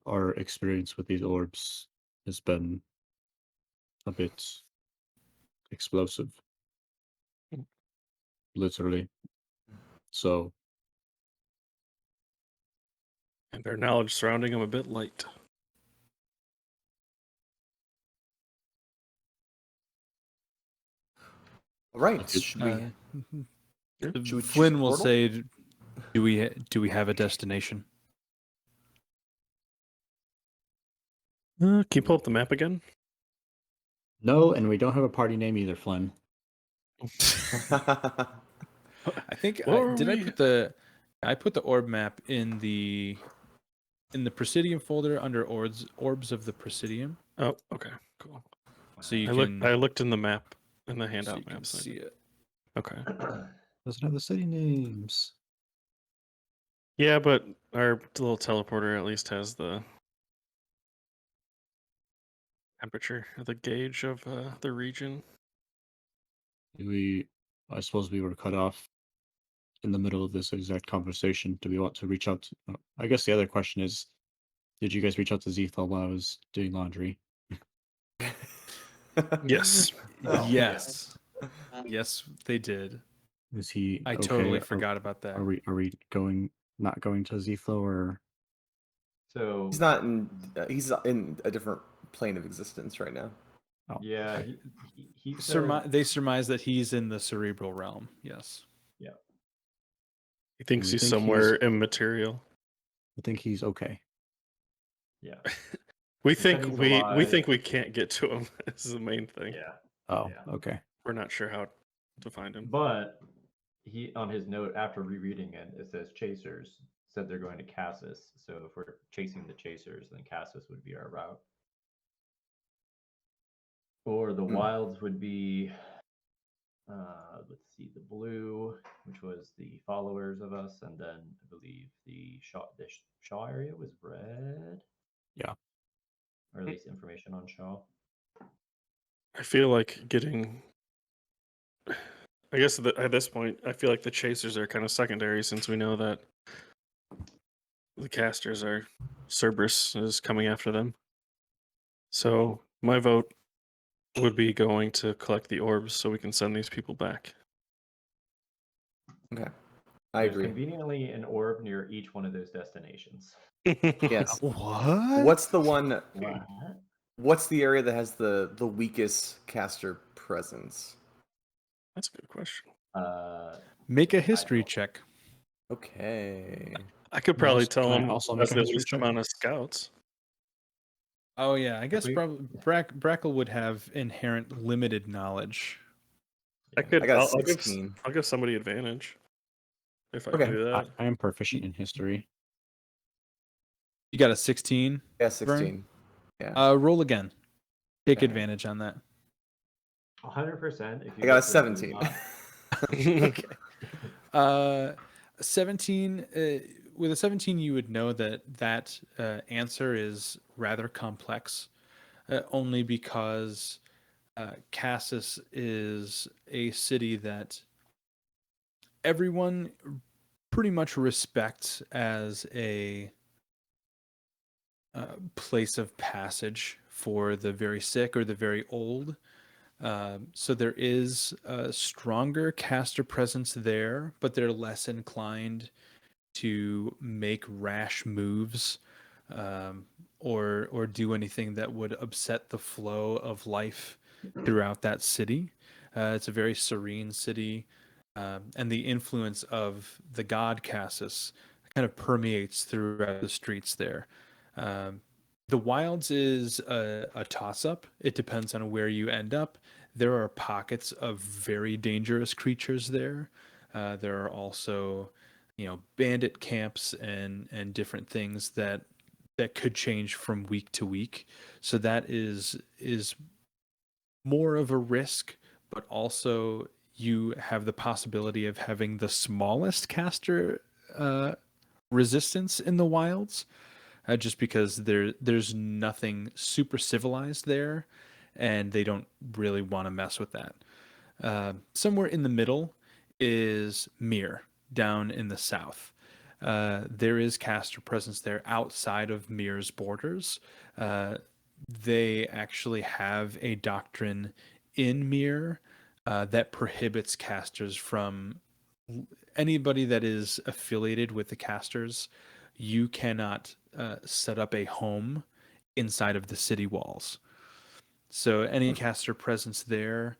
our experience with these orbs has been a bit explosive, literally. So And their knowledge surrounding them a bit light. All right. Okay. Should we? Should we choose Flynn the will portal? say, do we have a destination? Can you pull up the map again? No, and we don't have a party name either, Flynn. I think Where I are did. I we? put the orb map in the Presidium folder under orbs of the Presidium, Oh, okay, cool. so you I can looked in the map in the so handout you can maps. see it. Okay. Doesn't have the city names. Yeah, but our little teleporter at least has the temperature, the gauge of the region. I suppose we were cut off in the middle of this exact conversation. Do we want to reach out to, I guess the other question is, did you guys reach out to Zethal while I was doing laundry? Yes. Yes, yes, they did. Is he I okay? totally forgot about that. Are we not going to Zethal, or So He's not in. He's in a different plane of existence right now. oh, yeah, okay. he said, They surmise that he's in the cerebral realm. Yes. yeah. He thinks we he's think somewhere he's- immaterial. I think he's okay. Yeah. We He said think he's we alive. think we can't get to him. This is the main thing. Yeah. Oh, Yeah. okay. We're not sure how to find him. But he, on his note after rereading it, it says chasers said they're going to Cassis. So if we're chasing the chasers, then Cassis would be our route. Or the wilds would be, let's see, the blue, which was the followers of us, and then I believe the Shaw area was red. Yeah. Or at least information on Shaw. I feel like getting. I guess at this point, I feel like the chasers are kind of secondary since we know that the casters are. Cerberus is coming after them. So my vote would be going to collect the orbs so we can send these people back. Okay, I There's agree. conveniently an orb near each one of those destinations. Yes. What? What's the one? What? What's the area that has the weakest caster presence? That's a good question. Make a I history don't- check. Okay. I could probably tell Can I him also that's make a the history least check? amount of scouts. Oh yeah, I guess we- Brackle would have inherent limited knowledge. I could. I got a I'll give. 16. I'll give somebody advantage if I Okay. do I, that. I am proficient in history. You got a 16. Yeah, 16. Yeah. Roll again. Take Okay. advantage on that. 100% if you I got a get the blue 17. dot. Okay. 17. With a 17, you would know that answer is rather complex, only because Cassis is a city that everyone pretty much respects as a place of passage for the very sick or the very old. So there is a stronger caster presence there, but they're less inclined to make rash moves or do anything that would upset the flow of life throughout that city. It's a very serene city, and the influence of the god Cassis kind of permeates throughout the streets there. The wilds is a toss up. It depends on where you end up. There are pockets of very dangerous creatures there. There are also, bandit camps and different things that could change from week to week. So that is more of a risk, but also you have the possibility of having the smallest caster resistance in the wilds, just because there's nothing super civilized there, and they don't really want to mess with that. Somewhere in the middle is Mir, down in the south. There is caster presence there outside of Mir's borders. They actually have a doctrine in Mir that prohibits casters from anybody that is affiliated with the casters. You cannot set up a home inside of the city walls. So any caster presence there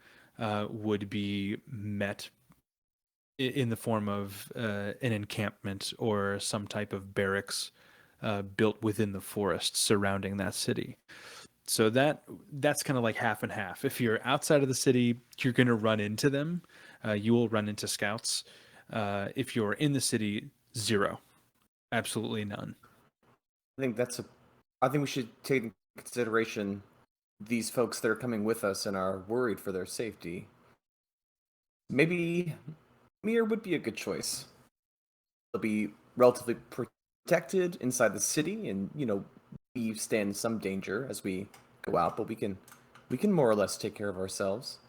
would be met in the form of an encampment or some type of barracks built within the forest surrounding that city. So that's kind of like half and half. If you're outside of the city, you're going to run into them. You will run into scouts. If you're in the city, zero, absolutely none. I think we should take into consideration these folks that are coming with us and are worried for their safety. Maybe Mir would be a good choice. They'll be relatively protected inside the city, and we stand some danger as we go out, but we can more or less take care of ourselves.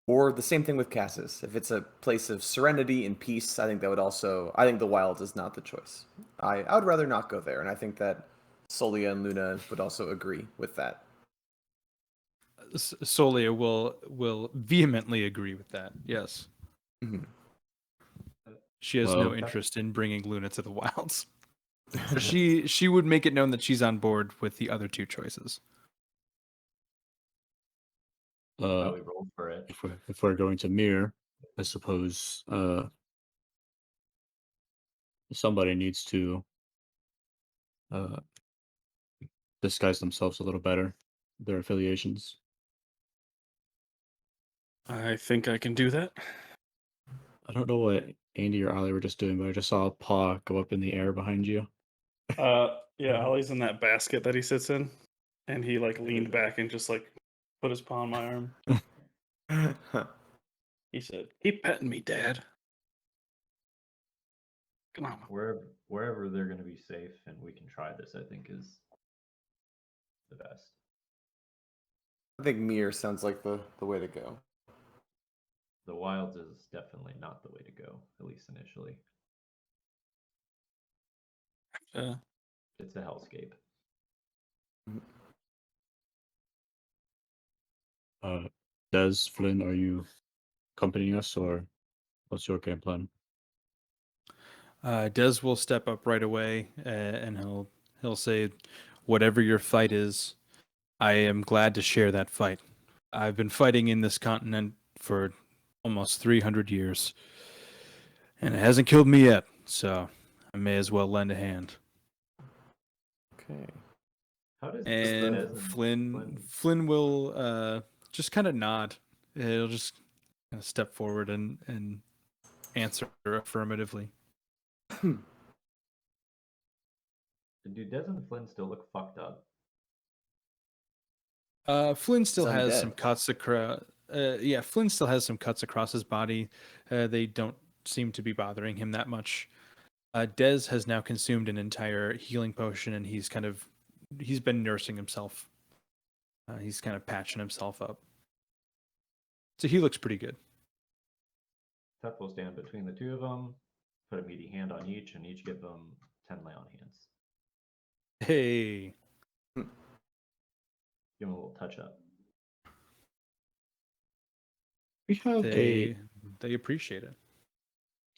Or the same thing with Cassis. If it's a place of serenity and peace, I think the wild is not the choice. I would rather not go there, and I think that Solia and Luna would also agree with that. Solia will vehemently agree with that. Yes. Mhm. She has Well- no interest in bringing Luna to the wilds. She would make it known that she's on board with the other two choices. How we roll for it. If we're going to Mir, I suppose somebody needs to disguise themselves a little better, their affiliations. I think I can do that. I don't know what Andy or Ollie were just doing, but I just saw a paw go up in the air behind you. Yeah, Ollie's in that basket that he sits in, and he like leaned back and just like put his paw on my arm. He said, "Keep petting me, Dad. Come on." Wherever they're going to be safe and we can try this, I think is the best. I think Mir sounds like the way to go. The wilds is definitely not the way to go, at least initially. It's a hellscape. Des, Flynn, are you accompanying us, or what's your game plan? Des will step up right away, and he'll say, "Whatever your fight is, I am glad to share that fight. I've been fighting in this continent for almost 300 years, and it hasn't killed me yet, so I may as well lend a hand." Okay. How does And Des Flynn will just kind of nod. He'll just kind of step forward and answer affirmatively. Do Des and Flynn still look fucked up? Flynn still He's has undead. some cuts across. Flynn still has some cuts across his body. They don't seem to be bothering him that much. Des has now consumed an entire healing potion, and he's been nursing himself. He's kind of patching himself up. So he looks pretty good. Teth will stand between the two of them, put a meaty hand on each, and each give them 10 lay on hands. Hey, Give them a little touch up. We have they appreciate it.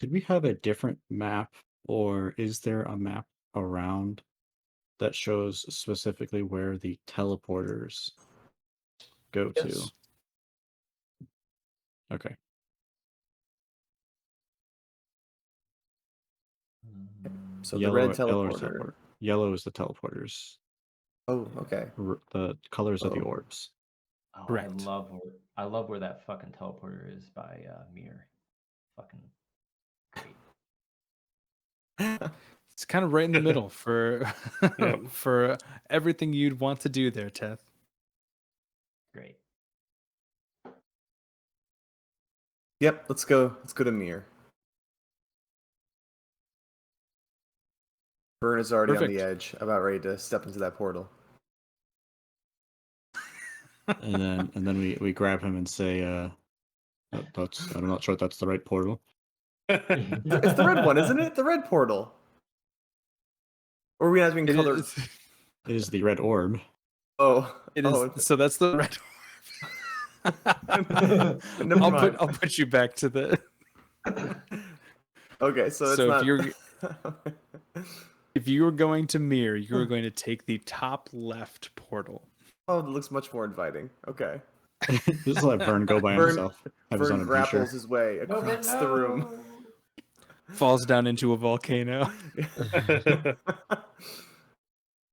Did we have a different map, or is there a map around that shows specifically where the teleporters go Yes. to? Okay. So the red Yellow is teleporter. Yellow is the teleporters. Oh, okay. The colors are the Oh. orbs. Oh, Correct. I love where that fucking teleporter is by Mir. Fucking great. It's kind of right in the middle for Yep. for everything you'd want to do there, Teth. Great. Yep, let's go to Mir. Burn is already on the Perfect. edge, about ready to step into that portal. And then we grab him and say, I'm not sure that's the right portal. It's the red one, isn't it? The red portal. Or are we having It color? is- It is the red orb. Oh, It is. oh, So that's the red. Never mind. I'll put you back to the. Okay, so it's So not. if you're going to Mir, you're going to take the top left portal. Oh, it looks much more inviting. Okay. Just let Vern go by Vern- himself. Have his own Vern adventure. grapples his way across the room. Falls down into a volcano.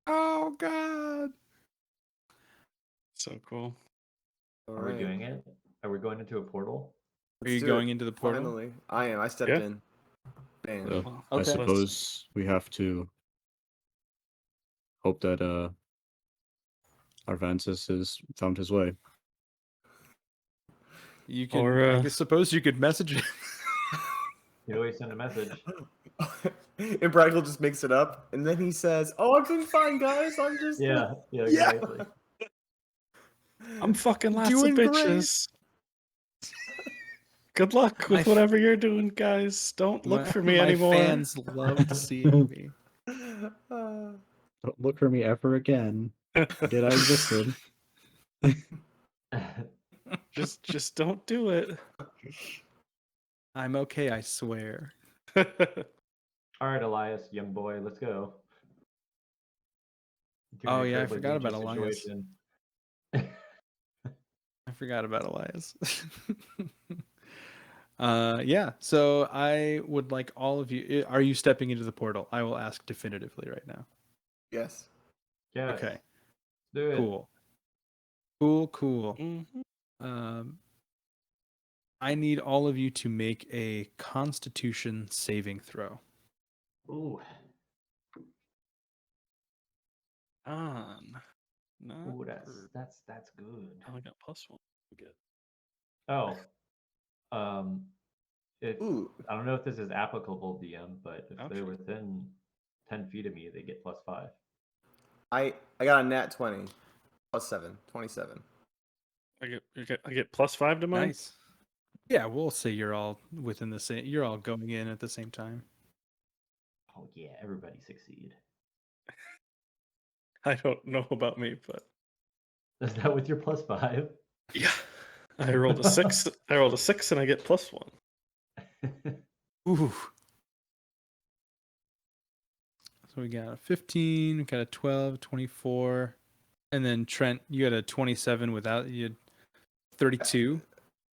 Oh God! So cool. All Are we right. doing it? Are we going into a portal? Are Let's you do going it. into the portal? Finally, I am. I stepped Yeah. in. Bam. So, Well, I Okay. suppose we have to hope that Arvansis has found his way. You can. Or, I guess suppose you could message him. You always send a message. And Braggle just makes it up, and then he says, "Oh, I'm doing fine, guys. I'm just Yeah, Yeah. exactly. I'm fucking lots Doing of great. bitches. Good luck with My- whatever you're doing, guys. Don't look for me my anymore. fans loved seeing me. Uh, Don't look for me ever again. Did I existed? just don't do it. I'm okay, I swear. All right, Elias, young boy, let's go. You're in Oh, an yeah, I incredibly forgot about dangerous Elias. situation. I forgot about Elias. Yeah, so I would like all of you. Are you stepping into the portal? I will ask definitively right now. yes. Yes. Okay, Do it. cool. Cool. Mhm. I need all of you to make a Constitution saving throw. Ooh. On. Not Ooh, for- that's good. I only got +1. Good. Oh. If Ooh. I don't know if this is applicable, DM, but if Oh, they're sure. within 10 feet of me, they get +5. I got a nat 20. +7. 27. I get +5 to mine. Nice. Yeah, we'll say you're all within the same. You're all going in at the same time. Oh yeah, everybody succeed. I don't know about me, but Is that with your +5? yeah, I rolled a 6. I rolled a 6, and I get +1. Ooh. So we got a 15, we got a 12, 24, and then Trent, you got a 27 without you had 32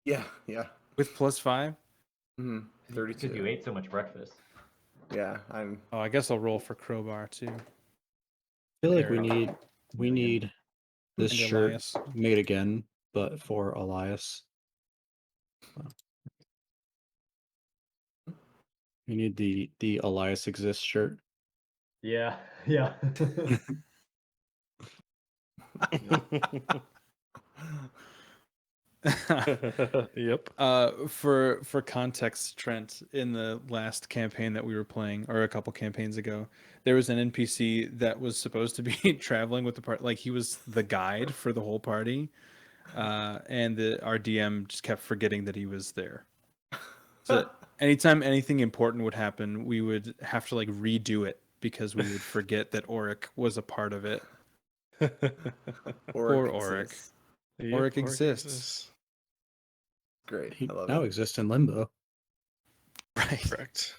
Yeah. with +5. Mm-hmm. Because 32. you ate so much breakfast. Yeah, I'm. Oh, I guess I'll roll for Crowbar too. I feel like we Eric. need this And shirt Elias. made again, but for Elias. We need the Elias exists shirt. Yeah, yeah. Yep. For context, Trent, in the last campaign that we were playing, or a couple campaigns ago, there was an NPC that was supposed to be traveling with the party. Like he was the guide for the whole party, and our DM just kept forgetting that he was there. So anytime anything important would happen, we would have to like redo it because we would forget that Auric was a part of it. Poor Auric. exists. Yep, Auric exists. Great. He I love now it. exists in limbo. Right. Correct.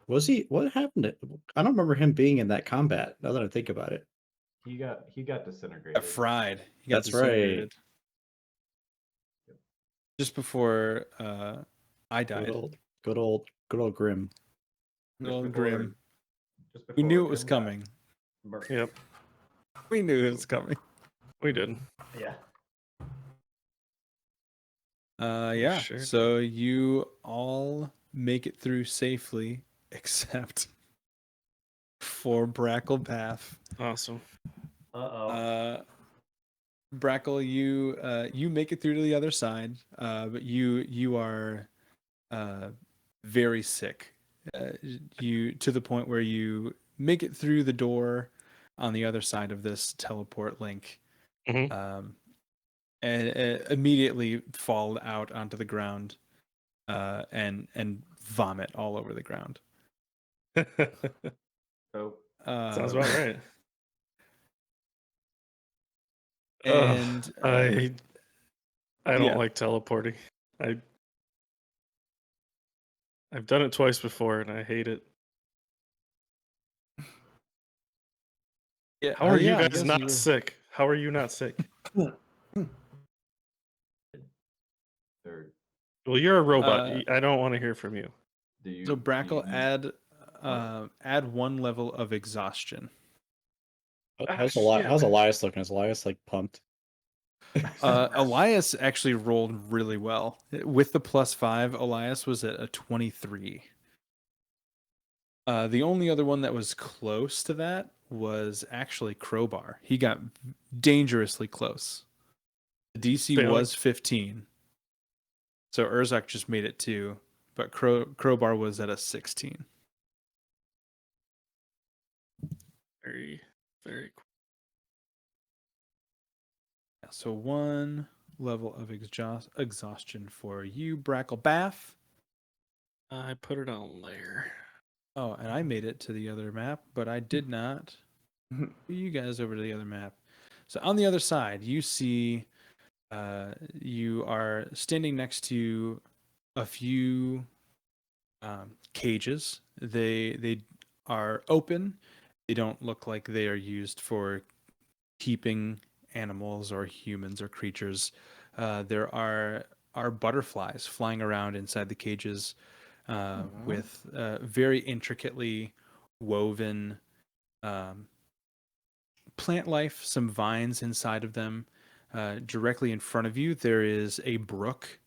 Was he? What happened? I don't remember him being in that combat. Now that I think about it. he got disintegrated. Got fried. He got That's right. disintegrated. Just before I Good died. old Grim. Good old Just before- Grim. just We before knew it was Grim got coming. murked. Yep, We knew it was coming. we did. Yeah. Yeah. Sure. So you all make it through safely, except for Brackle Path. Awesome. Uh-oh. Brackle, you make it through to the other side, but you are very sick. You to the point where you make it through the door on the other side of this teleport link, Mhm. and immediately fall out onto the ground, and vomit all over the ground. Oh. Sounds about right. And I don't yeah. like teleporting. I've done it twice before, and I hate it. Yeah, How are you yeah, I guys guess not you were- sick? How are you not sick? Well, you're a robot. Uh, I don't want to hear from you. Do you? So do Brackle, you- add 1 level of exhaustion. Ah, How's shit. Elias looking? Is Elias like pumped? Elias actually rolled really well. With the +5, Elias was at a 23. The only other one that was close to that was actually Crowbar. He got dangerously close. The DC Failing. was 15. So Urzak just made it 2, but Crowbar was at a 16. Very, very cool. So 1 level of exhaustion for you, Brackle Baff. I put it on layer. Oh, and I made it to the other map, but I did not put you guys over to the other map. So on the other side, you see you are standing next to a few cages. They are open. They don't look like they are used for keeping animals or humans or creatures. There are butterflies flying around inside the cages with very intricately woven plant life, some vines inside of them. Directly in front of you, there is a brook.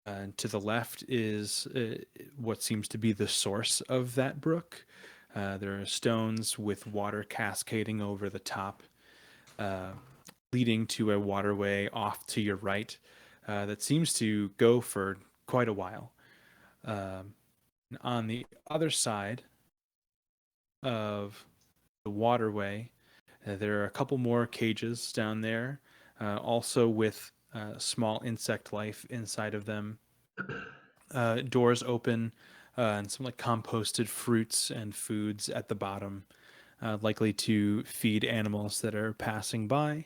To the left is what seems to be the source of that brook. There are stones with water cascading over the top, leading to a waterway off to your right that seems to go for quite a while. On the other side of the waterway, there are a couple more cages down there, also with small insect life inside of them. Doors open and some like composted fruits and foods at the bottom, likely to feed animals that are passing by.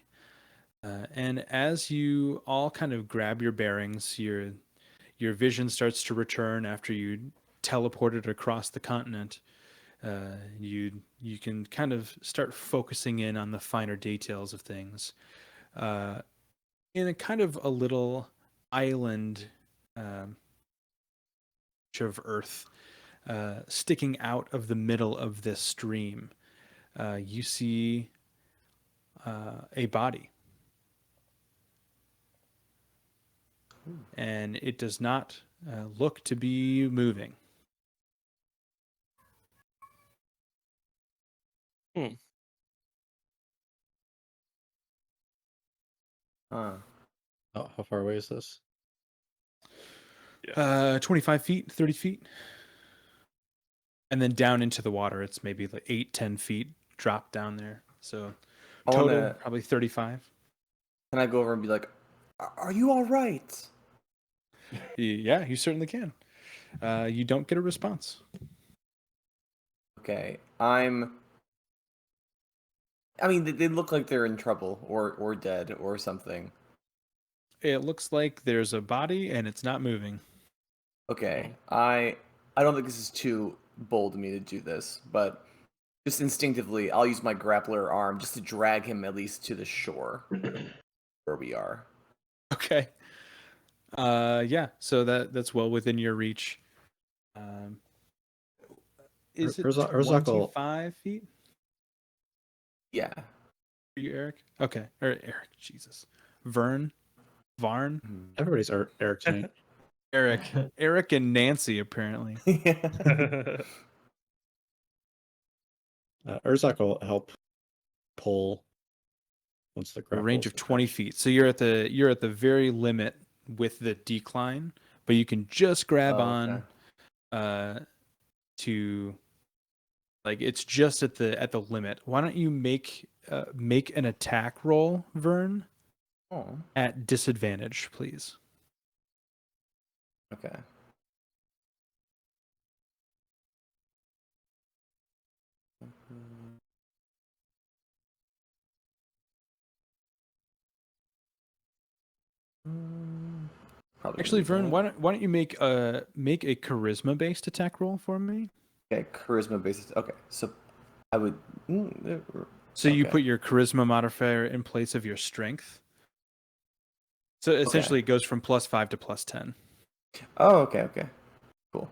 And as you all kind of grab your bearings, your vision starts to return after you teleported across the continent. You can kind of start focusing in on the finer details of things. In a kind of a little island of earth sticking out of the middle of this stream, you see a body. And it does not look to be moving. Huh. How far away is this? 25 feet, 30 feet. And then down into the water, it's maybe like 8-10 feet drop down there. So I total, wanna- probably 35. Can I go over and be like, "Are you all right?" Yeah, you certainly can. You don't get a response. Okay, I mean, they look like they're in trouble or dead or something. It looks like there's a body and it's not moving. Okay, I don't think this is too bold of me to do this, but just instinctively, I'll use my grappler arm just to drag him at least to the shore where we are. Okay. Yeah, so that's well within your reach. Is it Urzak will- 25 feet Yeah. for you, Eric? Okay. Or Eric, Jesus. Varn? Everybody's Eric tonight. Eric and Nancy, apparently. Urzak will help pull once the A grapple. range of 20 feet. So you're at the very limit with the decline, but you can just grab on to like it's just at the limit. Why don't you make an attack roll, Vern? Oh. At disadvantage, please. Okay. Probably Actually, need Vern, that. why don't you make a charisma based attack roll for me? Okay, charisma basis. Okay, so I would. So you Okay. put your charisma modifier in place of your strength. So essentially, it goes from +5 to +10. Oh, okay, okay. Cool.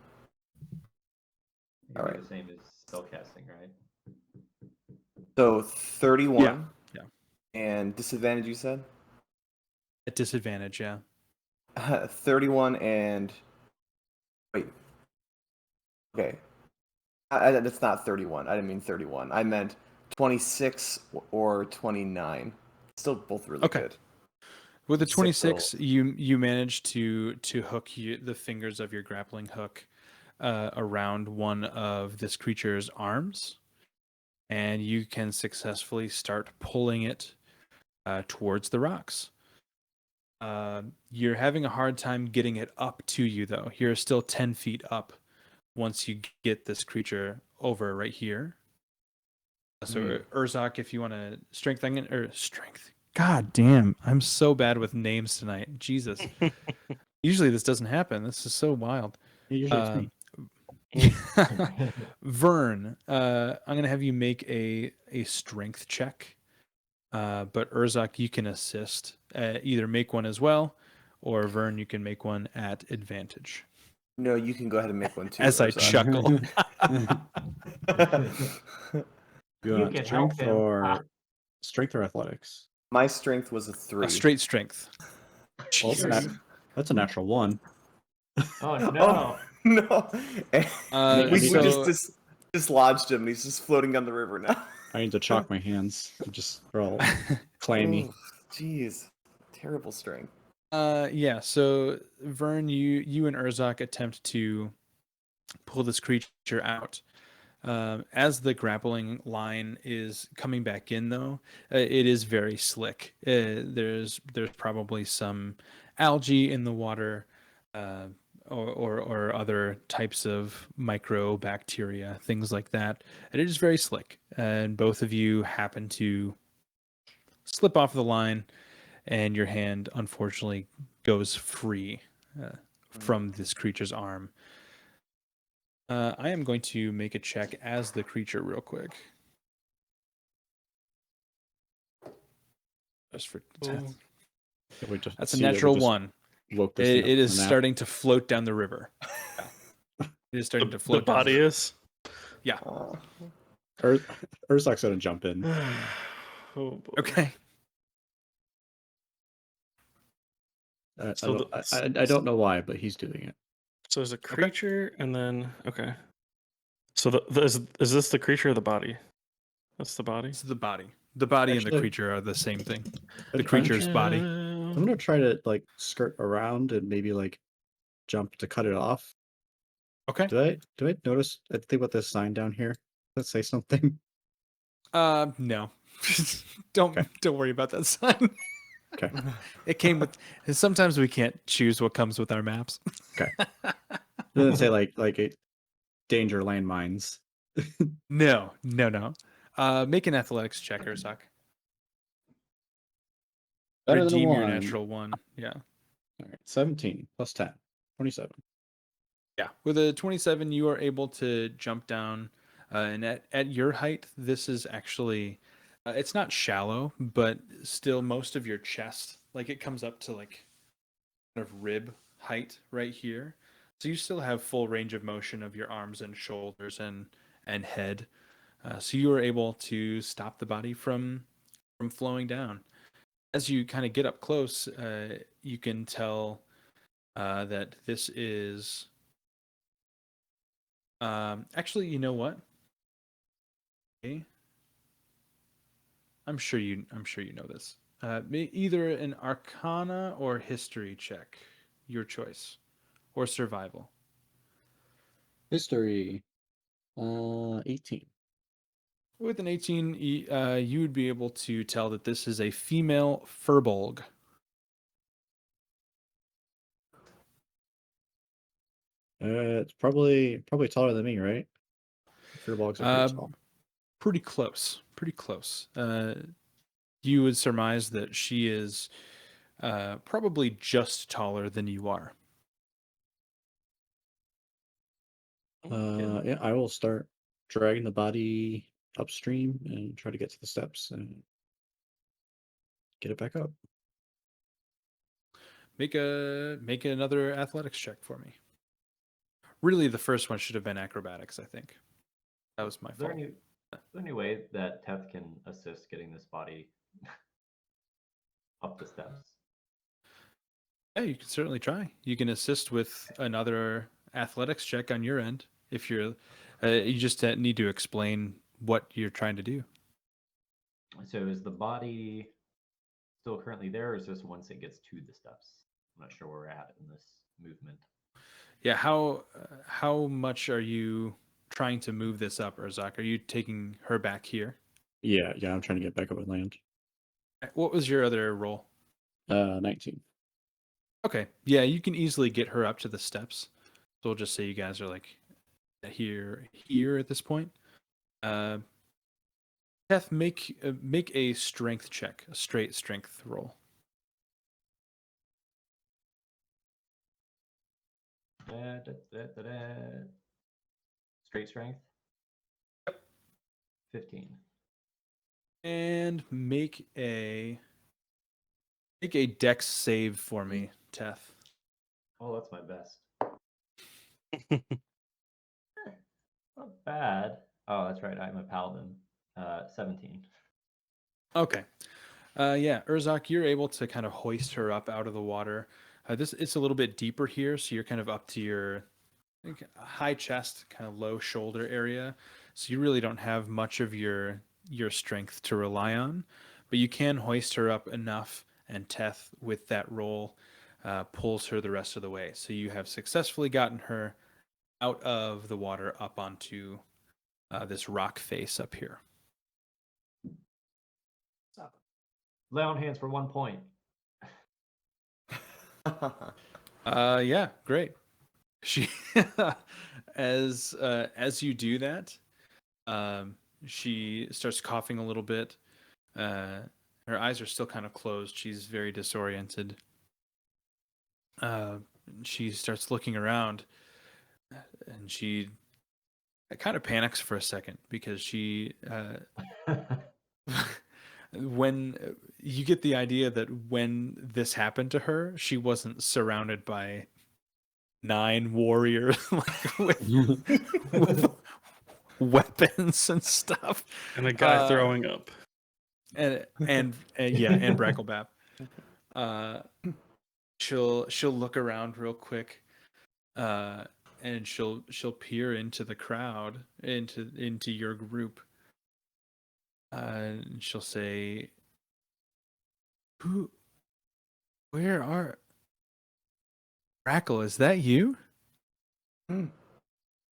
It'd All be right. the same as spellcasting, right? So 31 Yeah. and disadvantage, you said? At disadvantage, yeah. 31 and. Wait. Okay. That's not 31. I didn't mean 31. I meant 26 or 29. Still both really Okay. good. With the Six 26, rolls. you manage to hook the fingers of your grappling hook around one of this creature's arms, and you can successfully start pulling it towards the rocks. You're having a hard time getting it up to you, though. You're still 10 feet up once you get this creature over right here. So, Urzak, if you want to strength, strength. God damn, I'm so bad with names tonight. Jesus. Usually this doesn't happen. This is so wild. Usually it's me. Vern, I'm gonna have you make a strength check. But Urzak, you can assist. Either make one as well, or Vern, you can make one at advantage. No, you can go ahead and make one too. As I Urzak. chuckle. You You want can help strength or athletics? My strength was a 3. A straight strength. Well, Jesus. that's a natural 1. Oh no. No. We so just dislodged him and he's just floating down the river now. I need to chalk my hands. They're all clammy. Oh, jeez. Terrible strength. yeah, so Vern, you and Urzak attempt to pull this creature out. As the grappling line is coming back in, though, it is very slick. There's probably some algae in the water, or other types of microbacteria, things like that. And it is very slick. And both of you happen to slip off the line, and your hand unfortunately goes free from this creature's arm. I am going to make a check as the creature real quick. Just for Can't wait to that's a see that we natural just 1. woke this thing up It is from a nap. starting to float down the river. It is starting to The float. body down is. Yeah. Urzak's gonna jump in. Oh boy. Okay. So I don't know why, but he's doing it. So there's a creature, and then okay. So is this the creature or the body? That's the body. It's the body. The body and the Actually- creature are the same thing. The I'm creature's body. I'm gonna try to skirt around and maybe jump to cut it off. Okay. Do I notice anything about this sign down here? Let's say something. No. Don't worry about that sign. Okay. It came with. Sometimes we can't choose what comes with our maps. Okay. Doesn't say like a danger landmines. No. Make an athletics check, Urzak. Better than a Redeem your 1. natural 1. Yeah. All right. 17 plus 10. 27. Yeah. With a 27, you are able to jump down. And at your height, this is actually. It's not shallow, but still most of your chest, it comes up to kind of rib height right here. So you still have full range of motion of your arms and shoulders and head. So you are able to stop the body from flowing down. As you kind of get up close, you can tell that this is. Actually, you know what? Okay. I'm sure you know this. Either an Arcana or History check, your choice, or Survival. History. 18. With an 18, you would be able to tell that this is a female furbolg. It's probably taller than me, right? Firbolgs are pretty tall. Pretty close. Pretty close. You would surmise that she is probably just taller than you are. Yeah, I will start dragging the body upstream and try to get to the steps and get it back up. make another athletics check for me. Really, the first one should have been acrobatics. I think that was my Is there fault. any way that Teth can assist getting this body up the steps? Yeah, you can certainly try. You can assist with another athletics check on your end if you're. You just need to explain what you're trying to do. So is the body still currently there, or is this once it gets to the steps? I'm not sure where we're at in this movement. Yeah, how much are you trying to move this up, Urzak? Are you taking her back here? Yeah, I'm trying to get back up at land. What was your other roll? 19. Okay, yeah, you can easily get her up to the steps. So we'll just say you guys are like here at this point. Teth, make a strength check, a straight strength roll. Straight strength. 15. And make a dex save for me, Teth. Oh, that's my best. Not bad. Oh, that's right. I'm a paladin. 17. Okay. Yeah, Urzak, you're able to kind of hoist her up out of the water. It's a little bit deeper here, so you're kind of up to your high chest, kind of low shoulder area. So you really don't have much of your strength to rely on, but you can hoist her up enough, and Teth, with that roll, pulls her the rest of the way. So you have successfully gotten her out of the water up onto this rock face up here. Lay on hands for 1 point. Yeah, great. She, as you do that, she starts coughing a little bit. Her eyes are still kind of closed. She's very disoriented. She starts looking around, and she kind of panics for a second because she, when you get the idea that when this happened to her, she wasn't surrounded by 9 warriors like with weapons and stuff, And a guy throwing up. and yeah, and Bracklebap. She'll look around real quick, and she'll peer into the crowd, into your group. And she'll say, where are Brackle? Is that you? And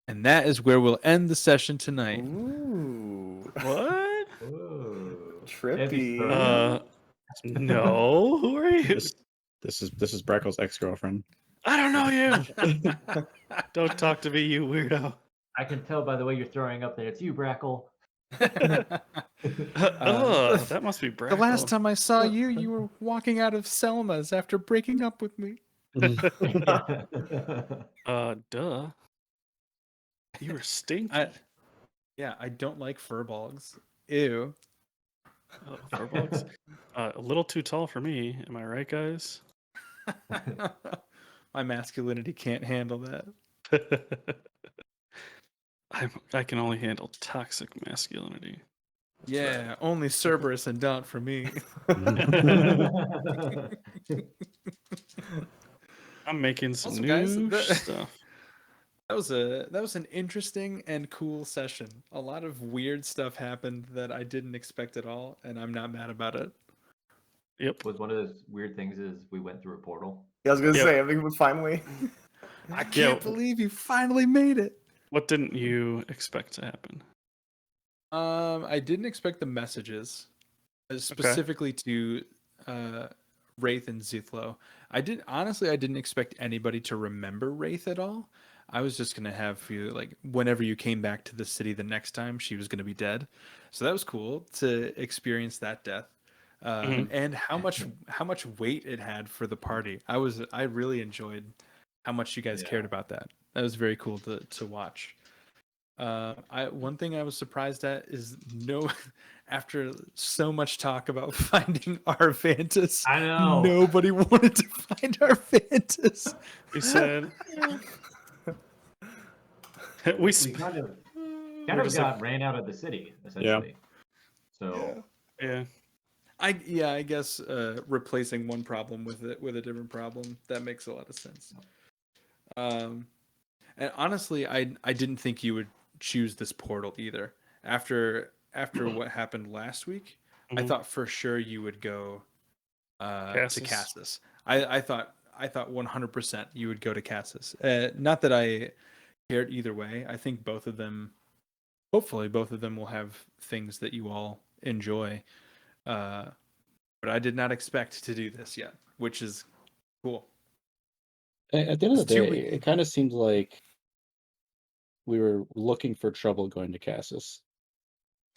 that is where we'll end the session tonight. Ooh. What? Ooh. Trippy. No. Who are you? This is Brackle's ex-girlfriend. I don't know you. Don't talk to me, you weirdo. I can tell by the way you're throwing up that it's you, Brackle. That must be Brackle. The last time I saw you, you were walking out of Selma's after breaking up with me. Duh. You were stinky. I don't like furbolgs. Ew. Furbolgs? A little too tall for me. Am I right, guys? My masculinity can't handle that. I can only handle toxic masculinity. Yeah, only Cerberus and Daunt for me. I'm making some Also, new guys, stuff. That was an interesting and cool session. A lot of weird stuff happened that I didn't expect at all, and I'm not mad about it. Yep. Was one of those weird things is we went through a portal. Yeah, I was gonna say, I think we finally. I can't believe you finally made it. What didn't you expect to happen? I didn't expect the messages, specifically to Wraith and Zithlo. I didn't expect anybody to remember Wraith at all. I was just gonna have you, like, whenever you came back to the city the next time, she was gonna be dead. So that was cool to experience that death, and how much weight it had for the party. I really enjoyed how much you guys cared about that. That was very cool to watch. One thing I was surprised at is after so much talk about finding our Vantas, I know. nobody wanted to find our Vantas. We said we We sp- kind of we're just like, got ran out of the city essentially. So yeah. I guess replacing one problem with a different problem, that makes a lot of sense. And honestly, I didn't think you would choose this portal either. After what happened last week, I Mhm. thought for sure you would go to Cassis. Cassis. I thought 100% you would go to Cassis. Not that I cared either way. I think both of them, hopefully both of them will have things that you all enjoy. But I did not expect to do this yet, which is cool. At the end of the It's 2 day, weeks. it kind of seemed like we were looking for trouble going to Cassis.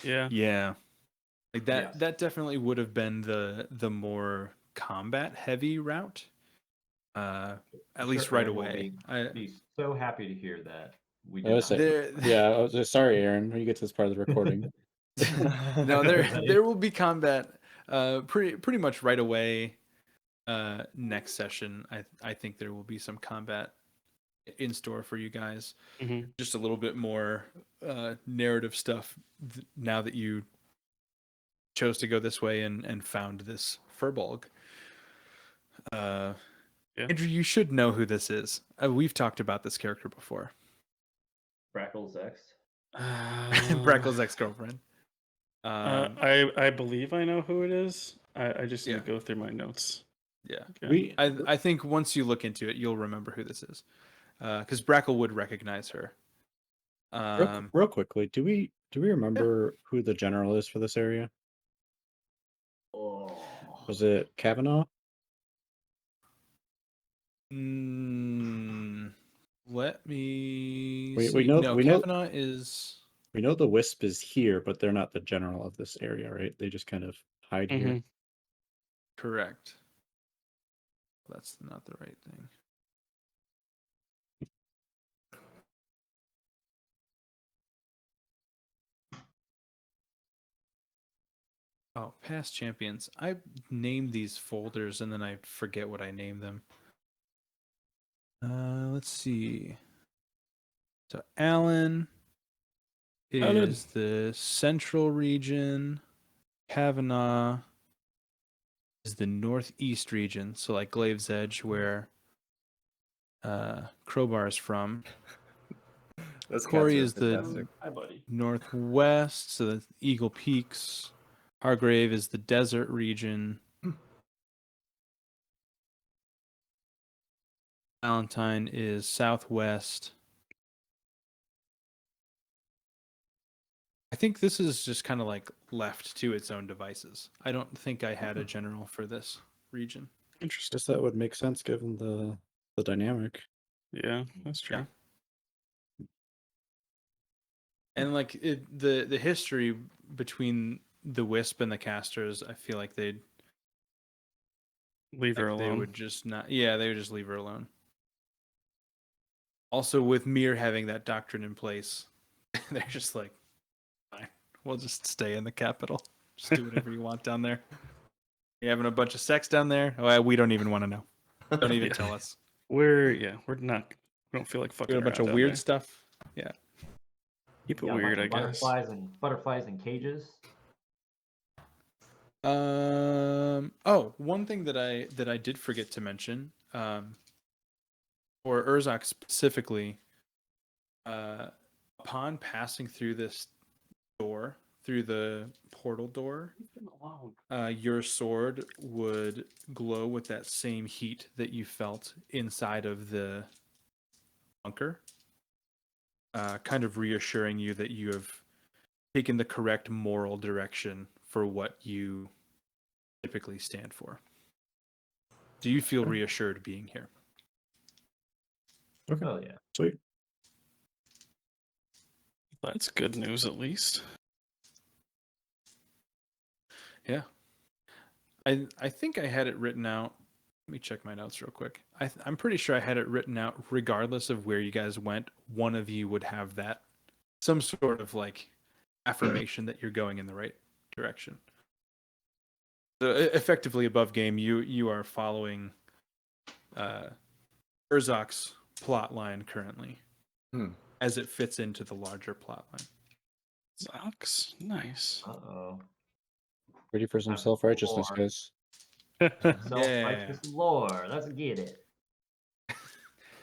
Yeah. Yeah. Like that Yes. that definitely would have been the more combat heavy route. At least sure right Aaron will away. be so happy to hear that we I did was not. saying, There yeah, I was sorry, Aaron, when you get to this part of the recording. no, Ready? there will be combat pretty much right away. Next session, I think there will be some combat in store for you guys. hmm Just a little bit more narrative stuff now that you chose to go this way and found this Furbolg. Yeah. Andrew, you should know who this is. We've talked about this character before. Brackle's ex. Brackle's ex-girlfriend. I believe I know who it is. I just need Yeah. to go through my notes. Yeah. Okay. I think once you look into it, you'll remember who this is. Because Brackle would recognize her. Real quickly, do we remember who the general is for this area? Oh. Was it Kavanaugh? Let me We see. know No, Kavanaugh is... we know the Wisp is here, but they're not the general of this area, right? They just kind of hide here. Mhm. correct. That's not the right thing. Oh, past champions. I name these folders and then I forget what I name them. Let's see. So Alan is the central region. Kavanaugh is the northeast region. So like Glave's Edge, where Crowbar is from. Those Corey cats are is the fantastic. Hi, buddy. northwest, so the Eagle Peaks. Hargrave is the desert region. Valentine is southwest. I think this is just kind of like left to its own devices. I don't think I had a general for this region. Interesting. Guess that would make sense given the dynamic. Yeah, that's true. Yeah. And like the history between the Wisp and the Casters, I feel like they Leave her alone. would just not. Yeah, they would just leave her alone. Also, with Mir having that doctrine in place, they're just like, fine, we'll just stay in the capital. Just do whatever you want down there. You having a bunch of sex down there? Oh, we don't even want to know. Don't even Yeah. tell us. We're not. We don't feel like fucking Doing a bunch around of down weird there. stuff. Yeah. Keep it Got a weird, I bunch of guess. butterflies and cages. Oh, one thing that I did forget to mention, for Urzok specifically, upon passing through this door, through the portal door, your sword would glow with that same heat that you felt inside of the bunker, kind of reassuring you that you have taken the correct moral direction for what you typically stand for. Do you feel reassured being here? Okay, Oh yeah. sweet. That's good news, at least. Yeah. I think I had it written out. Let me check my notes real quick. I'm pretty sure I had it written out. Regardless of where you guys went, one of you would have that some sort of like affirmation that you're going in the right direction. So effectively above game, you are following Urzok's plot line currently as it fits into the larger plot line. Zox, nice. Uh-oh. Ready for some self-righteousness, Lore. guys. Self-righteous lore. Let's get it.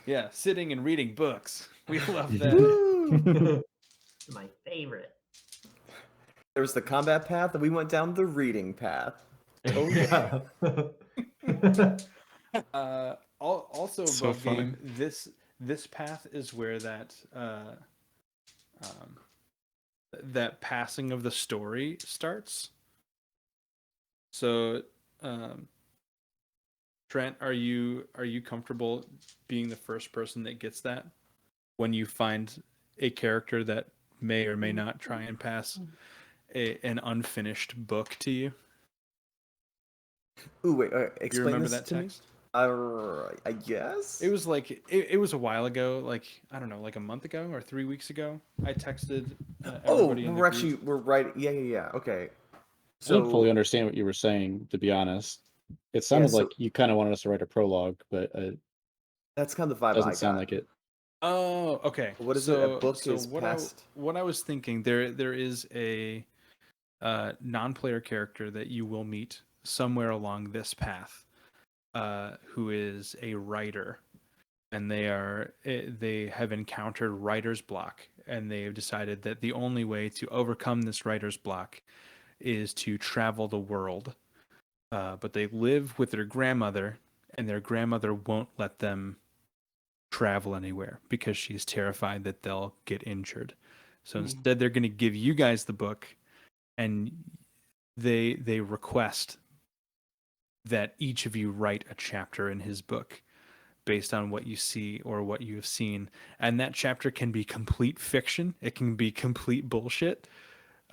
Yeah, sitting and reading books. We love that. Woo! My favorite. There was the combat path, and we went down the reading path. Oh yeah. Also So above funny. game, this path is where that that passing of the story starts. So, Trent, are you comfortable being the first person that gets that when you find a character that may or may not try and pass an unfinished book to you? Ooh, wait, You explain remember this that to me? text? I guess It was like it was a while ago, like I don't know, like a month ago or 3 weeks ago. I texted everybody in the group. we're right. Yeah. Okay. I didn't fully So understand what you were saying, to be honest. It yeah, sounded so like you kind of wanted us to write a prologue, but it that's kind of the vibe I doesn't got. sound like it. Oh, okay. What is it? A book so is past. what I was thinking, there is a non-player character that you will meet somewhere along this path, who is a writer, and they have encountered writer's block, and they have decided that the only way to overcome this writer's block is to travel the world. But they live with their grandmother, and their grandmother won't let them travel anywhere because she's terrified that they'll get injured. So instead, they're going to give you guys the book, and they request that each of you write a chapter in his book based on what you see or what you have seen, and that chapter can be complete fiction, it can be complete bullshit,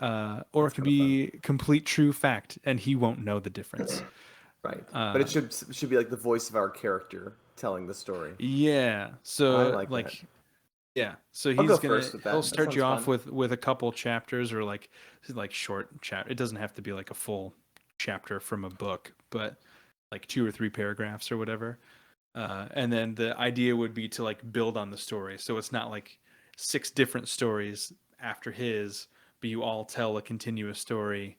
or it can be complete true fact, and he won't know the difference. Right. But it should be like the voice of our character telling the story. Yeah. I So like that. yeah. So I'll go he's gonna first with that. he'll That start you sounds off fun. with a couple chapters, or like short chapter. It doesn't have to be like a full chapter from a book, but like 2 or 3 paragraphs or whatever. And then the idea would be to like build on the story. So it's not like 6 different stories after his, but you all tell a continuous story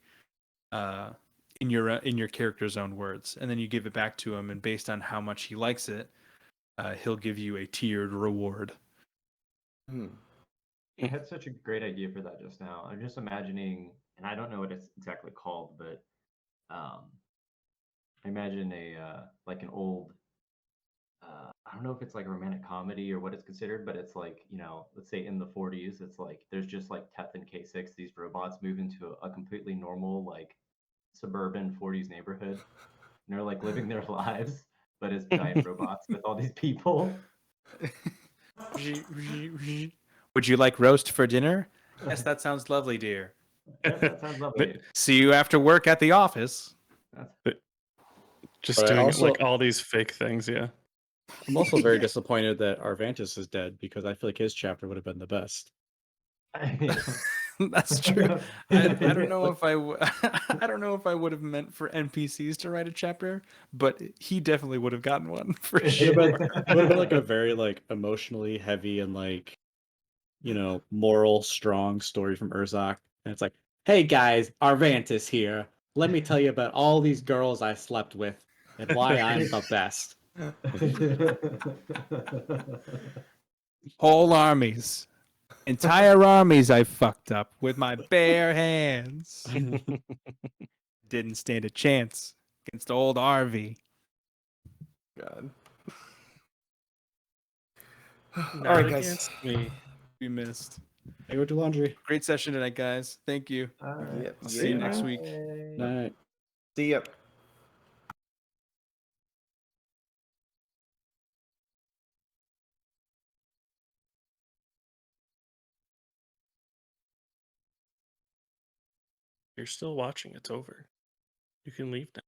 in your character's own words, and then you give it back to him, and based on how much he likes it, he'll give you a tiered reward. You had such a great idea for that just now. I'm just imagining, and I don't know what it's exactly called, but I imagine like an old I don't know if it's like a romantic comedy or what it's considered, but it's like, let's say in the 40s, it's like there's just like Teth and K6, these robots move into a completely normal, like suburban 40s neighborhood. And they're like living their lives, but as giant robots with all these people. Would you like roast for dinner? Yes, that sounds lovely, dear. Yes, that sounds lovely. See you after work at the office. Just But I doing also- like all these fake things, yeah. I'm also very disappointed that Arvantis is dead because I feel like his chapter would have been the best. That's true. I don't know if I don't know if I would have meant for NPCs to write a chapter, but he definitely would have gotten one for sure. It would have been like a very like emotionally heavy and like, moral strong story from Urzok. And it's like, hey guys, Arvantis here. Let me tell you about all these girls I slept with and why I'm the best. Whole armies. Entire armies I fucked up with my bare hands. Didn't stand a chance against old RV. God. Not All right, guys. against me. We missed. I go do laundry. Great session tonight, guys. Thank you. All right. Yep. I'll see you Yeah. next week. Night. See ya. You're still watching, it's over. You can leave now.